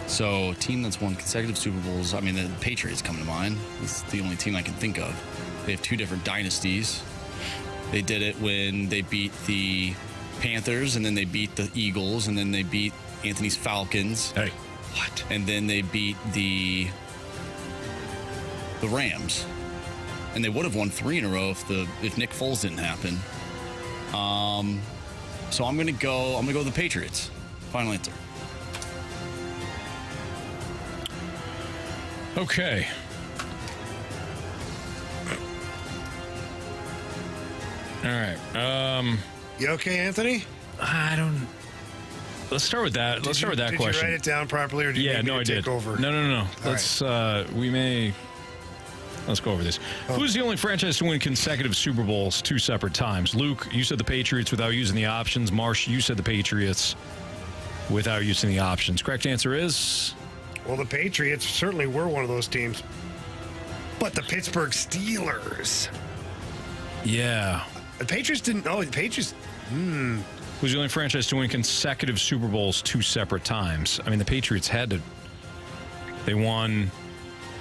So, team that's won consecutive Super Bowls, I mean, the Patriots come to mind. It's the only team I can think of. They have 2 different dynasties. They did it when they beat the Panthers, and then they beat the Eagles, and then they beat Anthony's Falcons. Hey. What? And then they beat the Rams. And they would have won 3 in a row if Nick Foles didn't happen. So I'm gonna go with the Patriots. Final answer. Okay. All right. You okay, Anthony? I don't. Let's start with that. Let's start with that did question. Did you write it down properly, or did you need me to take over? No. Let's. Let's go over this. Who's the only franchise to win consecutive Super Bowls 2 separate times? Luke, you said the Patriots without using the options. Marsh, you said the Patriots without using the options. Correct answer is. Well, the Patriots certainly were one of those teams. But the Pittsburgh Steelers. Yeah. The Patriots didn't. Oh, the Patriots. Who's the only franchise to win consecutive Super Bowls 2 separate times? I mean, the Patriots had to. They won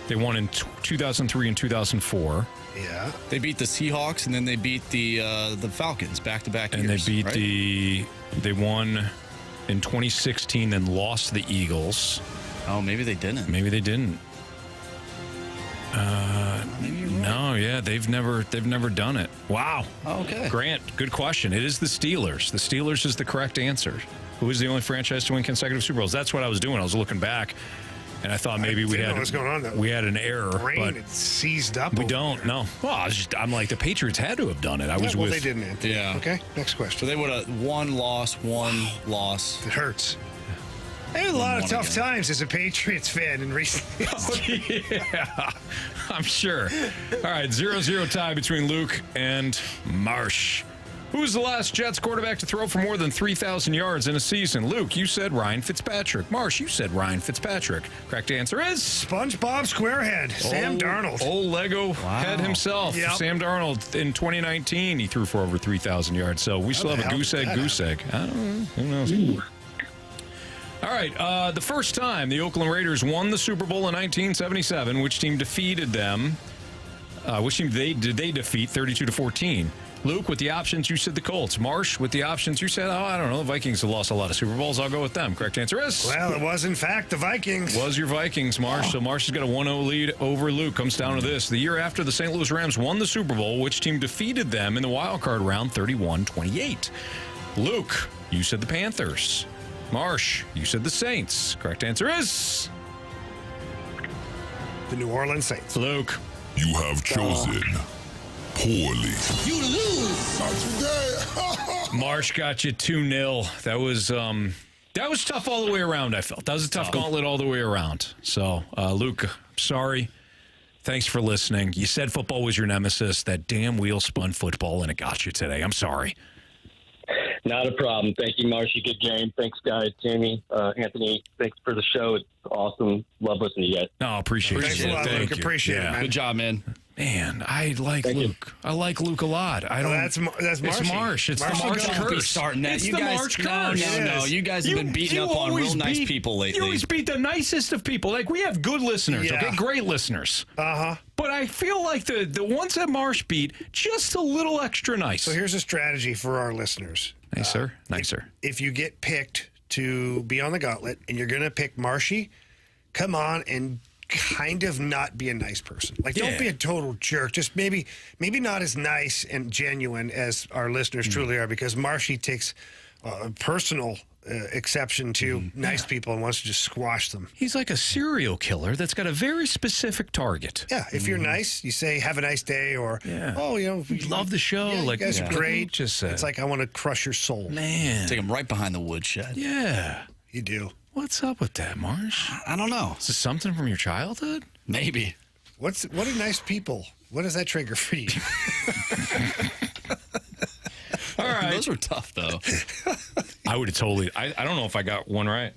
in 2003 and 2004. Yeah. They beat the Seahawks, and then they beat the Falcons back-to-back years. And they beat right? They won in 2016 and lost to the Eagles. Oh, maybe they didn't. Maybe they didn't. Maybe you're right. No, yeah, they've never done it. Wow. Oh, okay. Grant, good question. It is the Steelers. The Steelers is the correct answer. Who is the only franchise to win consecutive Super Bowls? That's what I was doing. I was looking back, and I thought maybe we had what's going on there. We had an error, but it's seized up. We don't. No. Well, I'm like the Patriots had to have done it. Well, they didn't. Anthony. Yeah. Okay. Next question. So they would have one loss. It hurts. I had a lot of tough times as a Patriots fan in recent years. Yeah, I'm sure. All right, 0-0 tie between Luke and Marsh. Who was the last Jets quarterback to throw for more than 3,000 yards in a season? Luke, you said Ryan Fitzpatrick. Marsh, you said Ryan Fitzpatrick. Correct answer is... SpongeBob SquareHead, Sam Darnold. Old Lego head himself. Yep. Sam Darnold, in 2019, he threw for over 3,000 yards. So we still have a goose egg. I don't know. Who knows? All right, the first time the Oakland Raiders won the Super Bowl in 1977, which team defeated them? Which team did they defeat 32-14? Luke, with the options, you said the Colts. Marsh, with the options, you said, I don't know. The Vikings have lost a lot of Super Bowls. I'll go with them. Correct answer is? Well, it was, in fact, the Vikings. Was your Vikings, Marsh. So Marsh has got a 1-0 lead over Luke. Comes down to this. The year after the St. Louis Rams won the Super Bowl, which team defeated them in the wild card round 31-28? Luke, you said the Panthers. Marsh, you said the Saints. Correct answer is... the New Orleans Saints. Luke. You have chosen poorly. You lose. Not today. Marsh got you 2-0. That was tough all the way around, I felt. That was a tough gauntlet all the way around. So, Luke, sorry. Thanks for listening. You said football was your nemesis. That damn wheel spun football, and it got you today. I'm sorry. Not a problem. Thank you, Marcy. Good game. Thanks, guys. Tammy, Anthony, thanks for the show. It's awesome. Love listening to you guys. No, appreciate it. Thanks a lot, Luke. Appreciate it, man. Good job, man. Man, I like Luke. I like Luke a lot. I don't. That's Marshy. It's Marsh. It's the Marsh Don't be curse. starting that. It's You the guys- Marsh no, curse. No. You guys have been beating up on real nice people lately. You always beat the nicest of people. Like, we have good listeners, Yeah. okay? Great listeners. Uh-huh. But I feel like the ones that Marsh beat, just a little extra nice. So here's a strategy for our listeners. Nicer. Nicer. If you get picked to be on the gauntlet and you're going to pick Marshy, come on and kind of not be a nice person. Like, don't be a total jerk. Just maybe not as nice and genuine as our listeners truly are, because Marshy takes personal exception to nice people and wants to just squash them. He's like a serial killer that's got a very specific target. Yeah, if you're nice, you say, have a nice day, or, oh, we love the show. Yeah, like, you guys are great. Just it's like, I want to crush your soul. Man. Take him right behind the woodshed. Yeah. You do. What's up with that, Marsh? I don't know. Is this something from your childhood? Maybe. What are nice people? What does that trigger for you? All right. Those were tough, though. I would have totally. I don't know if I got one right.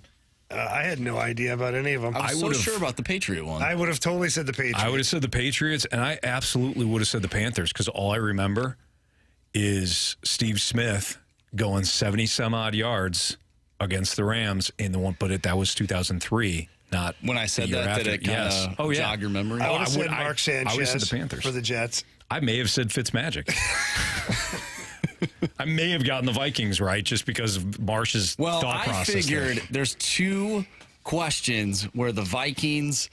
I had no idea about any of them. I was so sure about the Patriot one. I would have totally said the Patriots. I would have said the Patriots, and I absolutely would have said the Panthers, because all I remember is Steve Smith going 70-some-odd yards against the Rams in the one, but that was 2003. Not when I said that, did it kind of jog your memory? I would have said Mark Sanchez. I would have said the Panthers for the Jets. I may have said Fitzmagic. I may have gotten the Vikings right just because of Marsh's thought process. I figured there's two questions where the Vikings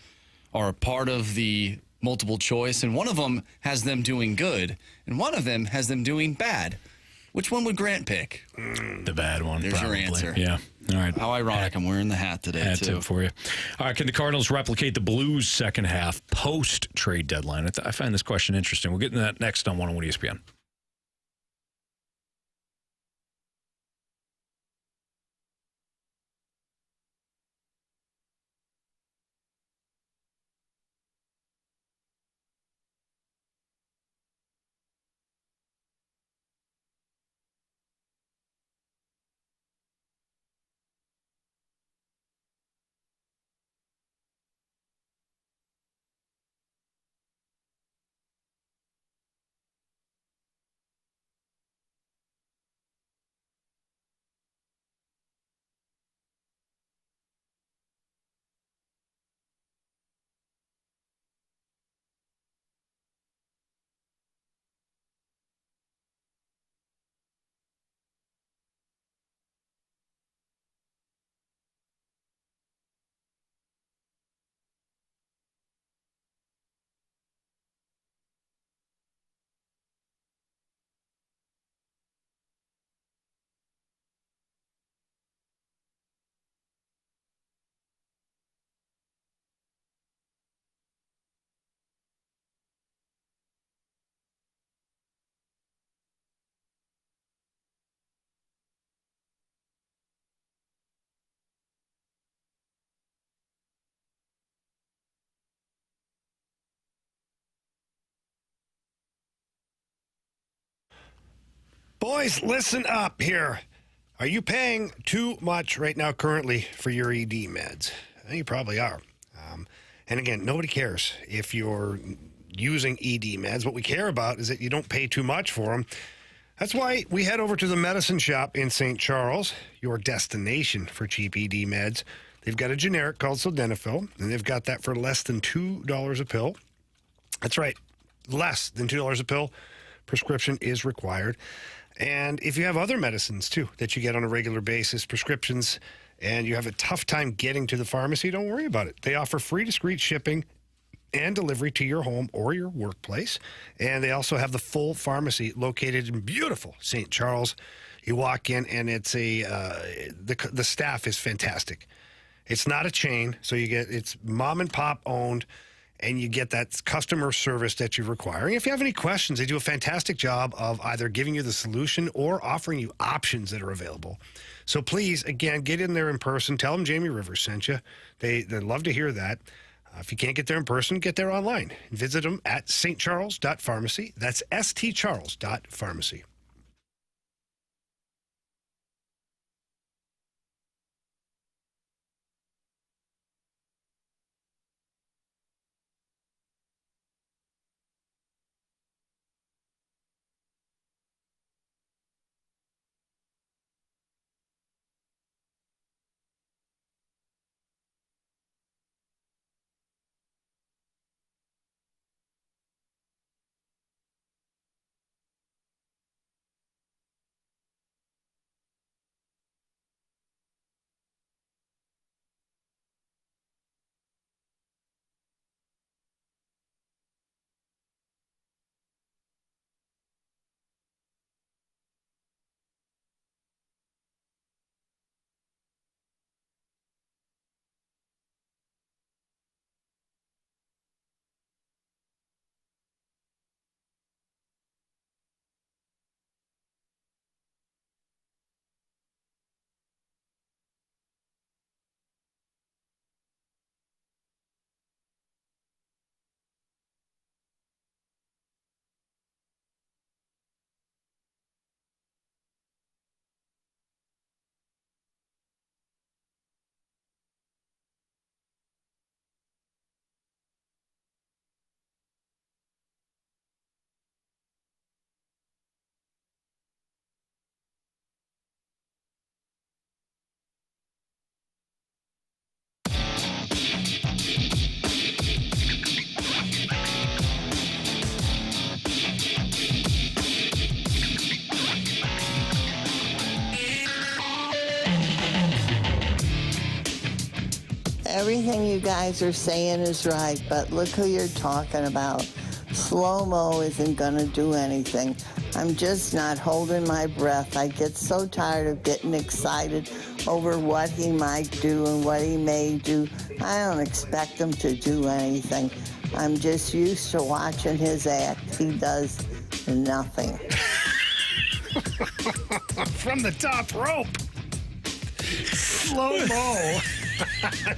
are a part of the multiple choice, and one of them has them doing good, and one of them has them doing bad. Which one would Grant pick? The bad one. There's probably. your answer. Yeah. All right. How ironic. I'm wearing the hat today, too. For you. All right. Can the Cardinals replicate the Blues' second half post-trade deadline? I find this question interesting. We'll get into that next on 101 ESPN. Boys, listen up here. Are you paying too much right now currently for your ED meds? You probably are. And again, nobody cares if you're using ED meds. What we care about is that you don't pay too much for them. That's why we head over to the Medicine Shop in St. Charles, your destination for cheap ED meds. They've got a generic called Sildenafil, and they've got that for less than $2 a pill. That's right, less than $2 a pill. Prescription is required. And if you have other medicines, too, that you get on a regular basis, prescriptions, and you have a tough time getting to the pharmacy, don't worry about it. They offer free discreet shipping and delivery to your home or your workplace. And they also have the full pharmacy located in beautiful St. Charles. You walk in, and it's the staff is fantastic. It's not a chain, so it's mom and pop owned, and you get that customer service that you require. And if you have any questions, they do a fantastic job of either giving you the solution or offering you options that are available. So please, again, get in there in person. Tell them Jamie Rivers sent you. They'd love to hear that. If you can't get there in person, get there online. Visit them at stcharles.pharmacy. That's stcharles.pharmacy. everything you guys are saying is right, but look who you're talking about. Slow-mo isn't going to do anything. I'm just not holding my breath. I get so tired of getting excited over what he might do and what he may do. I don't expect him to do anything. I'm just used to watching his act. He does nothing. From the top rope. Slow-mo.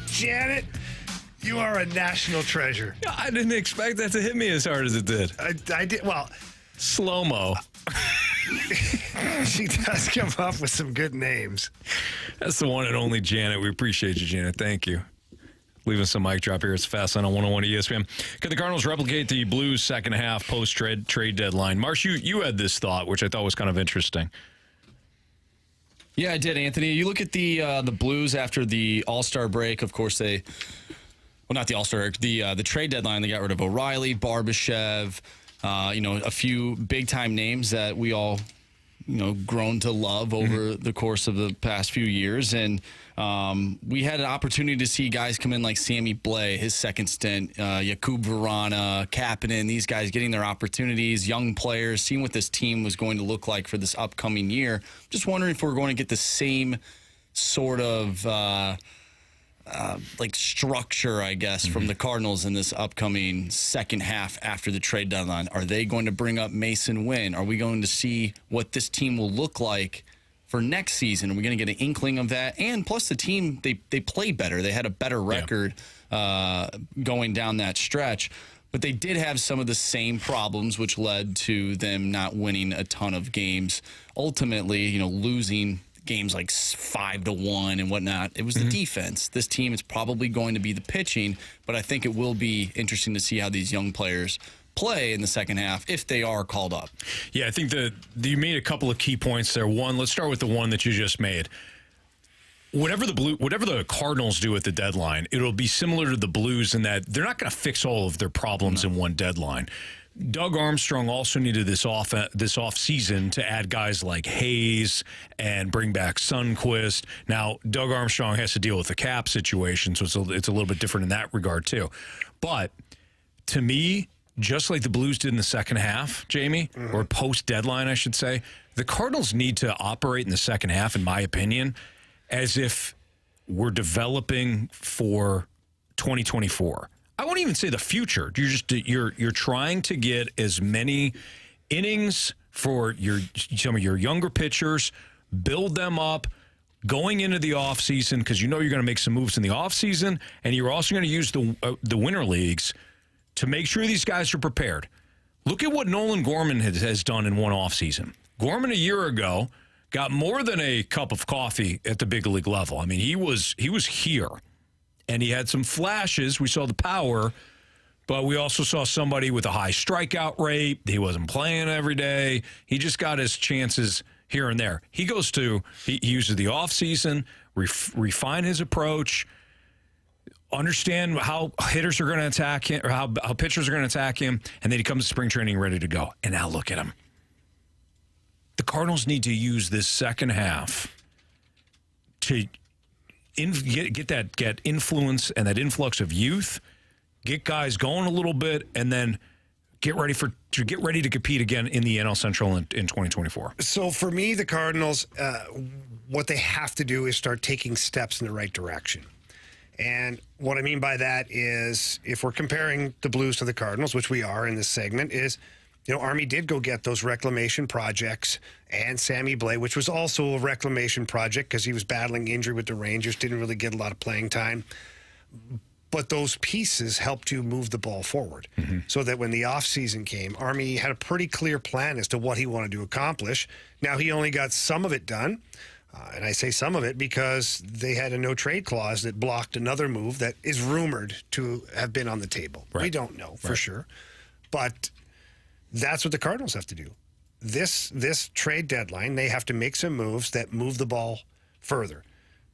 Janet, you are a national treasure. I didn't expect that to hit me as hard as it did. I did. Well, slow-mo. She does come up with some good names. That's the one and only Janet. We appreciate you, Janet. Thank you. Leaving some mic drop here. It's Fast Line on 101 ESPN. Could the Cardinals replicate the Blues' second half post-trade deadline? Marsh, you had this thought, which I thought was kind of interesting. Yeah, I did, Anthony. You look at the Blues after the All-Star break. Of course, not the All-Star break, the trade deadline. They got rid of O'Reilly, Barbashev, a few big-time names that we all, grown to love over the course of the past few years. And we had an opportunity to see guys come in like Sammy Blais, his second stint, Jakub Vrana, Kapanen, these guys getting their opportunities, young players, seeing what this team was going to look like for this upcoming year. Just wondering if we're going to get the same sort of structure, I guess, from the Cardinals in this upcoming second half after the trade deadline. Are they going to bring up Mason Wynn? Are we going to see what this team will look like for next season? Are we going to get an inkling of that? And plus the team, they played better. They had a better record going down that stretch. But they did have some of the same problems, which led to them not winning a ton of games. Ultimately, losing games like 5-1 and whatnot. It was the defense. This team is probably going to be the pitching, but I think it will be interesting to see how these young players play in the second half if they are called up. Yeah, I think that you made a couple of key points there. One, let's start with the one that you just made. Whatever the Cardinals do at the deadline, it'll be similar to the Blues in that they're not going to fix all of their problems in one deadline. Doug Armstrong also needed this off season to add guys like Hayes and bring back Sundquist. Now, Doug Armstrong has to deal with the cap situation, so it's a little bit different in that regard too. But to me, just like the Blues did in the second half, Jamie, or post-deadline, I should say, the Cardinals need to operate in the second half, in my opinion, as if we're developing for 2024. I won't even say the future. You're trying to get as many innings for some of your younger pitchers, build them up going into the offseason because you're going to make some moves in the offseason, and you're also going to use the winter leagues to make sure these guys are prepared. Look at what Nolan Gorman has done in one offseason. Gorman a year ago got more than a cup of coffee at the big league level. I mean, he was here. And he had some flashes. We saw the power, but we also saw somebody with a high strikeout rate. He wasn't playing every day. He just got his chances here and there. He uses the offseason, refine his approach, understand how hitters are going to attack him or how pitchers are going to attack him, and then he comes to spring training ready to go. And now look at him. The Cardinals need to use this second half to get influence and that influx of youth, get guys going a little bit, and then get ready to compete again in the NL Central in 2024. So for me, the Cardinals, what they have to do is start taking steps in the right direction. And what I mean by that is, if we're comparing the Blues to the Cardinals, which we are in this segment, is Army did go get those reclamation projects and Sammy Blais, which was also a reclamation project because he was battling injury with the Rangers, didn't really get a lot of playing time. But those pieces helped you move the ball forward so that when the offseason came, Army had a pretty clear plan as to what he wanted to accomplish. Now, he only got some of it done. And I say some of it because they had a no-trade clause that blocked another move that is rumored to have been on the table. Right. We don't know for sure. But that's what the Cardinals have to do. This trade deadline, they have to make some moves that move the ball further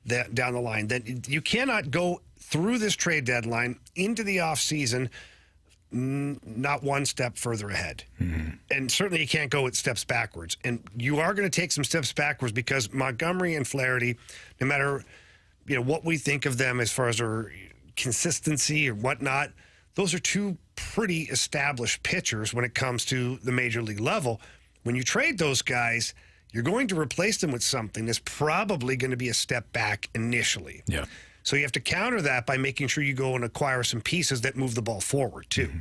down the line. That you cannot go through this trade deadline into the offseason not one step further ahead. And certainly you can't go with steps backwards. And you are going to take some steps backwards because Montgomery and Flaherty, no matter what we think of them as far as their consistency or whatnot, those are two pretty established pitchers when it comes to the major league level. When you trade those guys, you're going to replace them with something that's probably going to be a step back initially. Yeah. So you have to counter that by making sure you go and acquire some pieces that move the ball forward, too. Mm-hmm.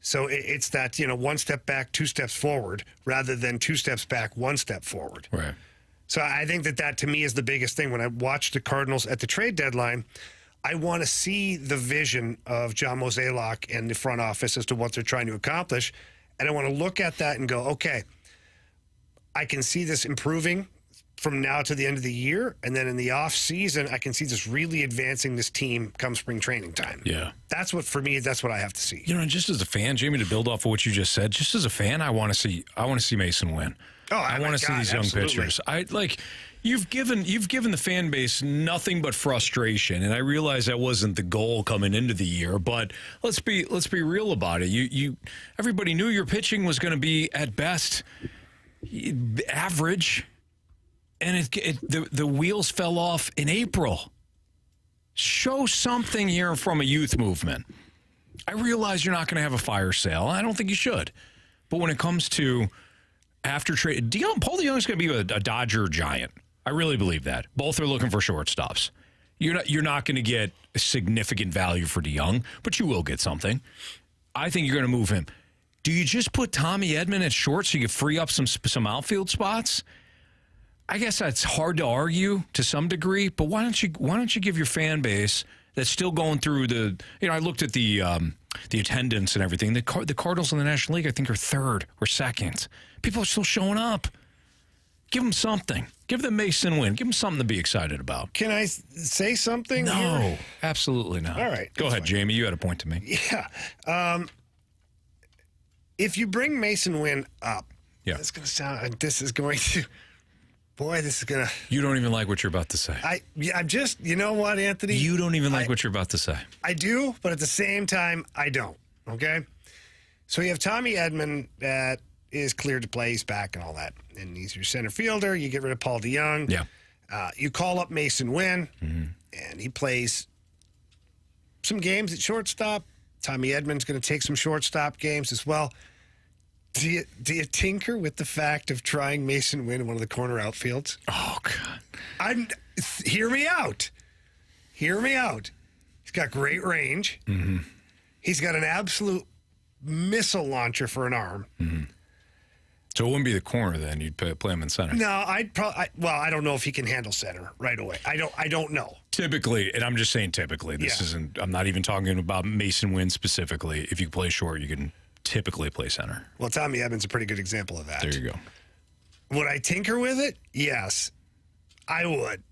So it's that, one step back, two steps forward, rather than two steps back, one step forward. Right. So I think that to me is the biggest thing. When I watch the Cardinals at the trade deadline, I want to see the vision of John Mozeliak and the front office as to what they're trying to accomplish. And I want to look at that and go, okay, I can see this improving from now to the end of the year. And then in the off season, I can see this really advancing this team come spring training time. Yeah. That's what, for me, that's what I have to see. And just as a fan, Jamie, to build off of what you just said, just as a fan, I want to see Mason win. Oh, I want to see these young absolutely. pitchers. You've given the fan base nothing but frustration, and I realize that wasn't the goal coming into the year. But let's be real about it. Everybody knew your pitching was going to be at best average, and the wheels fell off in April. Show something here from a youth movement. I realize you're not going to have a fire sale. I don't think you should, but when it comes to after trade, Paul DeYoung's going to be a Dodger giant. I really believe that. Both are looking for shortstops. You're not going to get significant value for DeYoung, but you will get something. I think you're going to move him. Do you just put Tommy Edman at short so you can free up some outfield spots? I guess that's hard to argue to some degree, but why don't you give your fan base that's still going through the? I looked at the attendance and everything. The Cardinals in the National League, I think, are third or second. People are still showing up. Give them something. Give them Mason win. Give them something to be excited about. Can I say something? No, here? absolutely not. All right. Go ahead, fine. Jamie. You had a point to make. Yeah. If you bring Mason Wynn up, yeah, this is going to. Boy, this is going to. You don't even like what you're about to say. I'm just, you know what, Anthony? You don't even like what you're about to say. I do, but at the same time, I don't. Okay? So you have Tommy Edman that is cleared to play. He's back and all that. And he's your center fielder. You get rid of Paul DeYoung. Yeah. You call up Mason Wynn, and he plays some games at shortstop. Tommy Edman's going to take some shortstop games as well. Do you tinker with the fact of trying Mason Wynn in one of the corner outfields? Oh, God. Hear me out. Hear me out. He's got great range. Mm-hmm. He's got an absolute missile launcher for an arm. Mm-hmm. So it wouldn't be the corner then. You'd play him in center. No, I don't know if he can handle center right away. I don't know. Typically, and I'm just saying typically, this isn't, I'm not even talking about Mason Wynn specifically. If you play short, you can typically play center. Well, Tommy Edman's a pretty good example of that. There you go. Would I tinker with it? Yes, I would.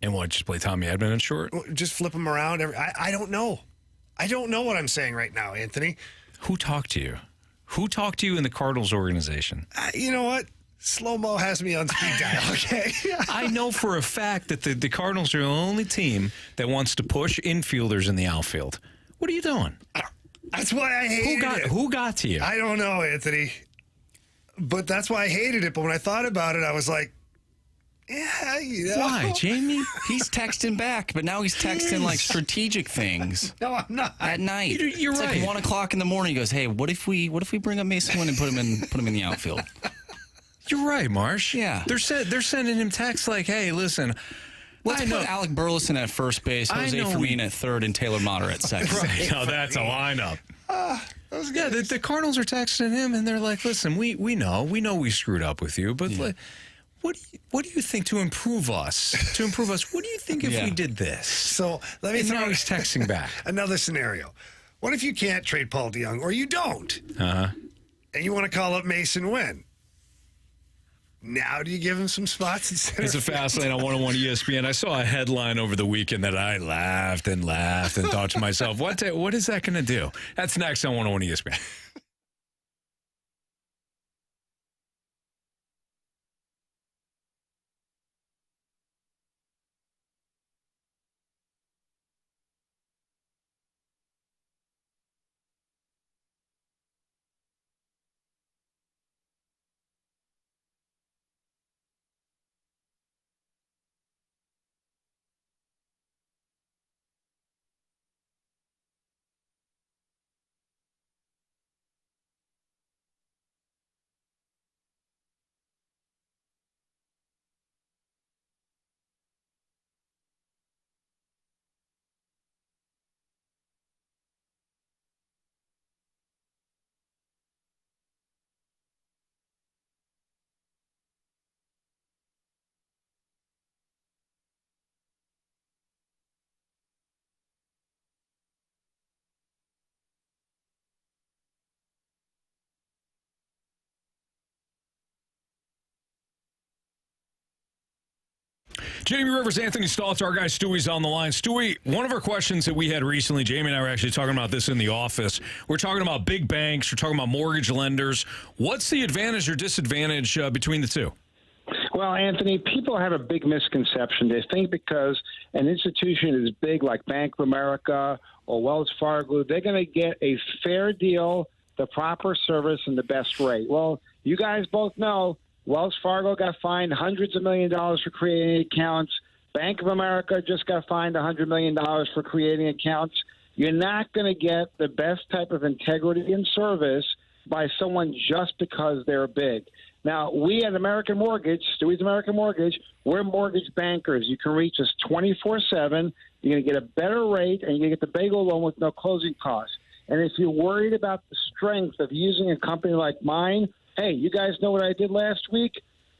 And what, just play Tommy Edman in short? Just flip him around. I don't know. I don't know what I'm saying right now, Anthony. Who talked to you? Who talked to you in the Cardinals organization? You know what? Slow-mo has me on speed dial, okay? I know for a fact that the Cardinals are the only team that wants to push infielders in the outfield. What are you doing? That's why I hated it. Who got to you? I don't know, Anthony. But that's why I hated it. But when I thought about it, I was like, yeah, you know. Why, Jamie? He's texting back, but now he's texting like strategic things. No, I'm not. At night. You're it's right. Like 1 o'clock in the morning. He goes, "Hey, what if we bring up Mason Wynn and put him in the outfield?" You're right, Marsh. Yeah. They're sending him texts like, "Hey, listen, let's put Alec Burleson at first base, Jose Firmino at third, and Taylor Motter at second." Right. No, that's a lineup. Yeah, the Cardinals are texting him, and they're like, "Listen, we know we screwed up with you, but what do you think to improve us? What do you think if we did this?" So let me throw. Now he's texting back. Another scenario. What if you can't trade Paul DeYoung, or you don't, and you want to call up Mason Wynn? Now do you give him some spots in center? It's a fast lane on 101 ESPN. I saw a headline over the weekend that I laughed and thought to myself, what is that going to do? That's next on 101 ESPN. Jamie Rivers, Anthony Stalter, our guy Stewie's on the line. Stewie, one of our questions that we had recently, Jamie and I were actually talking about this in the office. We're talking about big banks. We're talking about mortgage lenders. What's the advantage or disadvantage between the two? Well, Anthony, people have a big misconception. They think because an institution is big like Bank of America or Wells Fargo, they're going to get a fair deal, the proper service, and the best rate. Well, you guys both know Wells Fargo got fined hundreds of $millions for creating accounts. Bank of America just got fined $100 million for creating accounts. You're not going to get the best type of integrity and service by someone just because they're big. Now, we at American Mortgage, Stewie's American Mortgage, we're mortgage bankers. You can reach us 24/7. You're going to get a better rate, and you're going to get the bagel loan with no closing costs. And if you're worried about the strength of using a company like mine, hey, you guys know what I did last week?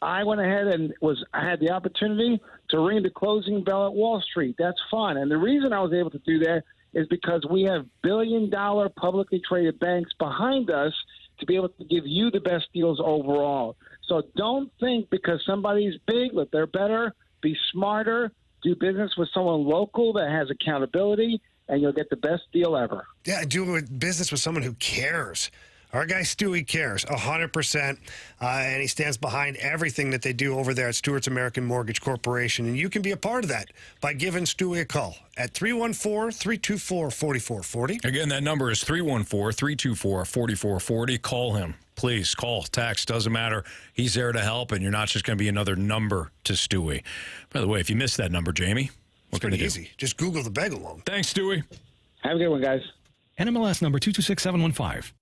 I went ahead and I had the opportunity to ring the closing bell at Wall Street. That's fun. And the reason I was able to do that is because we have billion-dollar publicly traded banks behind us to be able to give you the best deals overall. So don't think because somebody's big that they're better. Be smarter. Do business with someone local that has accountability, and you'll get the best deal ever. Yeah, do business with someone who cares. Our guy Stewie cares 100%, and he stands behind everything that they do over there at Stewart's American Mortgage Corporation. And you can be a part of that by giving Stewie a call at 314-324-4440. Again, that number is 314-324-4440. Call him. Please call, text, doesn't matter. He's there to help, and you're not just going to be another number to Stewie. By the way, if you missed that number, Jamie, what can you do? Easy. Just Google the bagel loan. Thanks, Stewie. Have a good one, guys. NMLS number 226715.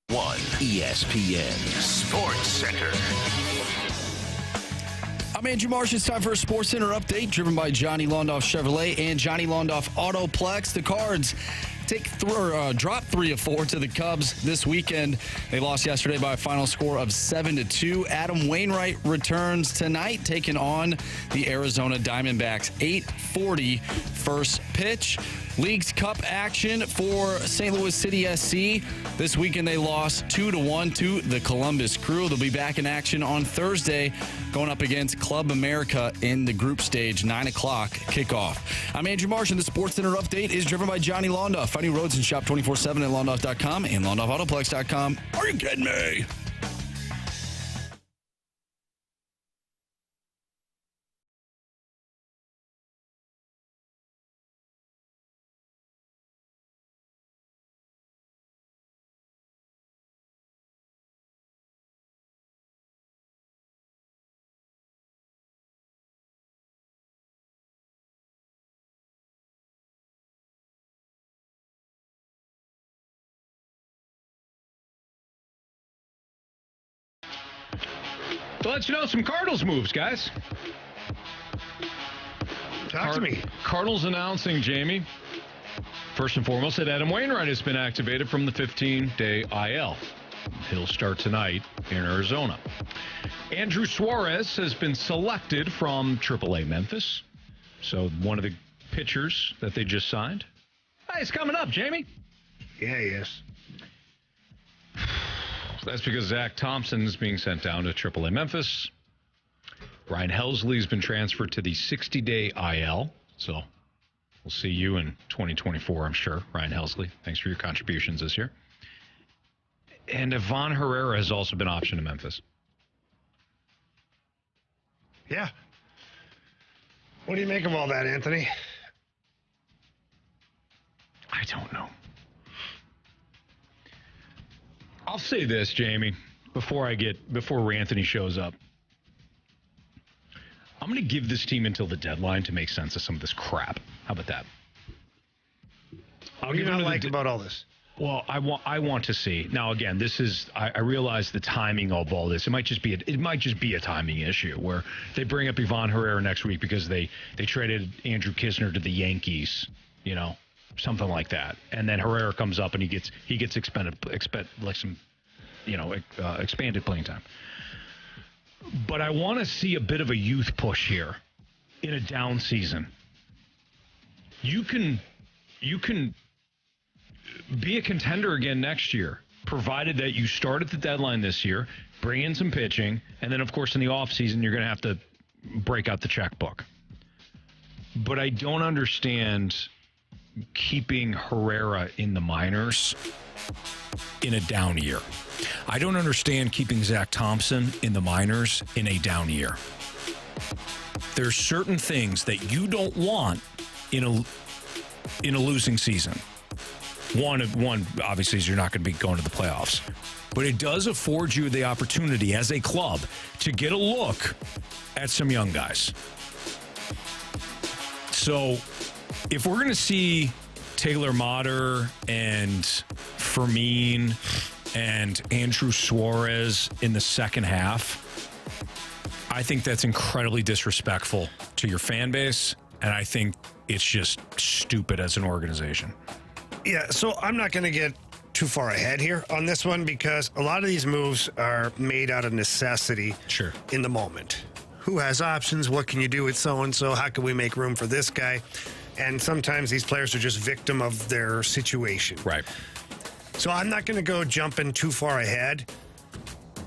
One ESPN Sports Center. I'm Andrew Marsh. It's time for a Sports Center update driven by Johnny Londoff Chevrolet and Johnny Londoff Autoplex. The Cards drop 3 of 4 to the Cubs this weekend. They lost yesterday by a final score of 7-2. Adam Wainwright returns tonight, taking on the Arizona Diamondbacks. 8:40 first pitch. League's Cup action for St. Louis City SC. This weekend they lost 2-1 to the Columbus Crew. They'll be back in action on Thursday, going up against Club America in the group stage, 9 o'clock kickoff. I'm Andrew Marsh, and the Sports Center update is driven by Johnny Londoff. Find new roads and shop 24/7 at lawndoff.com and lawndoff.autoplex.com. Are you kidding me? So let's know some Cardinals moves, guys. Talk to me. Cardinals announcing, Jamie, first and foremost, that Adam Wainwright has been activated from the 15-day IL. He'll start tonight in Arizona. Andrew Suarez has been selected from AAA Memphis. So one of the pitchers that they just signed. Hey, he's coming up, Jamie. Yeah, he is. That's because Zach Thompson is being sent down to AAA Memphis. Ryan Helsley has been transferred to the 60-day IL. So we'll see you in 2024, I'm sure, Ryan Helsley. Thanks for your contributions this year. And Ivan Herrera has also been optioned to Memphis. Yeah. What do you make of all that, Anthony? I don't know. I'll say this, Jamie, before Anthony shows up. I'm going to give this team until the deadline to make sense of some of this crap. How about that? What do you not like about all this? Well, I want to see. Now, again, this is I realize the timing of all this. It might just be a timing issue where they bring up Ivan Herrera next week because they traded Andrew Kisner to the Yankees, something like that. And then Herrera comes up and he gets expanded playing time. But I want to see a bit of a youth push here in a down season. You can be a contender again next year, provided that you start at the deadline this year, bring in some pitching, and then, of course, in the offseason, you're going to have to break out the checkbook. But I don't understand keeping Herrera in the minors in a down year. I don't understand keeping Zach Thompson in the minors in a down year. There's certain things that you don't want in a losing season. One obviously is you're not going to be going to the playoffs, but it does afford you the opportunity as a club to get a look at some young guys. So if we're going to see Taylor Motter and Fermin and Andrew Suarez in the second half, I think that's incredibly disrespectful to your fan base, and I think it's just stupid as an organization. Yeah, so I'm not going to get too far ahead here on this one because a lot of these moves are made out of necessity in the moment. Who has options? What can you do with so-and-so? How can we make room for this guy? And sometimes these players are just victim of their situation. Right. So I'm not going to go jumping too far ahead.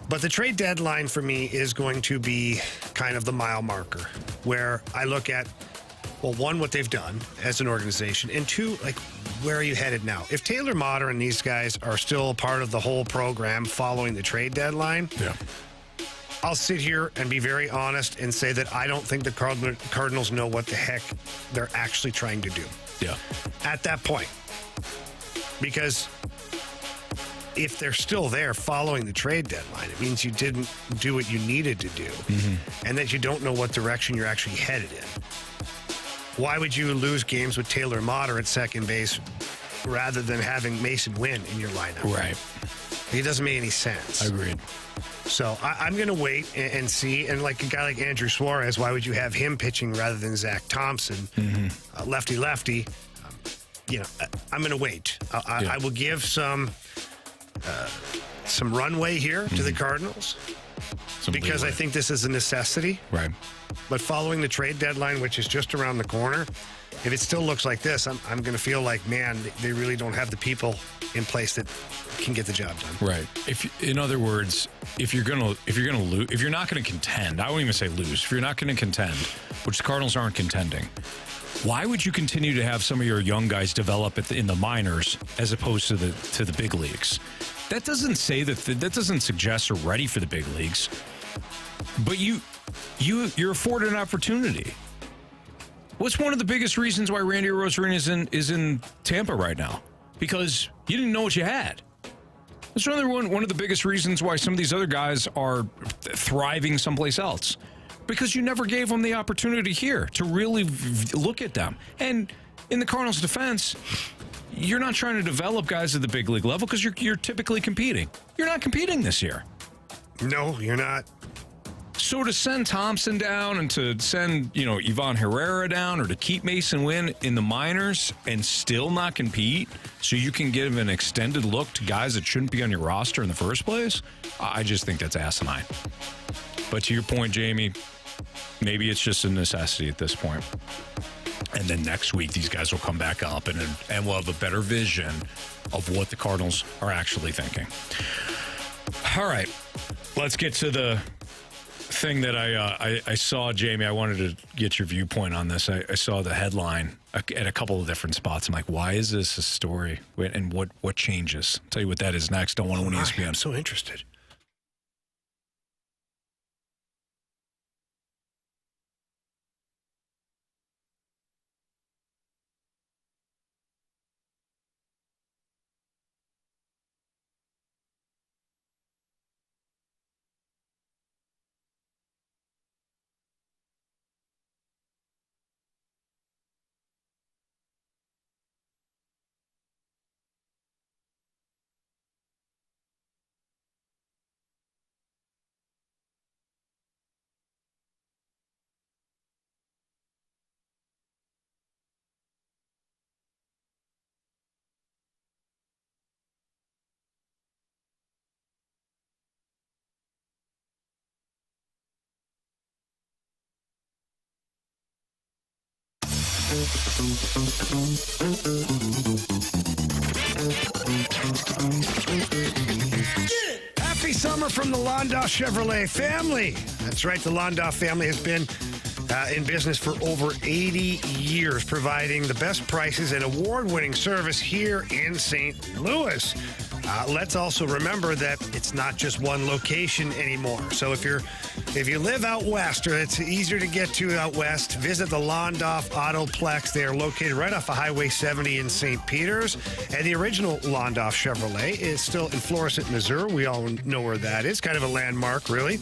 But the trade deadline for me is going to be kind of the mile marker where I look at, well, one, what they've done as an organization, and two, like, where are you headed now? If Taylor Motter and these guys are still part of the whole program following the trade deadline, I'll sit here and be very honest and say that I don't think the Cardinals know what the heck they're actually trying to do. Yeah. At that point. Because if they're still there following the trade deadline, it means you didn't do what you needed to do and that you don't know what direction you're actually headed in. Why would you lose games with Taylor Motter at second base rather than having Mason Wynn in your lineup? Right. It doesn't make any sense. Agreed. So I'm going to wait and see. And like a guy like Andrew Suarez, why would you have him pitching rather than Zach Thompson? Lefty. I'm going to wait. I will give some runway here to the Cardinals because I think this is a necessity. Right. But following the trade deadline, which is just around the corner, if it still looks like this, I'm going to feel like, man, they really don't have the people in place that can get the job done. Right. In other words, if you're not going to contend, I won't even say lose. If you're not going to contend, which the Cardinals aren't contending, Why would you continue to have some of your young guys develop in the minors as opposed to the big leagues? That doesn't say that doesn't suggest they're ready for the big leagues. But you're afforded an opportunity. What's one of the biggest reasons why Randy Arozarena is in Tampa right now? Because you didn't know what you had. That's one of the biggest reasons why some of these other guys are thriving someplace else. Because you never gave them the opportunity here to really look at them. And in the Cardinals' defense, you're not trying to develop guys at the big league level because you're typically competing. You're not competing this year. No, you're not. So to send Thompson down and to send, Ivan Herrera down or to keep Mason Wynn in the minors and still not compete so you can give an extended look to guys that shouldn't be on your roster in the first place, I just think that's asinine. But to your point, Jamie, maybe it's just a necessity at this point. And then next week, these guys will come back up and we'll have a better vision of what the Cardinals are actually thinking. All right, let's get to the thing that I saw, Jamie. I wanted to get your viewpoint on this. I saw the headline at a couple of different spots. I'm like, why is this a story? And what changes? I'll tell you what that is next. Don't want to win ESPN. I'm so interested. Happy summer from the Londoff Chevrolet family. That's right, the Londoff family has been in business for over 80 years, providing the best prices and award-winning service here in St. Louis. Let's also remember that it's not just one location anymore. So if you live out west, or it's easier to get to out west, visit the Londoff Autoplex. They are located right off of Highway 70 in St. Peters. And the original Londoff Chevrolet is still in Florissant, Missouri. We all know where that is. Kind of a landmark, really.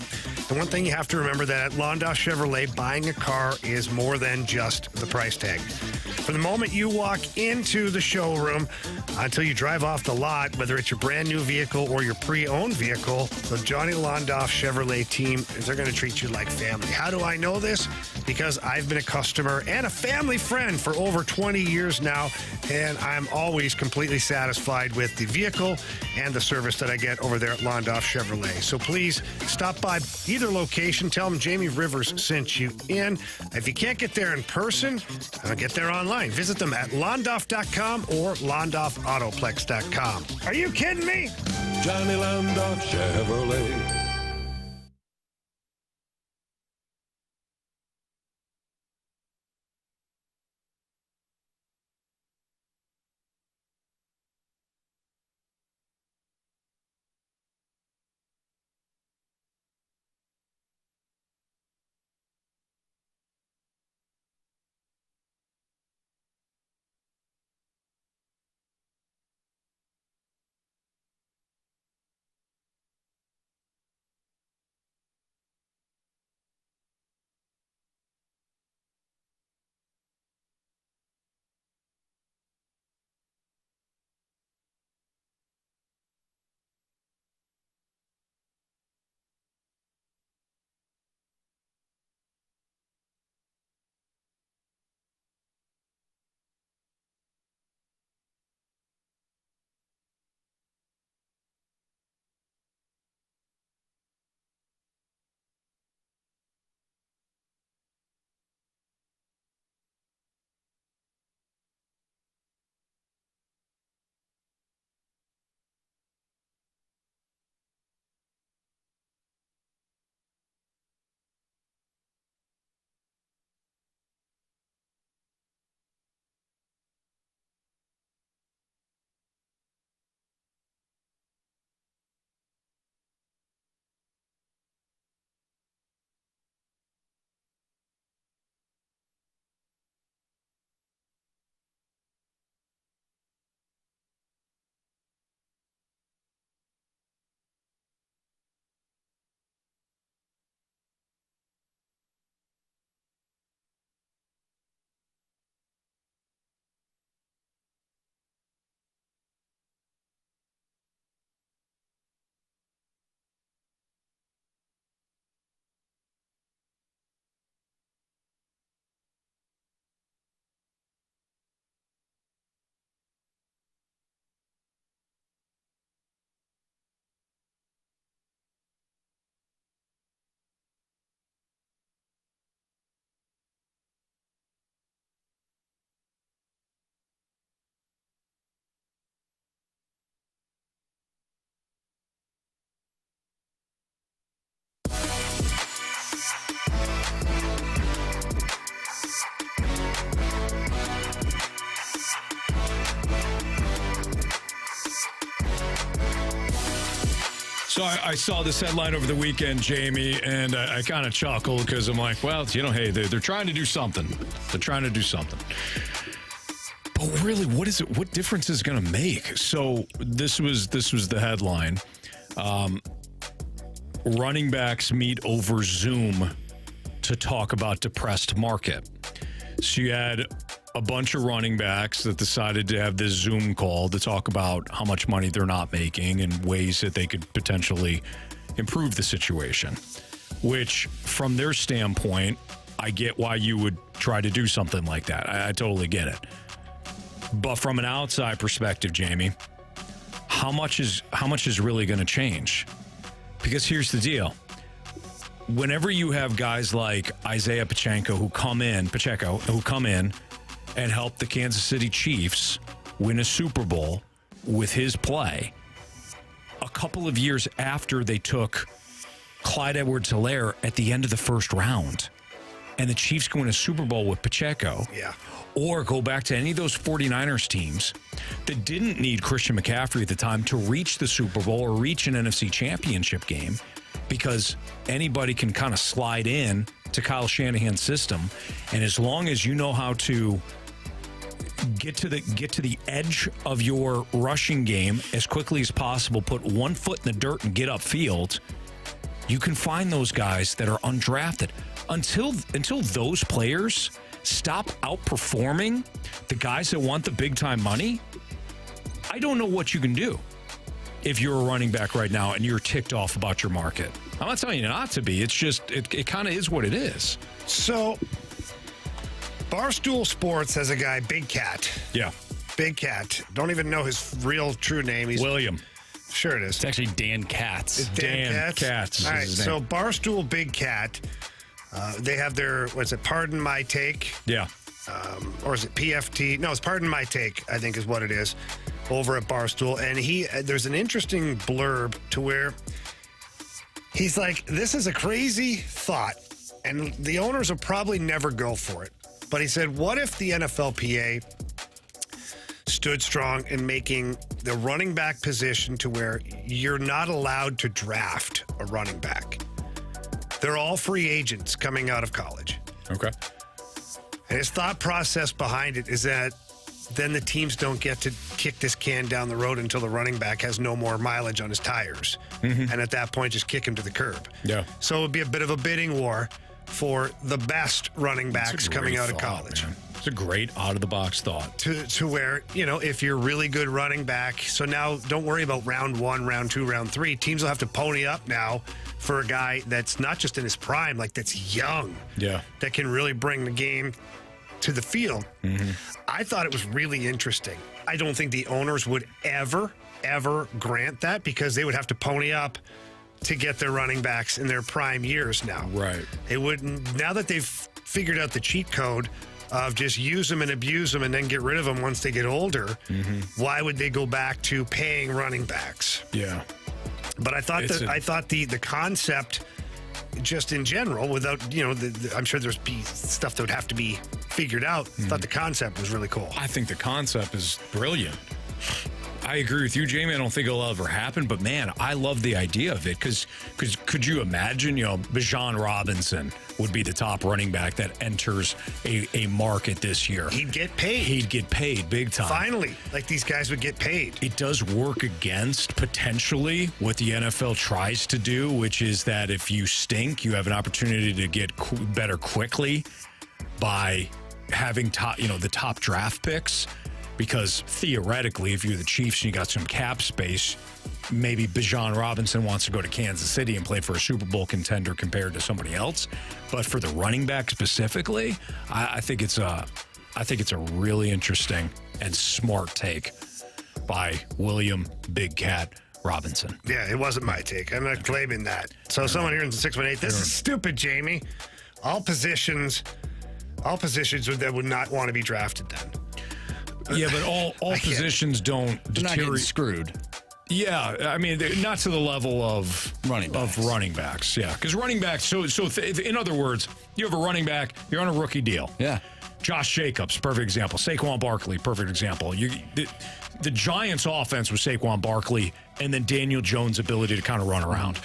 And one thing you have to remember that at Londoff Chevrolet, buying a car is more than just the price tag. From the moment you walk into the showroom until you drive off the lot, whether it's your brand new vehicle or your pre-owned vehicle, the Johnny Londoff Chevrolet team, they're going to treat you like family. How do I know this? Because I've been a customer and a family friend for over 20 years now, and I'm always completely satisfied with the vehicle and the service that I get over there at Londoff Chevrolet. So please stop by either location. Tell them Jamie Rivers sent you in. If you can't get there in person, get there online. Visit them at londoff.com or londoffautoplex.com. Are you kidding me? Johnny Londoff Chevrolet. So I saw this headline over the weekend, Jamie, and I kind of chuckled because I'm like, well, hey, they're trying to do something. They're trying to do something. But really, what is it? What difference is it going to make? So this was the headline. Running backs meet over Zoom to talk about depressed market. So you had a bunch of running backs that decided to have this Zoom call to talk about how much money they're not making and ways that they could potentially improve the situation, which from their standpoint, I get why you would try to do something like that. I totally get it. But from an outside perspective, Jamie, how much is really going to change? Because here's the deal. Whenever you have guys like Isaiah Pacheco who come in and help the Kansas City Chiefs win a Super Bowl with his play, a couple of years after they took Clyde Edwards-Helaire at the end of the first round, and the Chiefs go win a Super Bowl with Pacheco, or go back to any of those 49ers teams that didn't need Christian McCaffrey at the time to reach the Super Bowl or reach an NFC championship game, because anybody can kind of slide in to Kyle Shanahan's system, and as long as you know how to get to the edge of your rushing game as quickly as possible, put one foot in the dirt and get upfield, you can find those guys that are undrafted. Until those players stop outperforming the guys that want the big time money, I don't know what you can do if you're a running back right now and you're ticked off about your market. I'm not telling you not to be. It's just, it kind of is what it is. So, Barstool Sports has a guy, Big Cat. Yeah. Big Cat. Don't even know his real true name. He's William. Sure it is. It's actually Dan Katz. It's Dan Katz. All right, so Barstool Big Cat, they have their, what's it, Pardon My Take? Yeah. Or is it PFT? No, it's Pardon My Take, I think is what it is, over at Barstool. And there's an interesting blurb to where he's like, this is a crazy thought, and the owners will probably never go for it. But he said, what if the NFLPA stood strong in making the running back position to where you're not allowed to draft a running back? They're all free agents coming out of college. Okay. And his thought process behind it is that then the teams don't get to kick this can down the road until the running back has no more mileage on his tires. Mm-hmm. And at that point, just kick him to the curb. Yeah. So it would be a bit of a bidding war for the best running backs coming out of college. Man. It's a great out-of-the-box thought. To where, if you're really good running back, so now don't worry about round 1, round 2, round 3. Teams will have to pony up now for a guy that's not just in his prime, like that's young. Yeah. That can really bring the game to the field. Mm-hmm. I thought it was really interesting. I don't think the owners would ever grant that, because they would have to pony up to get their running backs in their prime years now. Right. They wouldn't, now that they've figured out the cheat code of just use them and abuse them and then get rid of them once they get older, why would they go back to paying running backs? Yeah. But I thought the concept, just in general, without, I'm sure there's stuff that would have to be figured out. I thought the concept was really cool. I think the concept is brilliant. I agree with you, Jamie. I don't think it'll ever happen, but man, I love the idea of it, because could you imagine, Bijan Robinson would be the top running back that enters a market this year. He'd get paid. He'd get paid big time. Finally, like these guys would get paid. It does work against potentially what the NFL tries to do, which is that if you stink, you have an opportunity to get better quickly by having the top draft picks. Because theoretically, if you're the Chiefs and you got some cap space, maybe Bijan Robinson wants to go to Kansas City and play for a Super Bowl contender compared to somebody else. But for the running back specifically, I think it's a really interesting and smart take by William Big Cat Robinson. Yeah, it wasn't my take. I'm not claiming that. So someone here in the 618, this is stupid, Jamie. All positions that would not want to be drafted then. Yeah, but all positions don't deteriorate. Screwed. Yeah, I mean, not to the level of running backs. Yeah, because running backs. So in other words, you have a running back. You're on a rookie deal. Yeah. Josh Jacobs, perfect example. Saquon Barkley, perfect example. The Giants' offense was Saquon Barkley and then Daniel Jones' ability to kind of run around.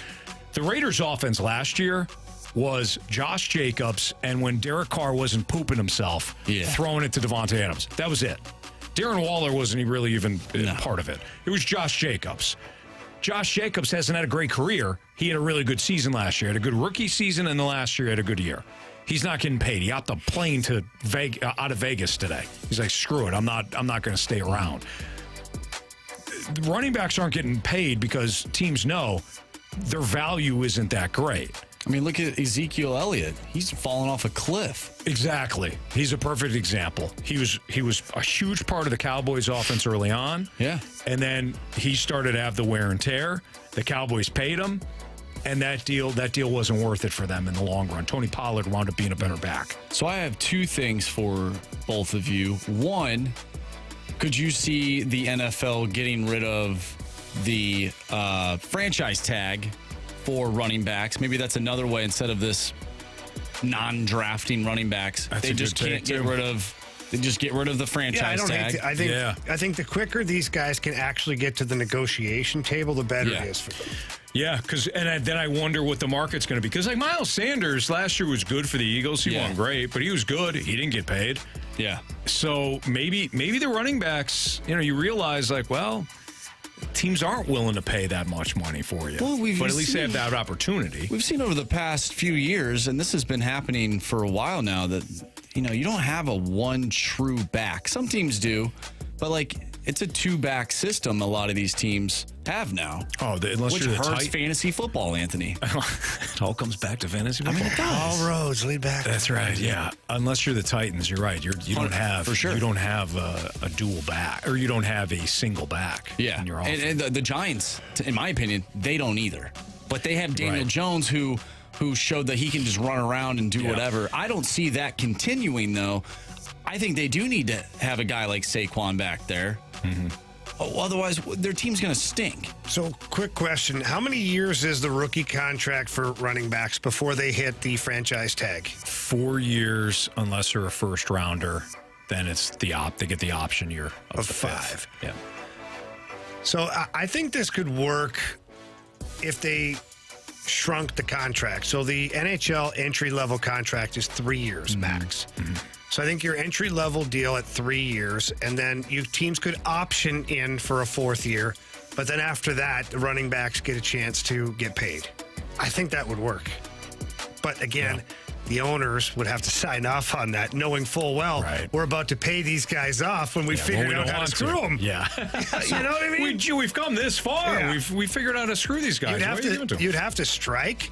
The Raiders' offense last year was Josh Jacobs, and when Derek Carr wasn't pooping himself, throwing it to Devontae Adams. That was it. Darren Waller wasn't really even part of it. It was Josh Jacobs. Josh Jacobs hasn't had a great career. He had a really good season last year. Had a good rookie season, and the last year had a good year. He's not getting paid. He hopped a plane to out of Vegas today. He's like, screw it. I'm not going to stay around. Running backs aren't getting paid because teams know their value isn't that great. I mean, look at Ezekiel Elliott. He's fallen off a cliff. Exactly. He's a perfect example. He was a huge part of the Cowboys' offense early on. Yeah. And then he started to have the wear and tear. The Cowboys paid him, and that deal wasn't worth it for them in the long run. Tony Pollard wound up being a better back. So I have two things for both of you. One, could you see the NFL getting rid of the franchise tag for running backs? Maybe that's another way instead of this non-drafting running backs. They just can't get rid of. They just get rid of the franchise tag. I think the quicker these guys can actually get to the negotiation table, the better it is for them. Yeah, then I wonder what the market's going to be. Because like Miles Sanders last year was good for the Eagles. He won great, but he was good. He didn't get paid. Yeah. So maybe the running backs, you realize like, well, teams aren't willing to pay that much money for you. Well, but at least they have that opportunity. We've seen over the past few years, and this has been happening for a while now, that you don't have a one true back. Some teams do, but like it's a two-back system a lot of these teams have now. Oh, unless which you're the hurts fantasy football, Anthony. It all comes back to fantasy football. I mean, it does. All roads lead back. That's right. Yeah. Unless you're the Titans, you're right. You don't have for sure. You don't have a dual back, or you don't have a single back. Yeah. In your offense. And the Giants, in my opinion, they don't either. But they have Daniel Jones who showed that he can just run around and do whatever. I don't see that continuing though. I think they do need to have a guy like Saquon back there. Mm-hmm. Otherwise, their team's going to stink. So, quick question. How many years is the rookie contract for running backs before they hit the franchise tag? 4 years, unless they're a first rounder. Then it's they get the option year of the 5. Yeah. So, I think this could work if they shrunk the contract. So, the NHL entry-level contract is 3 years max. Mm-hmm. So I think your entry-level deal at 3 years, and then teams could option in for a 4th year, but then after that, the running backs get a chance to get paid. I think that would work. But again, the owners would have to sign off on that, knowing full well we're about to pay these guys off when we figured out how to screw them. Yeah. You know what I mean? We've come this far. Yeah. We figured out how to screw these guys. You'd have to strike.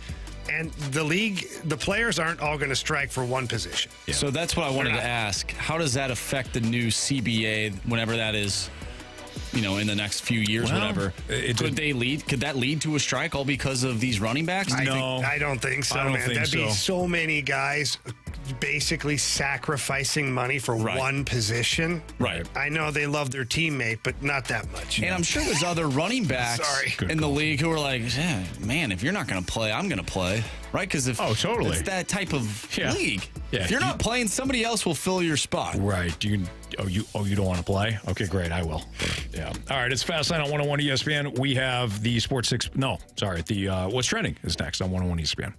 And the players aren't all going to strike for one position. Yeah. So that's what I wanted to ask. How does that affect the new CBA whenever that is, in the next few years, whatever? Could that lead to a strike all because of these running backs? I don't think so, man. That'd be so many guys basically sacrificing money for one position. Right. I know they love their teammate, but not that much. And I'm sure there's other running backs in the league who are like, man, if you're not going to play, I'm going to play. Right? Because totally. It's that type of league. Yeah. If you're not playing, somebody else will fill your spot. Right. You don't want to play? Okay, great. I will. Yeah. All right. It's Fastline on 101 ESPN. We have the Sports 6. No, sorry. The What's Trending is next on 101 ESPN.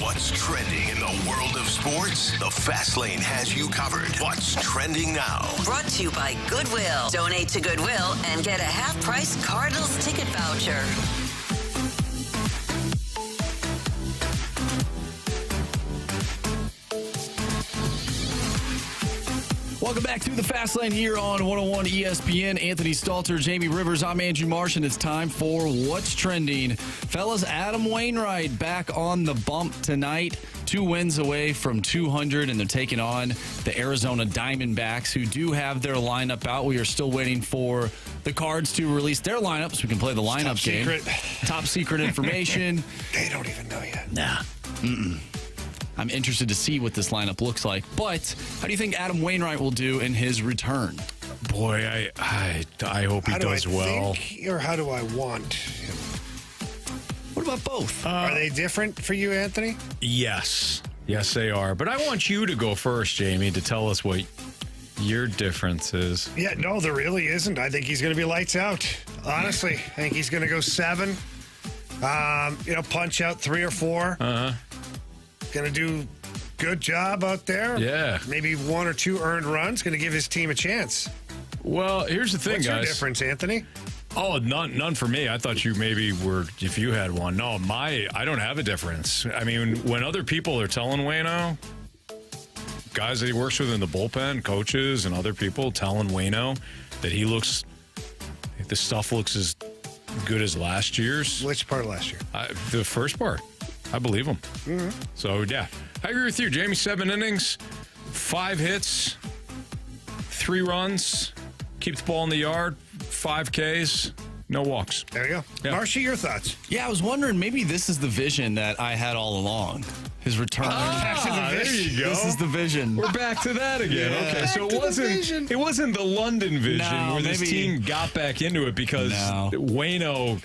What's trending in the world of sports? The Fast Lane has you covered. What's trending now? Brought to you by Goodwill. Donate to Goodwill and get a half-price Cardinals ticket voucher. Welcome back to the Fast Lane here on 101 ESPN. Anthony Stalter, Jamie Rivers. I'm Andrew Marsh, and it's time for What's Trending. Fellas, Adam Wainwright back on the bump tonight. 2 wins away from 200, and they're taking on the Arizona Diamondbacks, who do have their lineup out. We are still waiting for the Cards to release their lineup so we can play the lineup game. Top secret information. They don't even know yet. Nah. I'm interested to see what this lineup looks like. But how do you think Adam Wainwright will do in his return? Boy, I hope he does well. Think, or how do I want him? What about both? Are they different for you, Anthony? Yes. Yes, they are. But I want you to go first, Jamie, to tell us what your difference is. Yeah, no, there really isn't. I think he's going to be lights out. Honestly, I think he's going to go 7. Punch out 3 or 4. Going to do good job out there. Yeah. Maybe 1 or 2 earned runs. Going to give his team a chance. Well, here's the thing, What's guys. Your difference, Anthony? Oh, none for me. I thought you maybe were, if you had one. No, I don't have a difference. I mean, when other people are telling Waino, guys that he works with in the bullpen, coaches and other people telling Waino that the stuff looks as good as last year's. Which part of last year? The first part. I believe him. Mm-hmm. So, yeah. I agree with you. Jamie, 7 innings, 5 hits, 3 runs, keep the ball in the yard, 5 Ks, no walks. There you go. Yeah. Marshy, your thoughts? Yeah, I was wondering, maybe this is the vision that I had all along. His return. There you go. This is the vision. We're back to that again. Yeah. Okay, so it wasn't the London vision where this team got back into it because Waino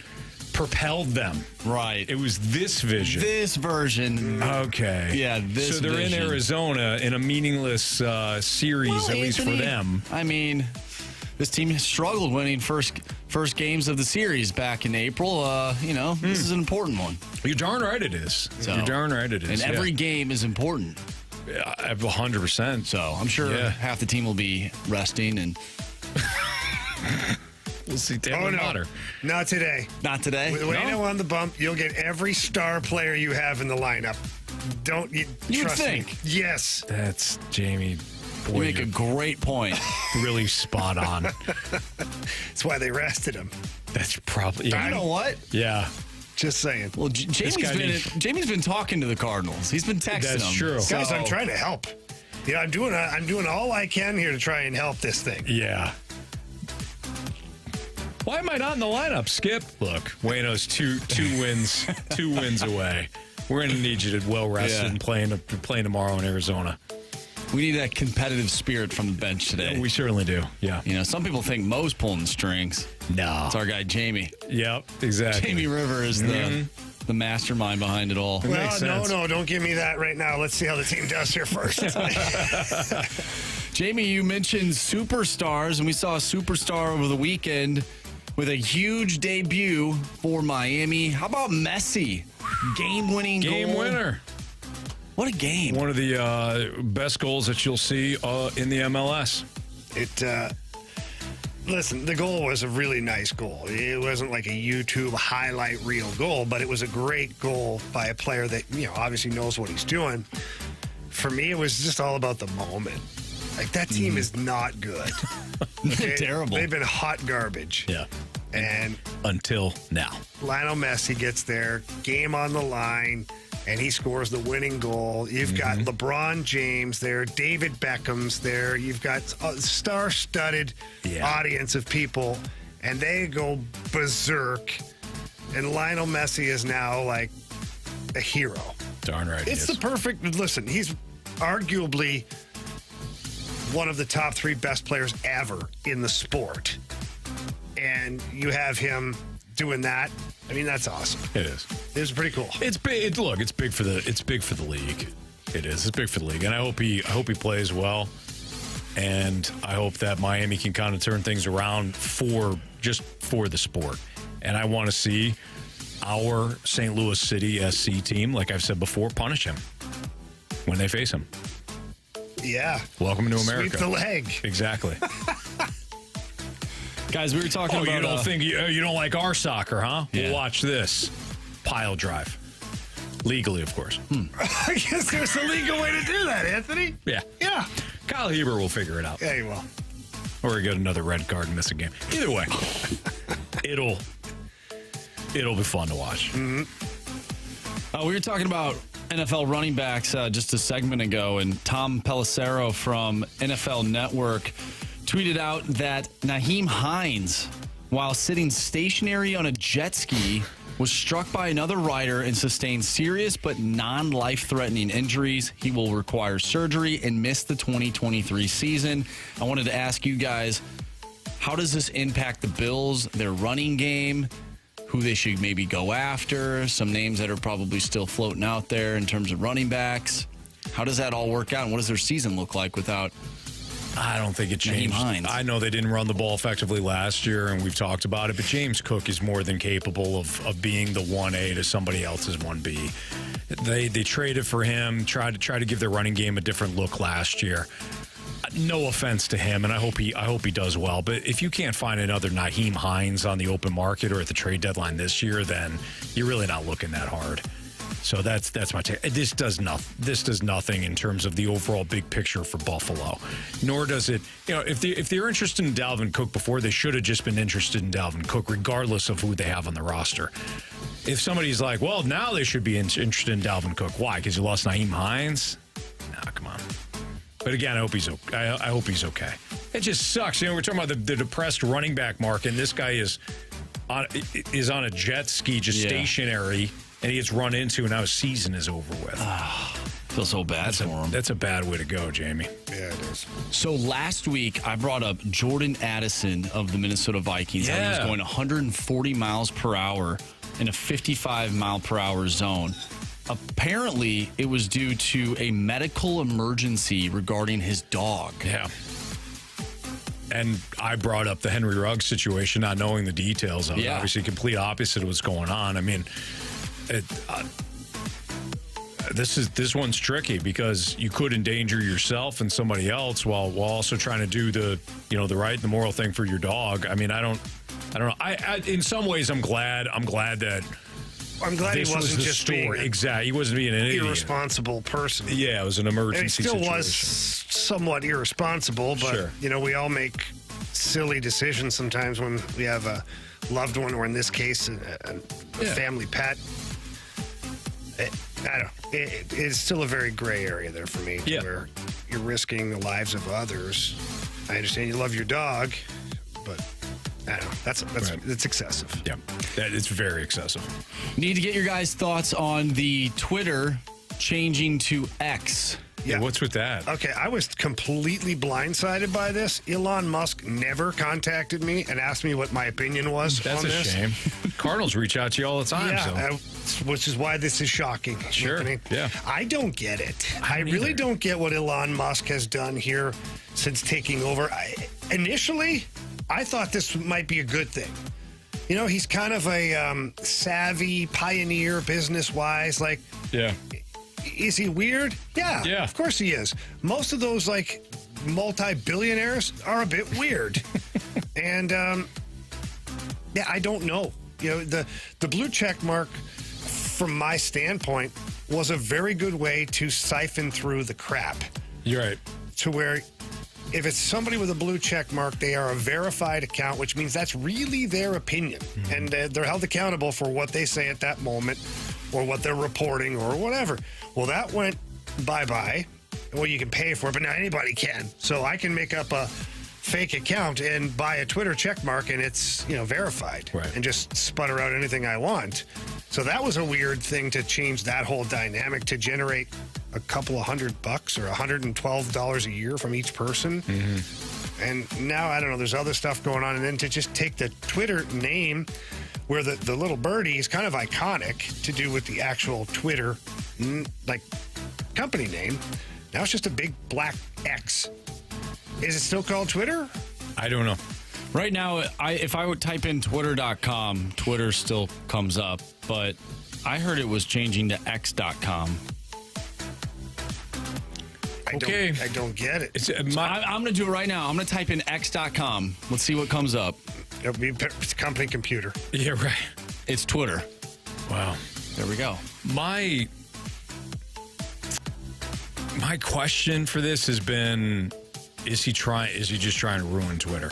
propelled them. Right. It was this vision. This version. Okay. Yeah, this So they're vision. in Arizona in a meaningless series, at least for them. I mean, this team has struggled winning first games of the series back in April. This is an important one. You're darn right it is. You're darn right it is. And every game is important. 100%. So I'm sure half the team will be resting and... We'll see. No. Not today. Not today? With Waino on the bump, you'll get every star player you have in the lineup. Don't you trust think? me? Yes. That's Jamie. Boy, You make a great point. Really spot on. That's why they rested him. That's probably. You know what? Yeah. Just saying. Well, Jamie's been talking to the Cardinals. He's been texting them. That's true. Guys, I'm trying to help. I'm doing all I can here to try and help this thing. Yeah. Why am I not in the lineup, Skip? Look, Waino's two wins away. We're going to need you to well rested and playing tomorrow in Arizona. We need that competitive spirit from the bench today. We certainly do. Yeah. Some people think Mo's pulling the strings. No. It's our guy Jamie. Yep, exactly. Jamie River is the mastermind behind it all. Well, no, don't give me that right now. Let's see how the team does here first. Jamie, you mentioned superstars, and we saw a superstar over the weekend with a huge debut for Miami. How about Messi? Game-winning goal. Game winner. What a game. One of the best goals that you'll see in the MLS. Listen, the goal was a really nice goal. It wasn't like a YouTube highlight reel goal, but it was a great goal by a player that, obviously knows what he's doing. For me, it was just all about the moment. Like, that team is not good. They're terrible. They've been hot garbage. Yeah. And until now. Lionel Messi gets there, game on the line, and he scores the winning goal. You've got LeBron James there, David Beckham's there. You've got a star-studded audience of people, and they go berserk. And Lionel Messi is now like a hero. Darn right. It's the perfect. Listen, he's arguably one of the top 3 best players ever in the sport. And you have him doing that. I mean, that's awesome. It is. It was pretty cool. It's big. Look, it's big for the league. It is. It's big for the league, and I hope he plays well. And I hope that Miami can kind of turn things around for the sport. And I want to see our St. Louis City SC team, like I've said before, punish him when they face him. Yeah. Welcome to America. Sweep the leg. Exactly. Guys, we were talking about... you don't think you don't like our soccer, huh? Yeah. Well, watch this. Pile drive. Legally, of course. I guess there's a legal way to do that, Anthony. Yeah. Yeah. Kyle Heber will figure it out. Yeah, he will. Or he get another red card and miss a game. Either way, it'll be fun to watch. Mm-hmm. We were talking about NFL running backs just a segment ago, and Tom Pelissero from NFL Network tweeted out that Nyheim Hines, while sitting stationary on a jet ski, was struck by another rider and sustained serious but non-life-threatening injuries. He will require surgery and miss the 2023 season. I wanted to ask you guys, how does this impact the Bills, their running game, who they should maybe go after, some names that are probably still floating out there in terms of running backs? How does that all work out, and what does their season look like without... I don't think it changed. I know they didn't run the ball effectively last year, and we've talked about it, but James Cook is more than capable of being the 1A to somebody else's 1B. They traded for him, tried to give their running game a different look last year. No offense to him, and I hope he does well, but if you can't find another Nyheim Hines on the open market or at the trade deadline this year, then you're really not looking that hard. So that's my take. This does nothing in terms of the overall big picture for Buffalo. Nor does it, if they're interested in Dalvin Cook before, they should have just been interested in Dalvin Cook, regardless of who they have on the roster. If somebody's like, well, now they should be interested in Dalvin Cook. Why? Because you lost Nyheim Hines? Nah, come on. But again, I hope he's okay. It just sucks. We're talking about the depressed running back market, and this guy is on a jet ski, just stationary. And he gets run into, and now his season is over with. Feel so bad for him. That's a bad way to go, Jamie. Yeah, it is. So last week, I brought up Jordan Addison of the Minnesota Vikings. He was going 140 miles per hour in a 55-mile-per-hour zone. Apparently, it was due to a medical emergency regarding his dog. Yeah. And I brought up the Henry Ruggs situation, not knowing the details of it. Obviously, complete opposite of what's going on. I mean... This one's tricky because you could endanger yourself and somebody else while also trying to do the right, the moral thing for your dog. I mean, I don't know. I in some ways, I'm glad that he wasn't just being exactly. He wasn't being an irresponsible person. Yeah, it was an emergency. And he still situation. was somewhat irresponsible, but we all make silly decisions sometimes when we have a loved one, or in this case, a family pet. I don't know. It's still a very gray area there for me, where you're risking the lives of others. I understand you love your dog, but I don't know. That's excessive. Yeah, it's very excessive. Need to get your guys' thoughts on the Twitter changing to X. Yeah, what's with that? Okay, I was completely blindsided by this. Elon Musk never contacted me and asked me what my opinion was on this. That's a shame. Cardinals reach out to you all the time. Yeah, which is why this is shocking. Sure, Anthony. yeah. I don't get it. I really don't get what Elon Musk has done here since taking over. Initially, I thought this might be a good thing. He's kind of a savvy pioneer business-wise. Is he weird? Yeah, of course he is. Most of those multi-billionaires are a bit weird. And I don't know. The blue check mark, from my standpoint, was a very good way to siphon through the crap. You're right. To where if it's somebody with a blue check mark, they are a verified account, which means that's really their opinion. Mm-hmm. And they're held accountable for what they say at that moment or what they're reporting or whatever. Well, that went bye-bye. Well, you can pay for it, but now anybody can. So I can make up a fake account and buy a Twitter check mark, and it's, verified. Right. And just sputter out anything I want. So that was a weird thing to change that whole dynamic, to generate a couple of $100 or $112 a year from each person. Mm-hmm. And now, I don't know, there's other stuff going on. And then to just take the Twitter name, where the little birdie is kind of iconic to do with the actual Twitter, company name. Now it's just a big black X. Is it still called Twitter? I don't know. Right now, if I would type in twitter.com, Twitter still comes up, but I heard it was changing to x.com. I don't get it. I'm going to do it right now. I'm going to type in x.com. Let's see what comes up. It'll be company computer. Yeah, right. It's Twitter. Wow. There we go. My question for this has been, is he just trying to ruin Twitter?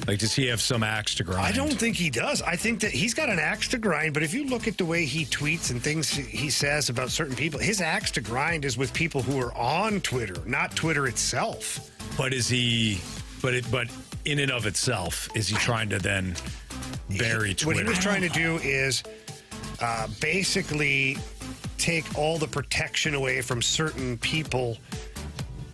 Like, does he have some axe to grind? I don't think he does. I think that he's got an axe to grind, but if you look at the way he tweets and things he says about certain people, his axe to grind is with people who are on Twitter, not Twitter itself. But is he, but in and of itself, is he trying to then bury Twitter? What he was trying to do is basically take all the protection away from certain people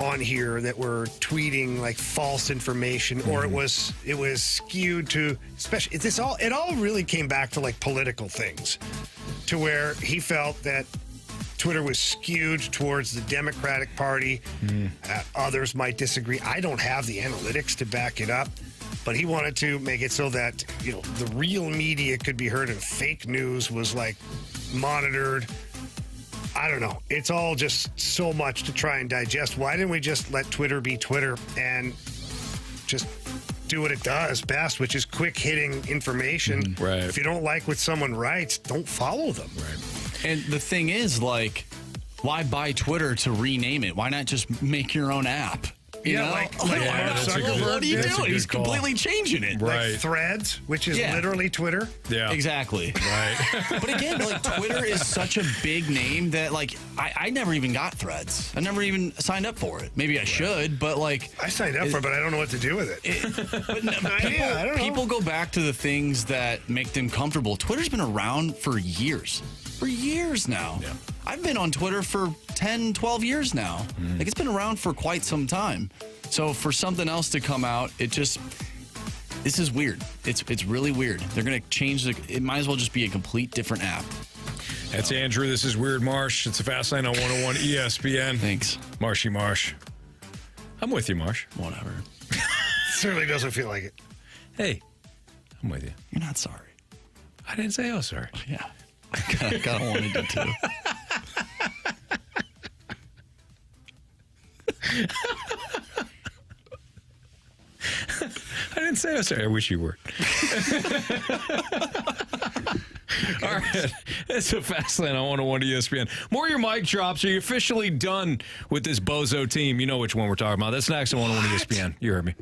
on here that were tweeting like false information, or it was skewed to, especially it all really came back to like political things, to where he felt that Twitter was skewed towards the Democratic Party. Others might disagree. I don't have the analytics to back it up, but he wanted to make it so that, you know, the real media could be heard and fake news was like monitored. I don't know. It's all just so much to try and digest. Why didn't we just let Twitter be Twitter and just do what it does best, which is quick hitting information? Right. If you don't like what someone writes, don't follow them. Right. And the thing is, like, why buy Twitter to rename it? Why not just make your own app? You know? Like what are you doing? He's completely changing it. Right. Like Threads, which is literally Twitter. Yeah. Exactly. Right. But again, like, Twitter is such a big name that, like, I never even got Threads. I never even signed up for it. Maybe I should, but, like... I signed up for it, but I don't know what to do with it. But no, I don't know. people go back to the things that make them comfortable. Twitter's been around for years. For years now. Yeah. I've been on Twitter for 10, 12 years now. Like, it's been around for quite some time. So for something else to come out, this is weird. It's really weird. They're going to change it might as well just be a complete different app. That's Andrew. This is Weird Marsh. It's a Fast Lane on 101 ESPN. Thanks. Marshy Marsh. I'm with you, Marsh. Whatever. Certainly doesn't feel like it. Hey, I'm with you. You're not sorry. I didn't say I was sorry. Yeah. I kind of wanted to too. I didn't say I was sorry. I wish you were. All right. It's a Fast Lane on 101 ESPN. More of your mic drops. Are you officially done with this bozo team? You know which one we're talking about. That's next on 101 ESPN. You heard me.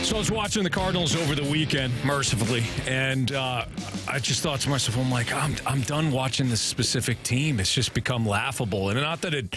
So I was watching the Cardinals over the weekend, mercifully, and I just thought to myself, I'm like, I'm done watching this specific team. It's just become laughable. And not that it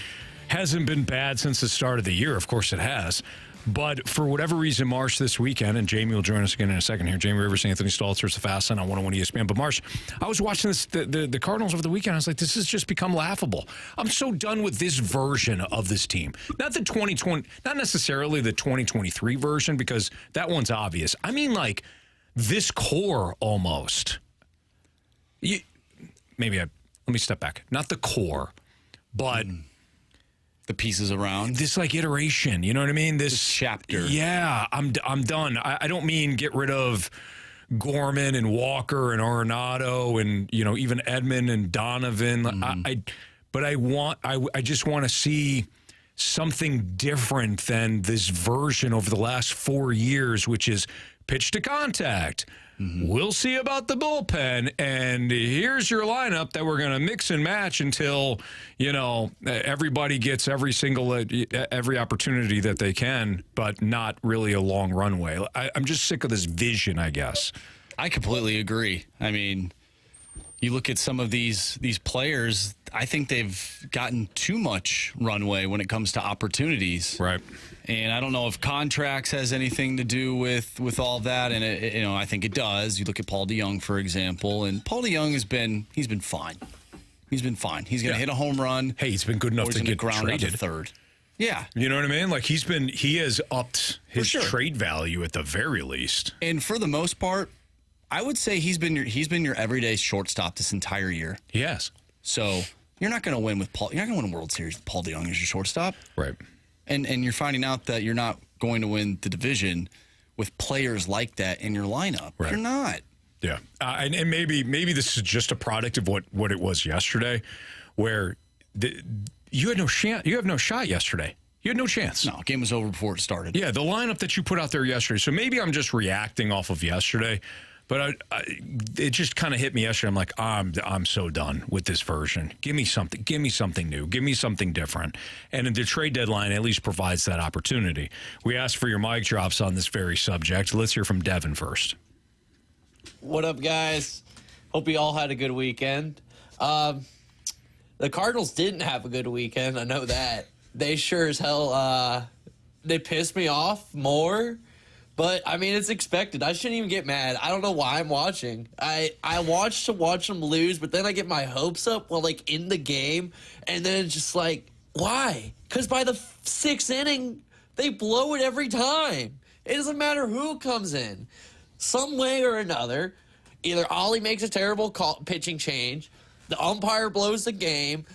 hasn't been bad since the start of the year. Of course it has. But for whatever reason, Marsh, this weekend, and Jamie will join us again in a second here. Jamie Rivers, Anthony Stalter, it's the Fast Line on 101 ESPN. But Marsh, I was watching the Cardinals over the weekend. I was like, this has just become laughable. I'm so done with this version of this team. Not the 2020, not necessarily the 2023 version, because that one's obvious. I mean, like, this core almost. Let me step back. Not the core, but the pieces around this, like, iteration, you know what I mean? This chapter. Yeah, I'm done. I don't mean get rid of Gorman and Walker and Arenado and, you know, even Edman and Donovan. I just want to see something different than this version over the last 4 years, which is pitch to contact. We'll see about the bullpen, and here's your lineup that we're going to mix and match until, you know, everybody gets every opportunity that they can, but not really a long runway. I'm just sick of this vision, I guess. I completely agree. I mean, you look at some of these players, I think they've gotten too much runway when it comes to opportunities. Right. And I don't know if contracts has anything to do with all that, and I think it does. You look at Paul DeJong, for example, and Paul DeJong he's been fine. He's been fine. He's going to hit a home run. Hey, he's been good enough to get ground traded. out to third. Yeah, you know what I mean. Like he has upped his trade value at the very least. And for the most part, I would say he's been your everyday shortstop this entire year. Yes. So you're not going to win with Paul. You're not going to win a World Series with Paul DeJong as your shortstop, right? And you're finding out that you're not going to win the division with players like that in your lineup. Right. You're not. Yeah, and maybe this is just a product of what it was yesterday, where you had no chance. You have no shot yesterday. You had no chance. No, game was over before it started. Yeah, the lineup that you put out there yesterday. So maybe I'm just reacting off of yesterday. But it just kind of hit me yesterday. I'm like, I'm so done with this version. Give me something. Give me something new. Give me something different. And the trade deadline at least provides that opportunity. We asked for your mic drops on this very subject. Let's hear from Devin first. What up, guys? Hope you all had a good weekend. The Cardinals didn't have a good weekend. I know that. They sure as hell, they pissed me off more. But, I mean, it's expected. I shouldn't even get mad. I don't know why I'm watching. I watch to watch them lose, but then I get my hopes up while, like, in the game. And then it's just like, why? Because by the sixth inning, they blow it every time. It doesn't matter who comes in. Some way or another, either Ollie makes a terrible pitching change, the umpire blows the game,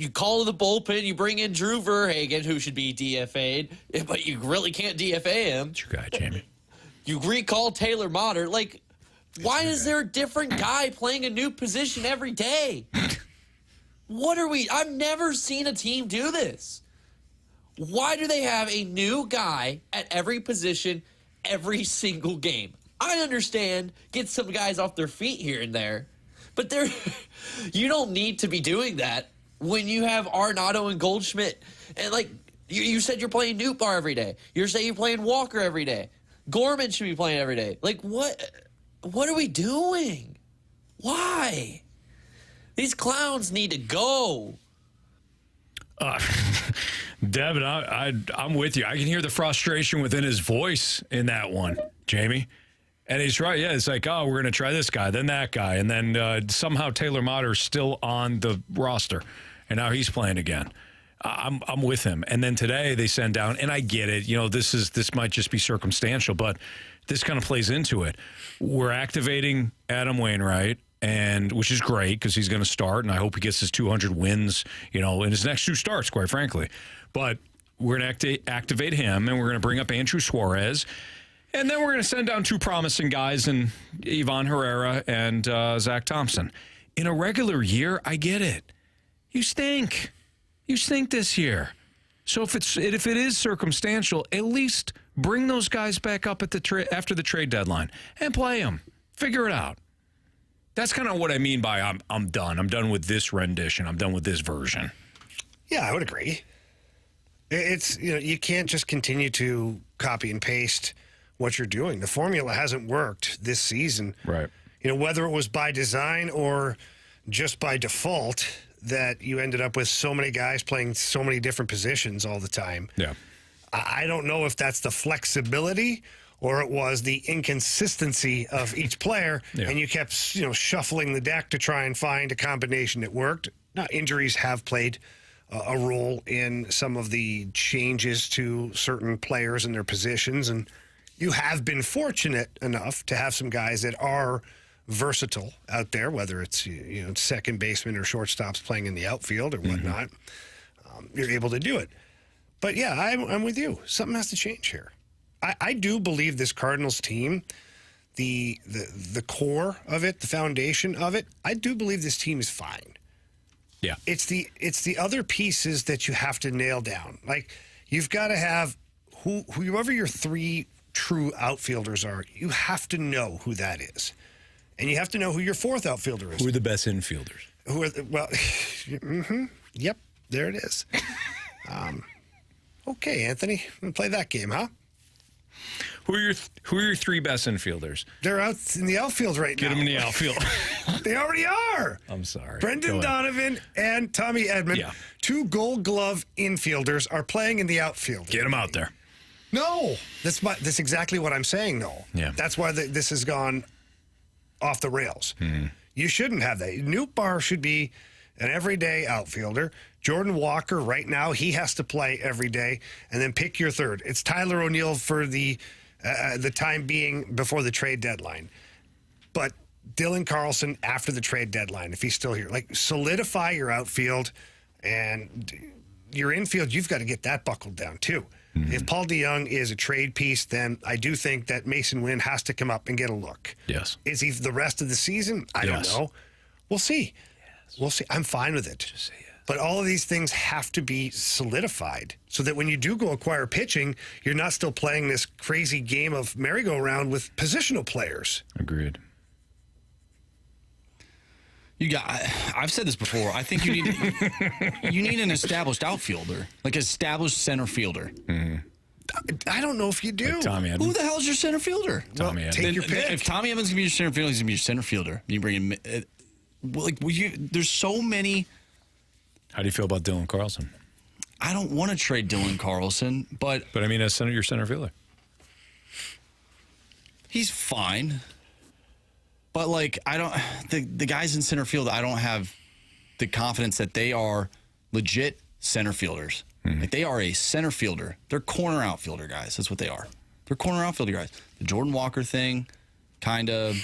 you call the bullpen, you bring in Drew Verhagen, who should be DFA'd, but you really can't DFA him. It's your guy, Jamie. You recall Taylor Motter. Like, why is there a different guy playing a new position every day? I've never seen a team do this. Why do they have a new guy at every position every single game? I understand, get some guys off their feet here and there, but you don't need to be doing that when you have Arenado and Goldschmidt. And, like, you said you're playing Nootbaar every day. You're saying you're playing Walker every day. Gorman should be playing every day. Like, what are we doing? Why? These clowns need to go. Devin, I'm with you. I can hear the frustration within his voice in that one, Jamie. And he's right. Yeah, it's like, oh, we're going to try this guy, then that guy. And then somehow Taylor Motter's still on the roster. And now he's playing again. I'm with him. And then today they send down, and I get it. You know, this might just be circumstantial, but this kind of plays into it. We're activating Adam Wainwright, and which is great because he's going to start, and I hope he gets his 200 wins, you know, in his next 2 starts, quite frankly. But we're going to activate him, and we're going to bring up Andrew Suarez. And then we're going to send down 2 promising guys in Ivan Herrera and Zach Thompson. In a regular year, I get it. You stink. You stink this year. So if it is circumstantial, at least bring those guys back up at after the trade deadline and play them. Figure it out. That's kind of what I mean by I'm done. I'm done with this rendition. I'm done with this version. Yeah, I would agree. It's, you can't just continue to copy and paste what you're doing. The formula hasn't worked this season. Right. Whether it was by design or just by default that you ended up with so many guys playing so many different positions all the time. Yeah. I don't know if that's the flexibility or it was the inconsistency of each player, and you kept, shuffling the deck to try and find a combination that worked. Now, injuries have played a role in some of the changes to certain players and their positions, and you have been fortunate enough to have some guys that are versatile out there, whether it's second baseman or shortstops playing in the outfield or whatnot. You're able to do it. But yeah, I'm with you. Something has to change here. I do believe this Cardinals team, the core of it, the foundation of it, I do believe this team is fine. Yeah. It's the other pieces that you have to nail down. Like, you've got to have whoever your three true outfielders are, you have to know who that is. And you have to know who your fourth outfielder is. Who are the best infielders? Yep, there it is. Okay, Anthony, we'll play that game, huh? Who are your three best infielders? They're out in the outfield right now. Get them in the outfield. They already are. I'm sorry. Brendan Donovan and Tommy Edman, two Gold Glove infielders, are playing in the outfield. Get them out there. No, that's exactly what I'm saying. No, that's why this has gone off the rails. You shouldn't have that. Newt Barr should be an everyday outfielder. Jordan Walker, right now, he has to play every day, and then pick your third. It's Tyler O'Neill for the time being before the trade deadline. But Dylan Carlson after the trade deadline, if he's still here. Like, solidify your outfield, and your infield, you've got to get that buckled down, too. If Paul DeJong is a trade piece, then I do think that Mason Wynn has to come up and get a look. Yes. Is he the rest of the season? I don't know. We'll see. We'll see. I'm fine with it. Just say yes. But all of these things have to be solidified so that when you do go acquire pitching, you're not still playing this crazy game of merry-go-round with positional players. Agreed. I've said this before. I think you need an established outfielder, like an established center fielder. I don't know if you do. Like Tommy Edman. Who the hell is your center fielder? Tommy Edman. Take your pick. If Tommy Edman's gonna be your center fielder, he's gonna be your center fielder. You bring him. There's so many. How do you feel about Dylan Carlson? I don't want to trade Dylan Carlson, but I mean, as your center fielder, he's fine. But the guys in center field, I don't have the confidence that they are legit center fielders. Like, they are a center fielder. They're corner outfielder guys. That's what they are. They're corner outfielder guys. The Jordan Walker thing kind of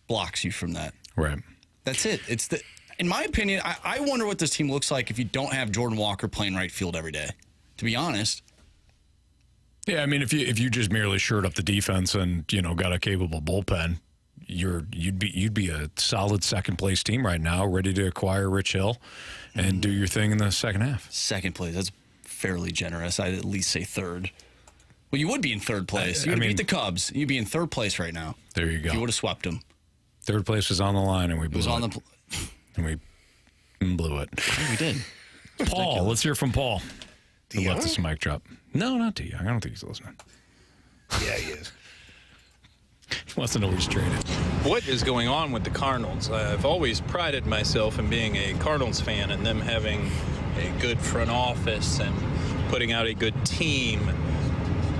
blocks you from that. Right. That's it. In my opinion, I wonder what this team looks like if you don't have Jordan Walker playing right field every day, to be honest. Yeah, I mean, if you just merely shored up the defense and, got a capable bullpen, you'd be a solid second place team right now, ready to acquire Rich Hill and do your thing in the second half. Second place, that's fairly generous. I'd at least say third. Well, you would be in third place. You would beat the Cubs. You'd be in third place right now. There you go. If you would have swept them. Third place was on the line, and we blew it. And we blew it. Yeah, we did. Paul, let's hear from Paul. DeJong? Left us a mic drop. No, not DeJong. I don't think he's listening. Yeah, he is. He wants to know he's traded. What is going on with the Cardinals? I've always prided myself in being a Cardinals fan and them having a good front office and putting out a good team.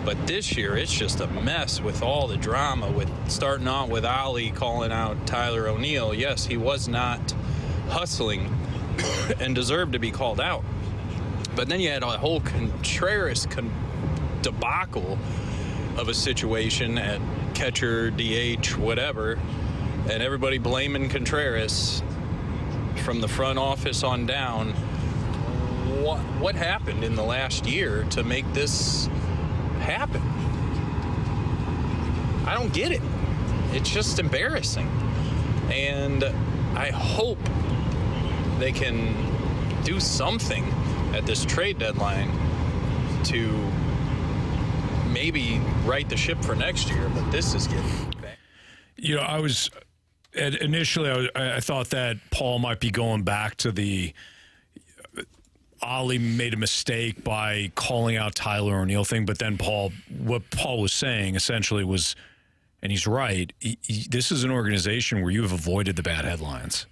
But this year, it's just a mess with all the drama, with starting out with Ali calling out Tyler O'Neill. Yes, he was not hustling and deserved to be called out. But then you had a whole Contreras debacle of a situation at catcher, DH, whatever, and everybody blaming Contreras from the front office on down. What happened in the last year to make this happen? I don't get it. It's just embarrassing. And I hope they can do something at this trade deadline to maybe right the ship for next year, but this is getting bad. I was initially I thought that Paul might be going back to the Ollie made a mistake by calling out Tyler O'Neill thing, but then what Paul was saying essentially was, and he's right, this is an organization where you have avoided the bad headlines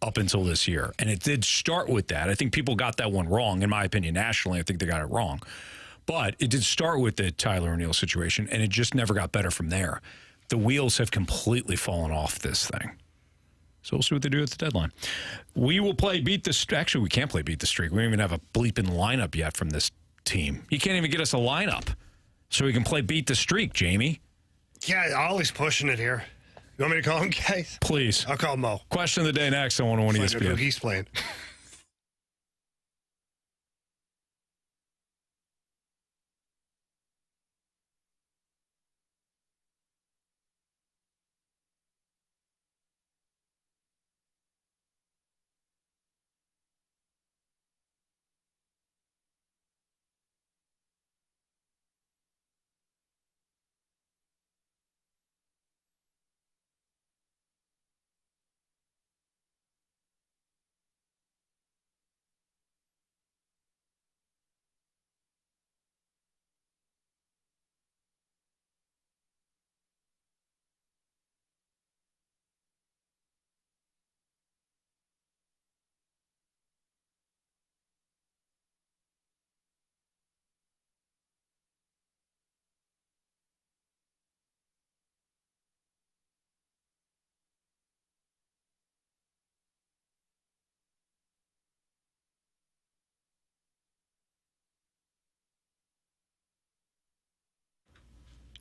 up until this year. And it did start with that. I think people got that one wrong, in my opinion. Nationally, I think they got it wrong. But it did start with the Tyler O'Neill situation, and it just never got better from there. The wheels have completely fallen off this thing. So we'll see what they do at the deadline. We will play Beat the Streak. Actually, we can't play Beat the Streak. We don't even have a bleeping lineup yet from this team. You can't even get us a lineup so we can play Beat the Streak, Jamie. Yeah, Ollie's pushing it here. You want me to call him, guys? Please. I'll call Mo. Question of the day next on 101 Find out who ESPN. he's playing.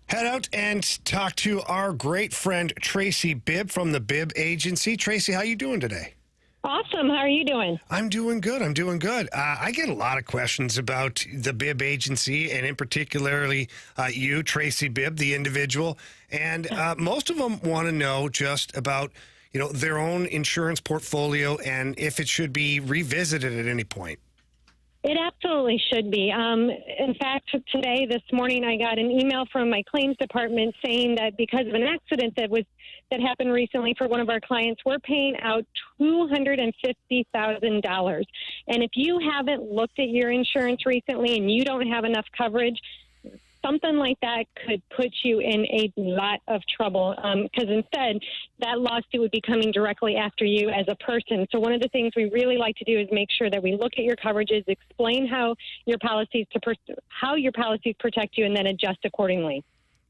Head out and talk to our great friend Tracy Bibb from the Bibb Agency. Tracy, how you doing today? Awesome. How are you doing? I'm doing good. I get a lot of questions about the Bibb Agency, and in particularly you, Tracy Bibb, the individual. And most of them want to know just about, their own insurance portfolio and if it should be revisited at any point. It absolutely should be. In fact, this morning, I got an email from my claims department saying that because of an accident that happened recently for one of our clients, we're paying out $250,000. And if you haven't looked at your insurance recently and you don't have enough coverage, something like that could put you in a lot of trouble because instead that lawsuit would be coming directly after you as a person. So one of the things we really like to do is make sure that we look at your coverages, explain how your policies protect you, and then adjust accordingly.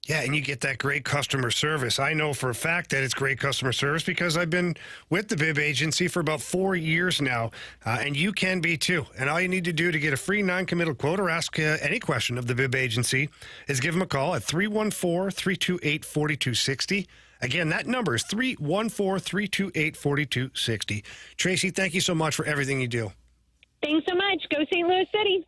Yeah, and you get that great customer service. I know for a fact that it's great customer service because I've been with the Bibb Agency for about 4 years now, and you can be too. And all you need to do to get a free non-committal quote or ask any question of the Bibb Agency is give them a call at 314-328-4260. Again, that number is 314-328-4260. Tracy, thank you so much for everything you do. Thanks so much. Go St. Louis City.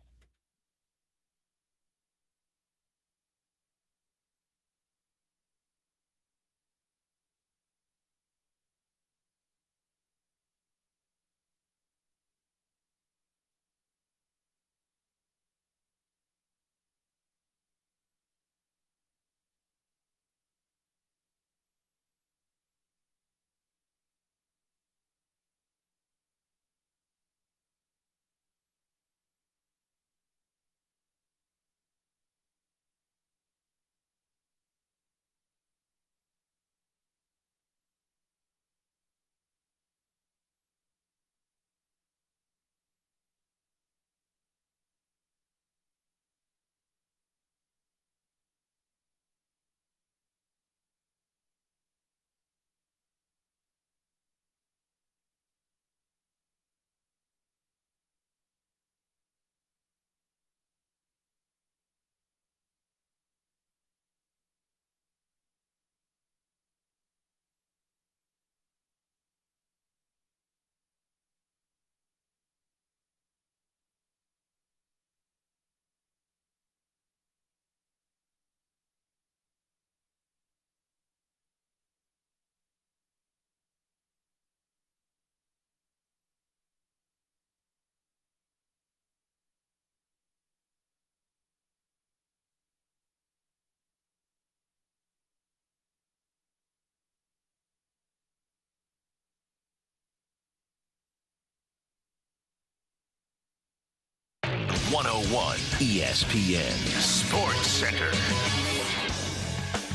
101 ESPN Sports Center.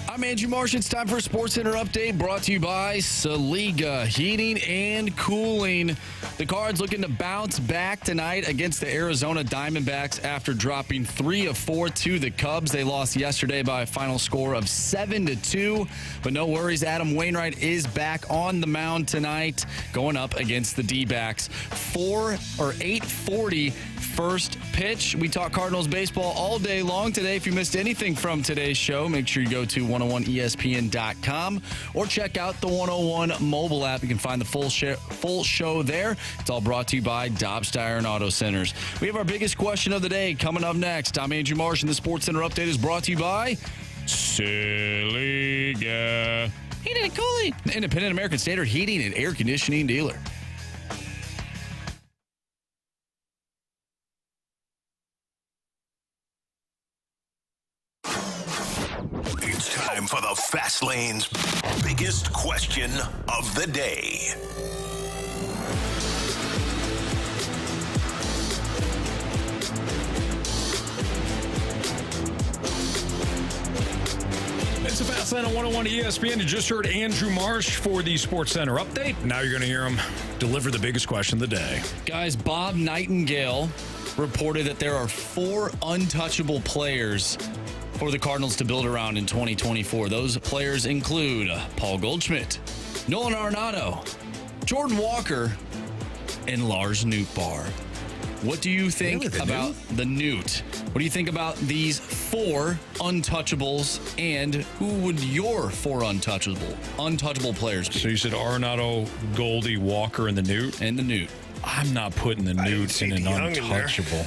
I'm Andrew Marsh. It's time for a Sports Center update brought to you by Saliga Heating and Cooling. The Cards looking to bounce back tonight against the Arizona Diamondbacks after dropping 3 of 4 to the Cubs. They lost yesterday by a final score of 7-2. But no worries, Adam Wainwright is back on the mound tonight going up against the D-backs. 8:40 first pitch. We talk Cardinals baseball all day long today. If you missed anything from today's show, make sure you go to 101ESPN.com or check out the 101 mobile app. You can find the full show there. It's all brought to you by Dobbs Tire and Auto Centers. We have our biggest question of the day coming up next. I'm Andrew Marsh, and the Sports Center update is brought to you by Saliga Heating and Cooling, the independent American Standard heating and air conditioning dealer. It's time for the Fast Lane's biggest question of the day. It's a Fast Lane on 101 ESPN. You just heard Andrew Marsh for the Sports Center update. Now you're going to hear him deliver the biggest question of the day. Guys, Bob Nightingale reported that there are 4 untouchable players for the Cardinals to build around in 2024. Those players include Paul Goldschmidt, Nolan Arenado, Jordan Walker, and Lars Nootbaar. What do you think about the Newt? What do you think about these 4 untouchables, and who would your 4 untouchable players be? So you said Arenado, Goldie, Walker, and the Newt? And the Newt. I'm not putting the Newt in an untouchable.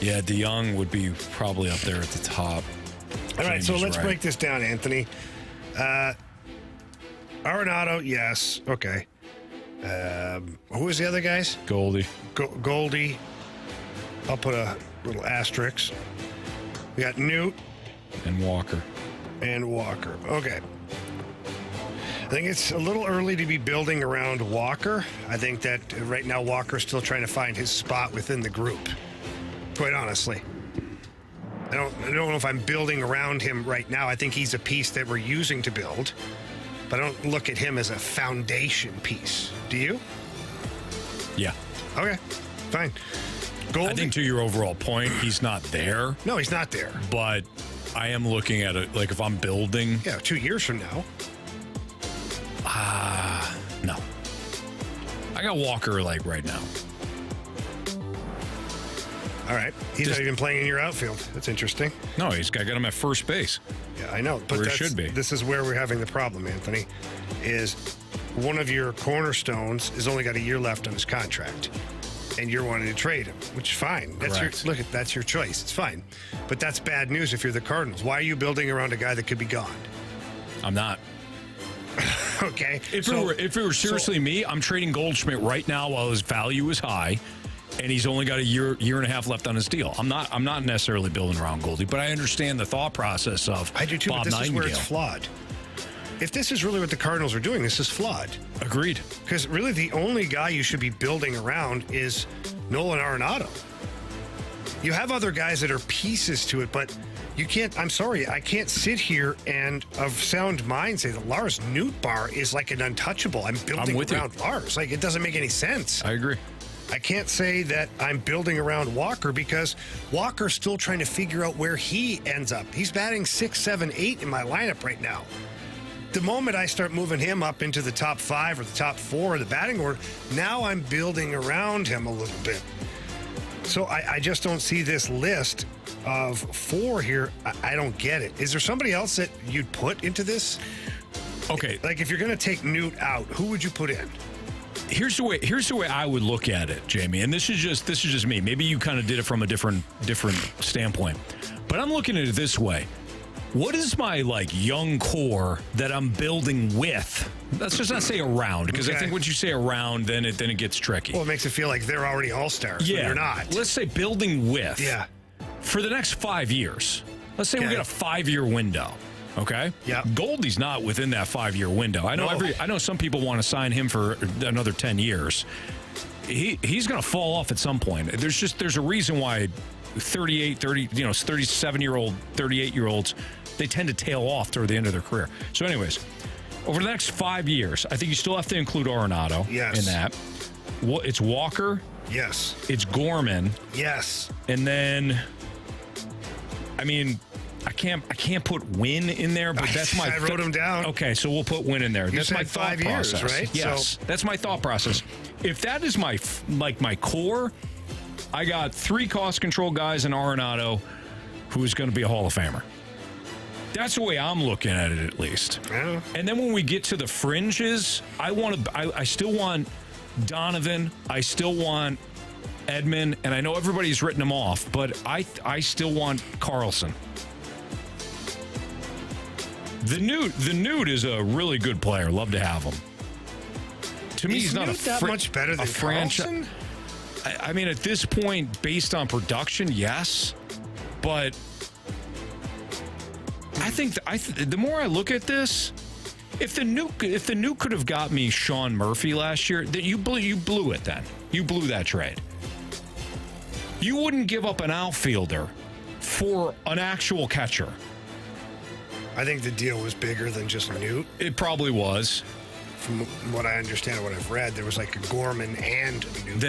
Yeah, DeYoung would be probably up there at the top. All right, so let's break this down, Anthony. Arenado, yes. Okay. Who was the other guys? Goldie. Goldie. I'll put a little asterisk. We got Newt. And Walker. Okay. I think it's a little early to be building around Walker. I think that right now Walker's still trying to find his spot within the group. Quite honestly. I don't know if I'm building around him right now. I think he's a piece that we're using to build. But I don't look at him as a foundation piece. Do you? Yeah. Okay, fine. Goldie. I think to your overall point, he's not there. No, he's not there. But I am looking at it, like if I'm building. Yeah, 2 years from now. No. I got Walker like right now. All right. He's not even playing in your outfield. That's interesting. No, I got him at first base. Yeah, I know. But where he should be. This is where we're having the problem, Anthony, is one of your cornerstones has only got a year left on his contract. And you're wanting to trade him, which is fine. That's your choice. It's fine. But that's bad news if you're the Cardinals. Why are you building around a guy that could be gone? I'm not. Okay. If it were seriously me, I'm trading Goldschmidt right now while his value is high, and he's only got a year and a half left on his deal. I'm not necessarily building around Goldie, but I understand the thought process of I do too, Bob but this Nightingale. is where it's flawed. If this is really what the Cardinals are doing, this is flawed. Agreed. Because really the only guy you should be building around is Nolan Arenado. You have other guys that are pieces to it, but you can't, I'm sorry, I can't sit here and of sound mind say that Lars Nootbaar is like an untouchable. I'm building around Lars. Like, it doesn't make any sense. I agree. I can't say that I'm building around Walker because Walker's still trying to figure out where he ends up. He's batting 6, 7, 8 in my lineup right now. The moment I start moving him up into the top 5 or the top 4 of the batting order, now I'm building around him a little bit. So I just don't see this list of 4 here. I don't get it. Is there somebody else that you'd put into this? Okay. Like if you're going to take Newt out, who would you put in? Here's the way I would look at it, Jamie, and this is just me. Maybe you kind of did it from a different standpoint, but I'm looking at it this way. What is my young core that I'm building with? Let's just not say around, because I think once you say around, then it gets tricky. Well, it makes it feel like they're already all-stars. Yeah, when you're not. Let's say building with. Yeah. For the next 5 years. Let's say we get a 5-year window. Okay. Yeah. Goldie's not within that 5-year window. I know some people want to sign him for another 10 years. He's going to fall off at some point. There's a reason why 38, 30, 37-year-old, 38-year-olds, they tend to tail off toward the end of their career. So anyways, over the next 5 years, I think you still have to include Arenado in that. It's Walker. Yes. It's Gorman. Yes. And then, I mean, I can't put Win in there, but that's my. I wrote him down. Okay, so we'll put Win in there. That's my thought 5 years, process, right? Yes, that's my thought process. If that is my core, I got 3 cost control guys in Arenado, who is going to be a Hall of Famer. That's the way I'm looking at it, at least. Yeah. And then when we get to the fringes, I still want Donovan. I still want Edman, and I know everybody's written him off, but I still want Carlson. The Newt is a really good player. Love to have him. To me, he's not that much better than Carlson. I mean, at this point, based on production, yes, but I think the more I look at this, if the Nuke could have got me Sean Murphy last year, then you blew it. Then you blew that trade. You wouldn't give up an outfielder for an actual catcher. I think the deal was bigger than just Newt. It probably was. From what I understand, what I've read, there was like a Gorman and Newt.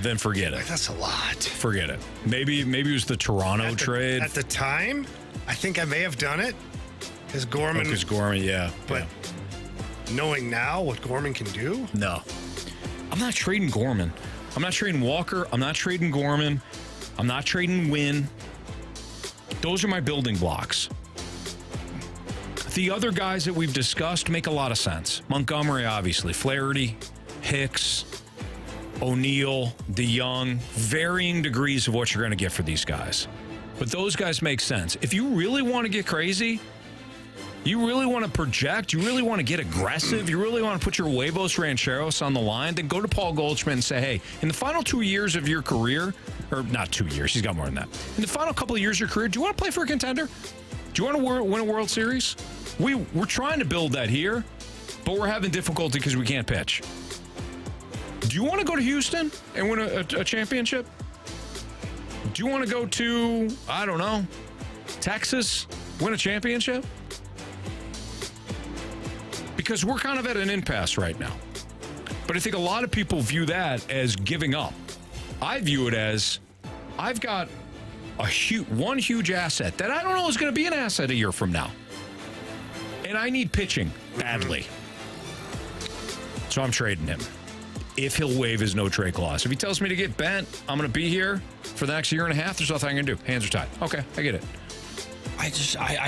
Then forget it. Like, that's a lot. Forget it. Maybe it was the Toronto trade. At the time, I think I may have done it. Because Gorman. Yeah. But knowing now what Gorman can do? No. I'm not trading Gorman. I'm not trading Walker. I'm not trading Gorman. I'm not trading Wynn. Those are my building blocks. The other guys that we've discussed make a lot of sense. Montgomery, obviously. Flaherty, Hicks, O'Neill, DeYoung. Varying degrees of what you're going to get for these guys. But those guys make sense. If you really want to get crazy, you really want to project, you really want to get aggressive, you really want to put your huevos rancheros on the line, then go to Paul Goldschmidt and say, hey, in the final 2 years of your career, or not 2 years, he's got more than that. In the final couple of years of your career, do you want to play for a contender? Do you want to win a World Series? We're trying to build that here, but we're having difficulty because we can't pitch. Do you want to go to Houston and win a championship? Do you want to go to, I don't know, Texas, win a championship? Because we're kind of at an impasse right now. But I think a lot of people view that as giving up. I view it as I've got one huge asset that I don't know is going to be an asset a year from now. And I need pitching badly. So I'm trading him. If he'll waive his no-trade clause. If he tells me to get bent, I'm going to be here for the next year and a half. There's nothing I can do. Hands are tied. Okay, I get it. I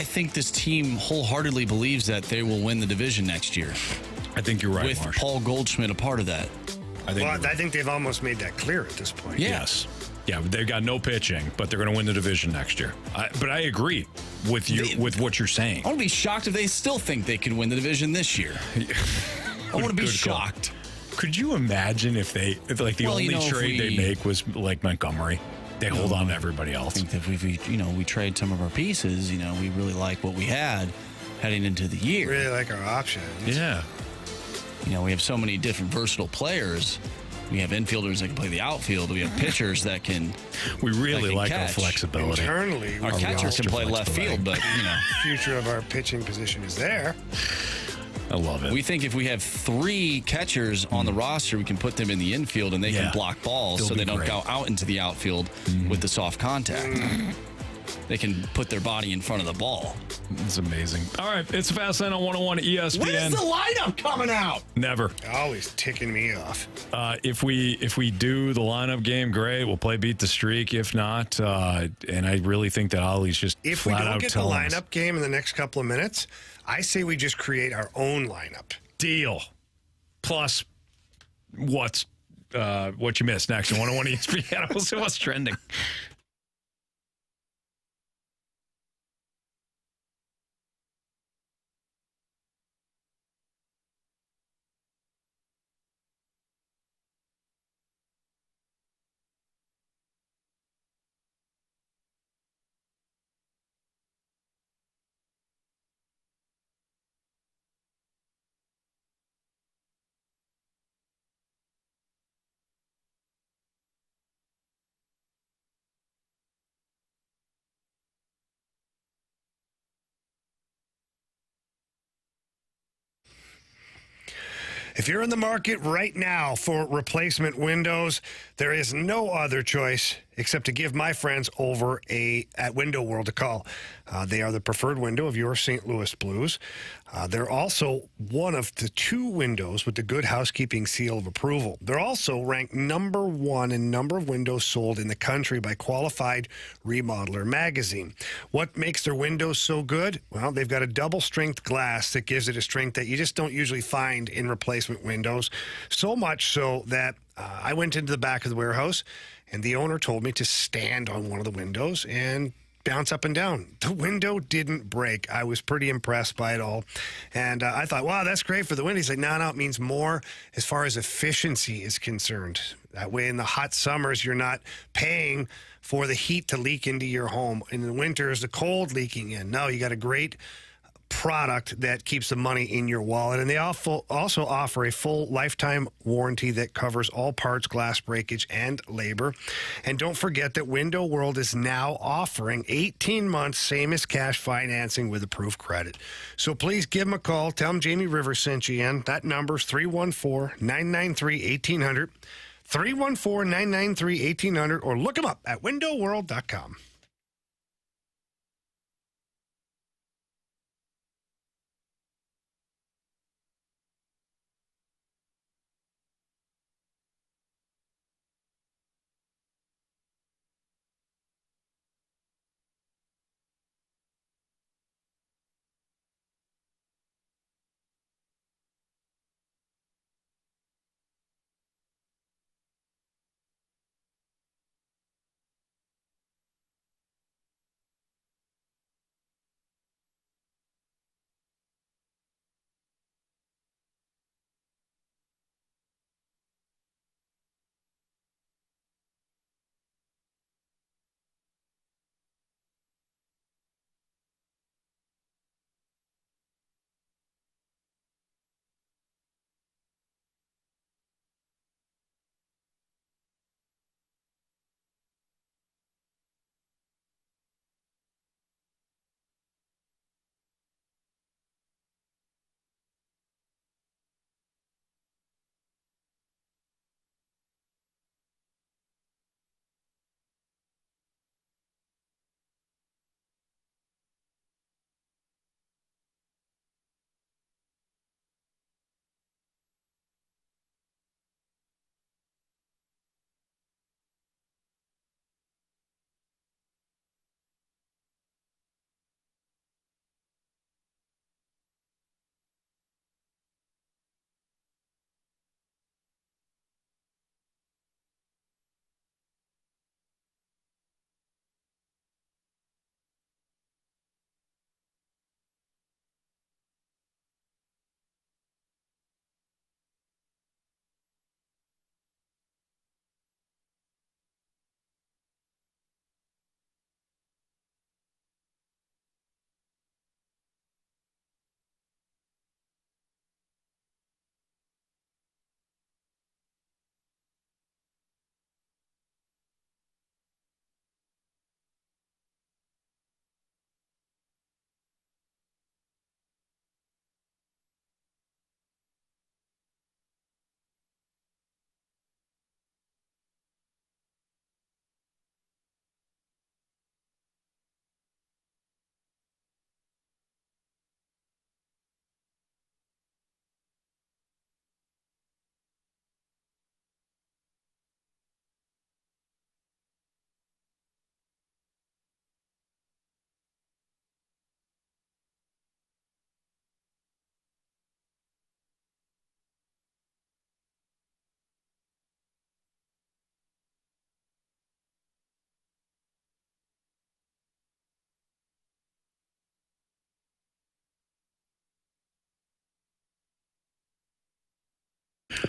think this team wholeheartedly believes that they will win the division next year. I think you're right, with Marshall. Paul Goldschmidt a part of that. I think they've almost made that clear at this point. Yes. Yeah, they've got no pitching, but they're going to win the division next year. But I agree with you with what you're saying. I want to be shocked if they still think they can win the division this year. I want to be shocked. Could you imagine if the only trade they make was like Montgomery? They hold on to everybody else. I think that if we trade some of our pieces, we really like what we had heading into the year. Really like our options. Yeah. We have so many different versatile players. We have infielders that can play the outfield. We have pitchers that can. We really like catch. our flexibility. Internally, our catchers can play left field, but future of our pitching position is there. I love it. We think if we have 3 catchers on the roster, we can put them in the infield and they can block balls so they don't go out into the outfield with the soft contact. They can put their body in front of the ball. It's amazing. All right, it's Fast Lane on 101 ESPN. When's the lineup coming out? Never. Always ticking me off. If we do the lineup game, great. We'll play beat the streak. If not, and I really think that Ollie's just if we flat don't out get the telling lineup us. game in the next couple of minutes, I say we just create our own lineup. Deal. Plus, what you missed next on 101 ESPN. We'll see what's trending. If you're in the market right now for replacement windows, there is no other choice except to give my friends over at Window World a call. They are the preferred window of your St. Louis Blues. They're also one of the 2 windows with the Good Housekeeping seal of approval. They're also ranked number 1 in number of windows sold in the country by Qualified Remodeler magazine. What makes their windows so good? Well, they've got a double strength glass that gives it a strength that you just don't usually find in replacement windows. So much so that I went into the back of the warehouse and the owner told me to stand on one of the windows and bounce up and down. The window didn't break. I was pretty impressed by it all. And I thought, wow, that's great for the window. He's like, no, it means more as far as efficiency is concerned. That way in the hot summers, you're not paying for the heat to leak into your home. In the winters, the cold leaking in. No, you got a great product that keeps the money in your wallet. And they also offer a full lifetime warranty that covers all parts, glass breakage, and labor. And don't forget that Window World is now offering 18 months, same as cash financing with approved credit. So please give them a call. Tell them Jamie Rivers sent you in. That number's 314-993-1800. 314-993-1800, or look them up at windowworld.com.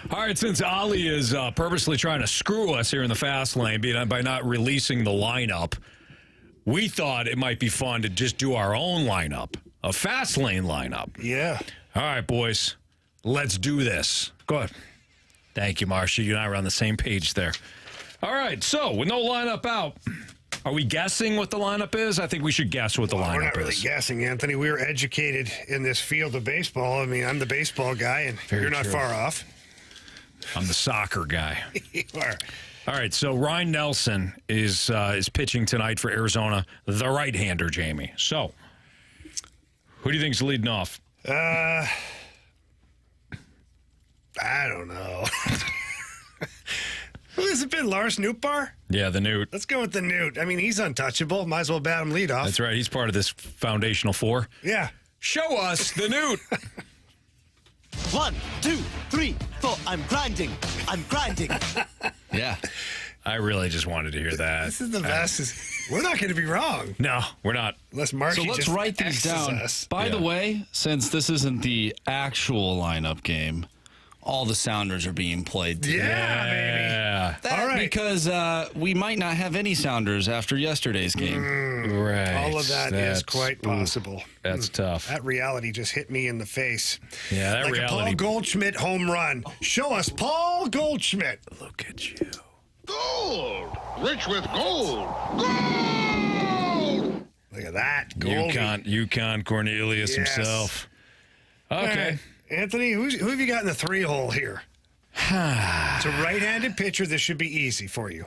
All right, since Ali is purposely trying to screw us here in the fast lane by not releasing the lineup, we thought it might be fun to just do our own lineup, a fast lane lineup. Yeah. All right, boys, let's do this. Go ahead. Thank you, Marcia. You and I are on the same page there. All right, so with no lineup out, Are we guessing what the lineup is? I think we should guess what the lineup is. We're not really guessing, Anthony. We were educated in this field of baseball. I mean, I'm the baseball guy, and you're not far off. I'm the soccer guy. You are. All right, so Ryan Nelson is pitching tonight for Arizona, the right-hander, Jamie. So, who do you think's leading off? I don't know. Who has it been? Lars Nootbaar? Yeah, the Newt. Let's go with the Newt. I mean, he's untouchable. Might as well bat him leadoff. That's right. He's part of this foundational four. Yeah. Show us the Newt. 1, 2, 3, 4. I'm grinding. Yeah. I really just wanted to hear that. This is the best. We're not going to be wrong. No, we're not. Unless Marky So let's just write these X's down. us. By the way, since this isn't the actual lineup game, all the sounders are being played today. Yeah, baby. All right. Because we might not have any sounders after yesterday's game. Right. All of that is quite possible. That's tough. That reality just hit me in the face. Yeah, that like reality. a Paul Goldschmidt home run. Show us Paul Goldschmidt. Look at you. Gold! Rich with gold! Gold! Look at that. Goldie. Yukon Cornelius himself. Okay. All right. Anthony, who have you got in the 3-hole here? It's a right-handed pitcher. This should be easy for you.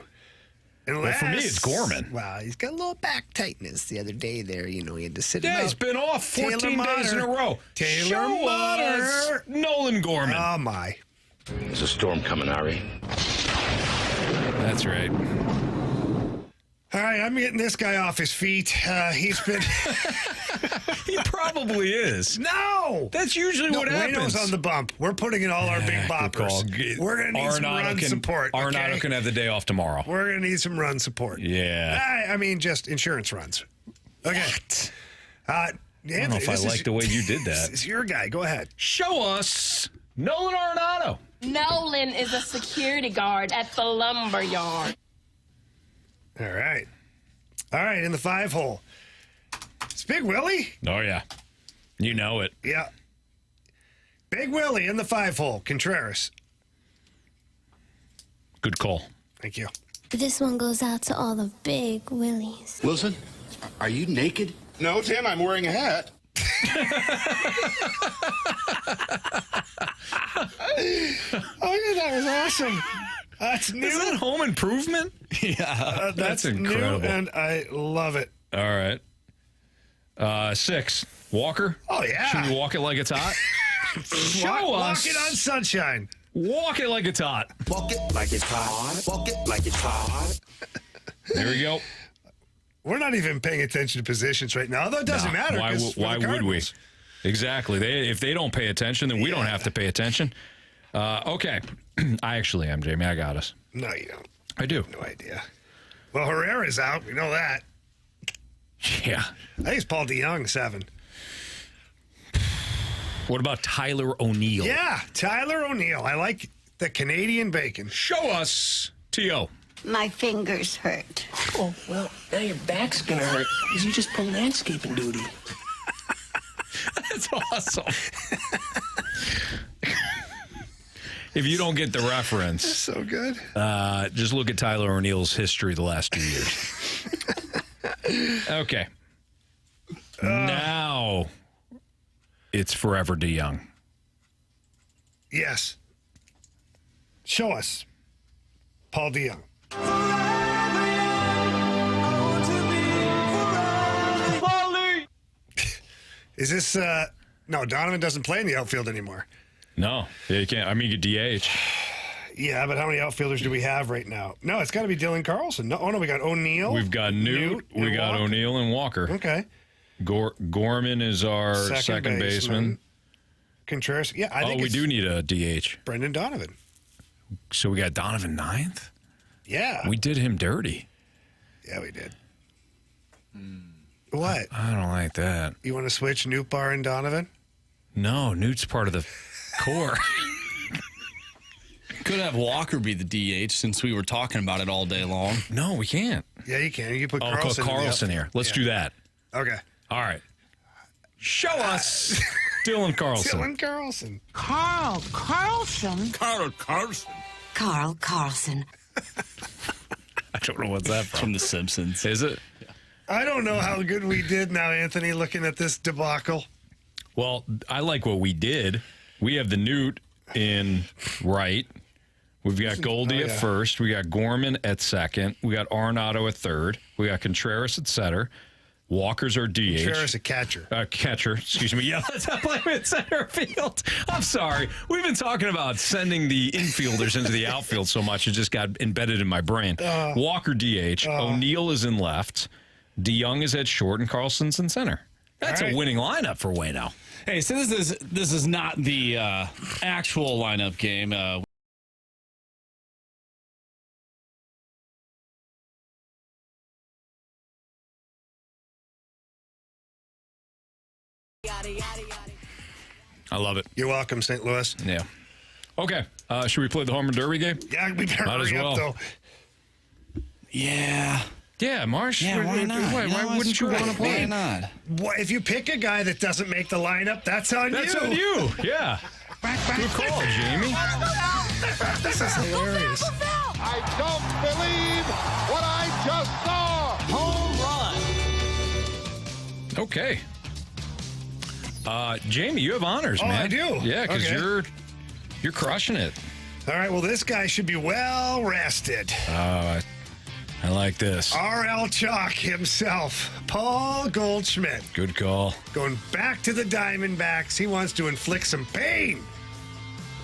Well, for me, it's Gorman. Wow, he's got a little back tightness the other day there. You know, he had to sit him Yeah, out. he's been off 14 days in a row. Taylor Show us Motter. Nolan Gorman. Oh, my. There's a storm coming, Ari. That's right. All right, I'm getting this guy off his feet. He's been... He probably is. No! That's usually what happens. Waino's on the bump. We're putting in all our big boppers. We're going to need some run support. Arenado can have the day off tomorrow. We're going to need some run support. Yeah. I mean, just insurance runs. Okay. I don't know if I like the way you did that. This is your guy. Go ahead. Show us Nolan Arenado. Nolan is a security guard at the lumber yard. All right. All right, in the 5-hole. It's Big Willie. Oh, yeah. You know it. Yeah. Big Willie in the 5-hole. Contreras. Good call. Thank you. This one goes out to all the big willies. Wilson, are you naked? No, Tim, I'm wearing a hat. Oh, yeah, that was awesome. That's new. Is that Home Improvement? Yeah. That's incredible. new, and I love it. All right. 6. Walker? Oh, yeah. Should we walk it like it's hot? Show us. Walk it on sunshine. Walk it like it's hot. Walk it like it's hot. Walk it like it's hot. There we go. We're not even paying attention to positions right now, although it doesn't matter. Why would we? Exactly. If they don't pay attention, then we don't have to pay attention. Okay. I actually am, Jamie. I got us. No, you don't. I do. No idea. Well, Herrera's out. We know that. Yeah. I think it's Paul DeYoung, 7. What about Tyler O'Neill? Yeah, Tyler O'Neill. I like the Canadian bacon. Show us T.O. My fingers hurt. Oh, well, now your back's gonna hurt because you just pulled landscaping duty. That's awesome. If you don't get the reference, so good. Just look at Tyler O'Neill's history the last 2 years. Okay. Now it's Forever DeYoung. Yes. Show us Paul DeYoung. Is this no, Donovan doesn't play in the outfield anymore. No, yeah, you can't. I mean, you DH. Yeah, but how many outfielders do we have right now? No, it's got to be Dylan Carlson. No, we got O'Neill. We've got Newt. We got Walker. O'Neill and Walker. Okay. Gorman is our second baseman. Contreras. Yeah, I think we do need a DH. Brendan Donovan. So we got Donovan 9th? Yeah. We did him dirty. Yeah, we did. What? I don't like that. You want to switch Nootbaar and Donovan? No, Newt's part of the core. Could have Walker be the DH since we were talking about it all day long. No, we can't. Yeah, you can. You can put put Carlson, Carlson here. Let's do that. Okay. All right. Show us Dylan Carlson. Dylan Carlson. Carl Carlson. Carl Carlson. Carl Carlson. don't know what's that from The Simpsons. Is it? I don't know how good we did now, Anthony, looking at this debacle. Well, I like what we did. We have the Newt in right. We've got Goldie at first. We got Gorman at second. We got Arenado at third. We got Contreras at center. Walker's our DH. Contreras a catcher. Excuse me. Yeah, let's not play him in center field. I'm sorry. We've been talking about sending the infielders into the outfield so much it just got embedded in my brain. Walker DH. O'Neill is in left. DeYoung is at short, and Carlson's in center. That's a winning lineup for Waino. Hey, so this is not the actual lineup game. I love it. You're welcome, St. Louis. Yeah. Okay. Should we play the home run derby game? Yeah, we better hurry up, though. Yeah. Yeah, Marsh. Yeah, why not? Why wouldn't you want to play? Why not? If you pick a guy that doesn't make the lineup, that's on you. That's on you. Yeah. Good call, Jamie. This is hilarious. I don't believe what I just saw. Home run. Okay. Jamie, you have honors, man. I do? Yeah, because you're crushing it. All right, well, this guy should be well rested. I like this. RL Chalk himself, Paul Goldschmidt. Good call. Going back to the Diamondbacks. He wants to inflict some pain.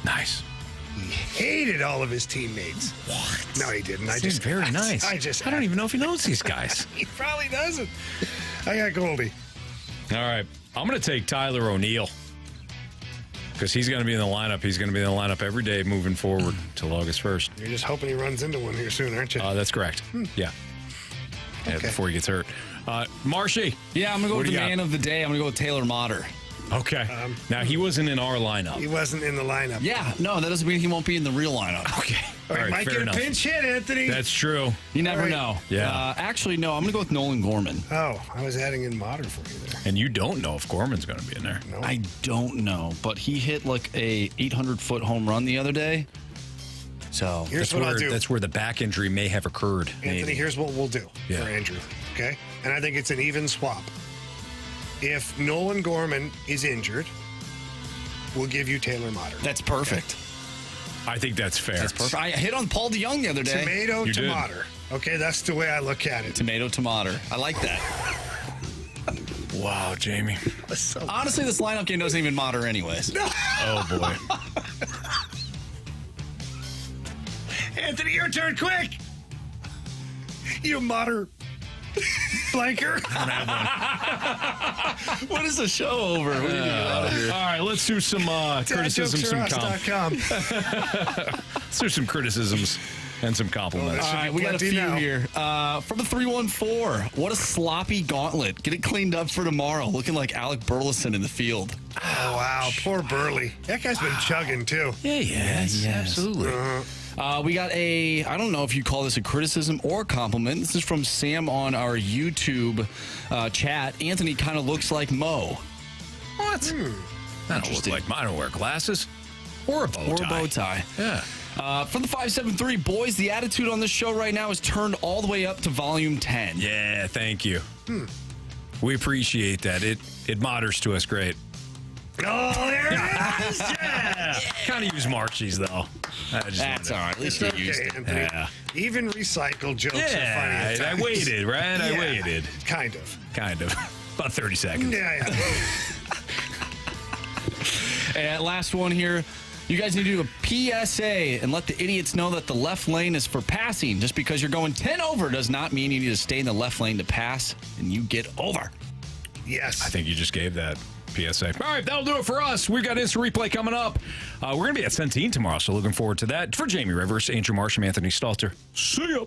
Nice. He hated all of his teammates. What? No, he didn't. Very nice. I don't even know if he knows these guys. He probably doesn't. I got Goldie. All right. I'm going to take Tyler O'Neill because he's going to be in the lineup. He's going to be in the lineup every day moving forward till August 1st. You're just hoping he runs into one here soon, aren't you? That's correct. Yeah. Okay. Before he gets hurt. Marshy. Yeah, I'm going to go with the man of the day. I'm going to go with Taylor Motter. Okay. Now, he wasn't in our lineup. He wasn't in the lineup. Yeah, no, that doesn't mean he won't be in the real lineup. Okay. All right, might get a pinch hit, Anthony. That's true. You never know. Yeah. Actually, no, I'm going to go with Nolan Gorman. Oh, I was adding in Motter for you there. And you don't know if Gorman's going to be in there. No. I don't know, but he hit like a 800-foot home run the other day. So here's what I'll do. That's where the back injury may have occurred. Anthony, here's what we'll do for Andrew, okay? And I think it's an even swap. If Nolan Gorman is injured, we'll give you Taylor Motter. That's perfect. I think that's fair. That's perfect. I hit on Paul DeYoung the other day. Tomato, tomato. Okay, that's the way I look at it. Tomato, tomato. I like that. Wow, Jamie. Honestly, this lineup game doesn't even matter anyways. No. Oh, boy. Anthony, your turn, quick. You Motter blanker. What is the show over? We need to get out of here. All right, let's do some criticisms. Let's do some criticisms and some compliments. All right, we got a few here. From the 314, what a sloppy gauntlet. Get it cleaned up for tomorrow. Looking like Alec Burleson in the field. Oh, wow. Poor Burley. That guy's been chugging, too. Yeah, yes. Absolutely. We got I don't know if you call this a criticism or a compliment. This is from Sam on our YouTube chat. Anthony kind of looks like Mo. What? I don't look like I don't wear glasses or a bow tie. Yeah. From the 573, boys, the attitude on this show right now is turned all the way up to volume 10. Yeah, thank you. We appreciate that. It matters to us great. Oh, there it is. Yeah. Kind of use Marchies, though. That's all right. At least you used it. Anthony. Yeah. Even recycled jokes are funny at times. I waited, right? Yeah, I waited. Kind of. About 30 seconds. Yeah. And last one here. You guys need to do a PSA and let the idiots know that the left lane is for passing. Just because you're going 10 over does not mean you need to stay in the left lane to pass and you get over. Yes. I think you just gave that PSA. All right, that'll do it for us. We've got instant replay coming up. We're going to be at Centene tomorrow, so looking forward to that. For Jamie Rivers, Andrew Marsh, and Anthony Stalter. See ya.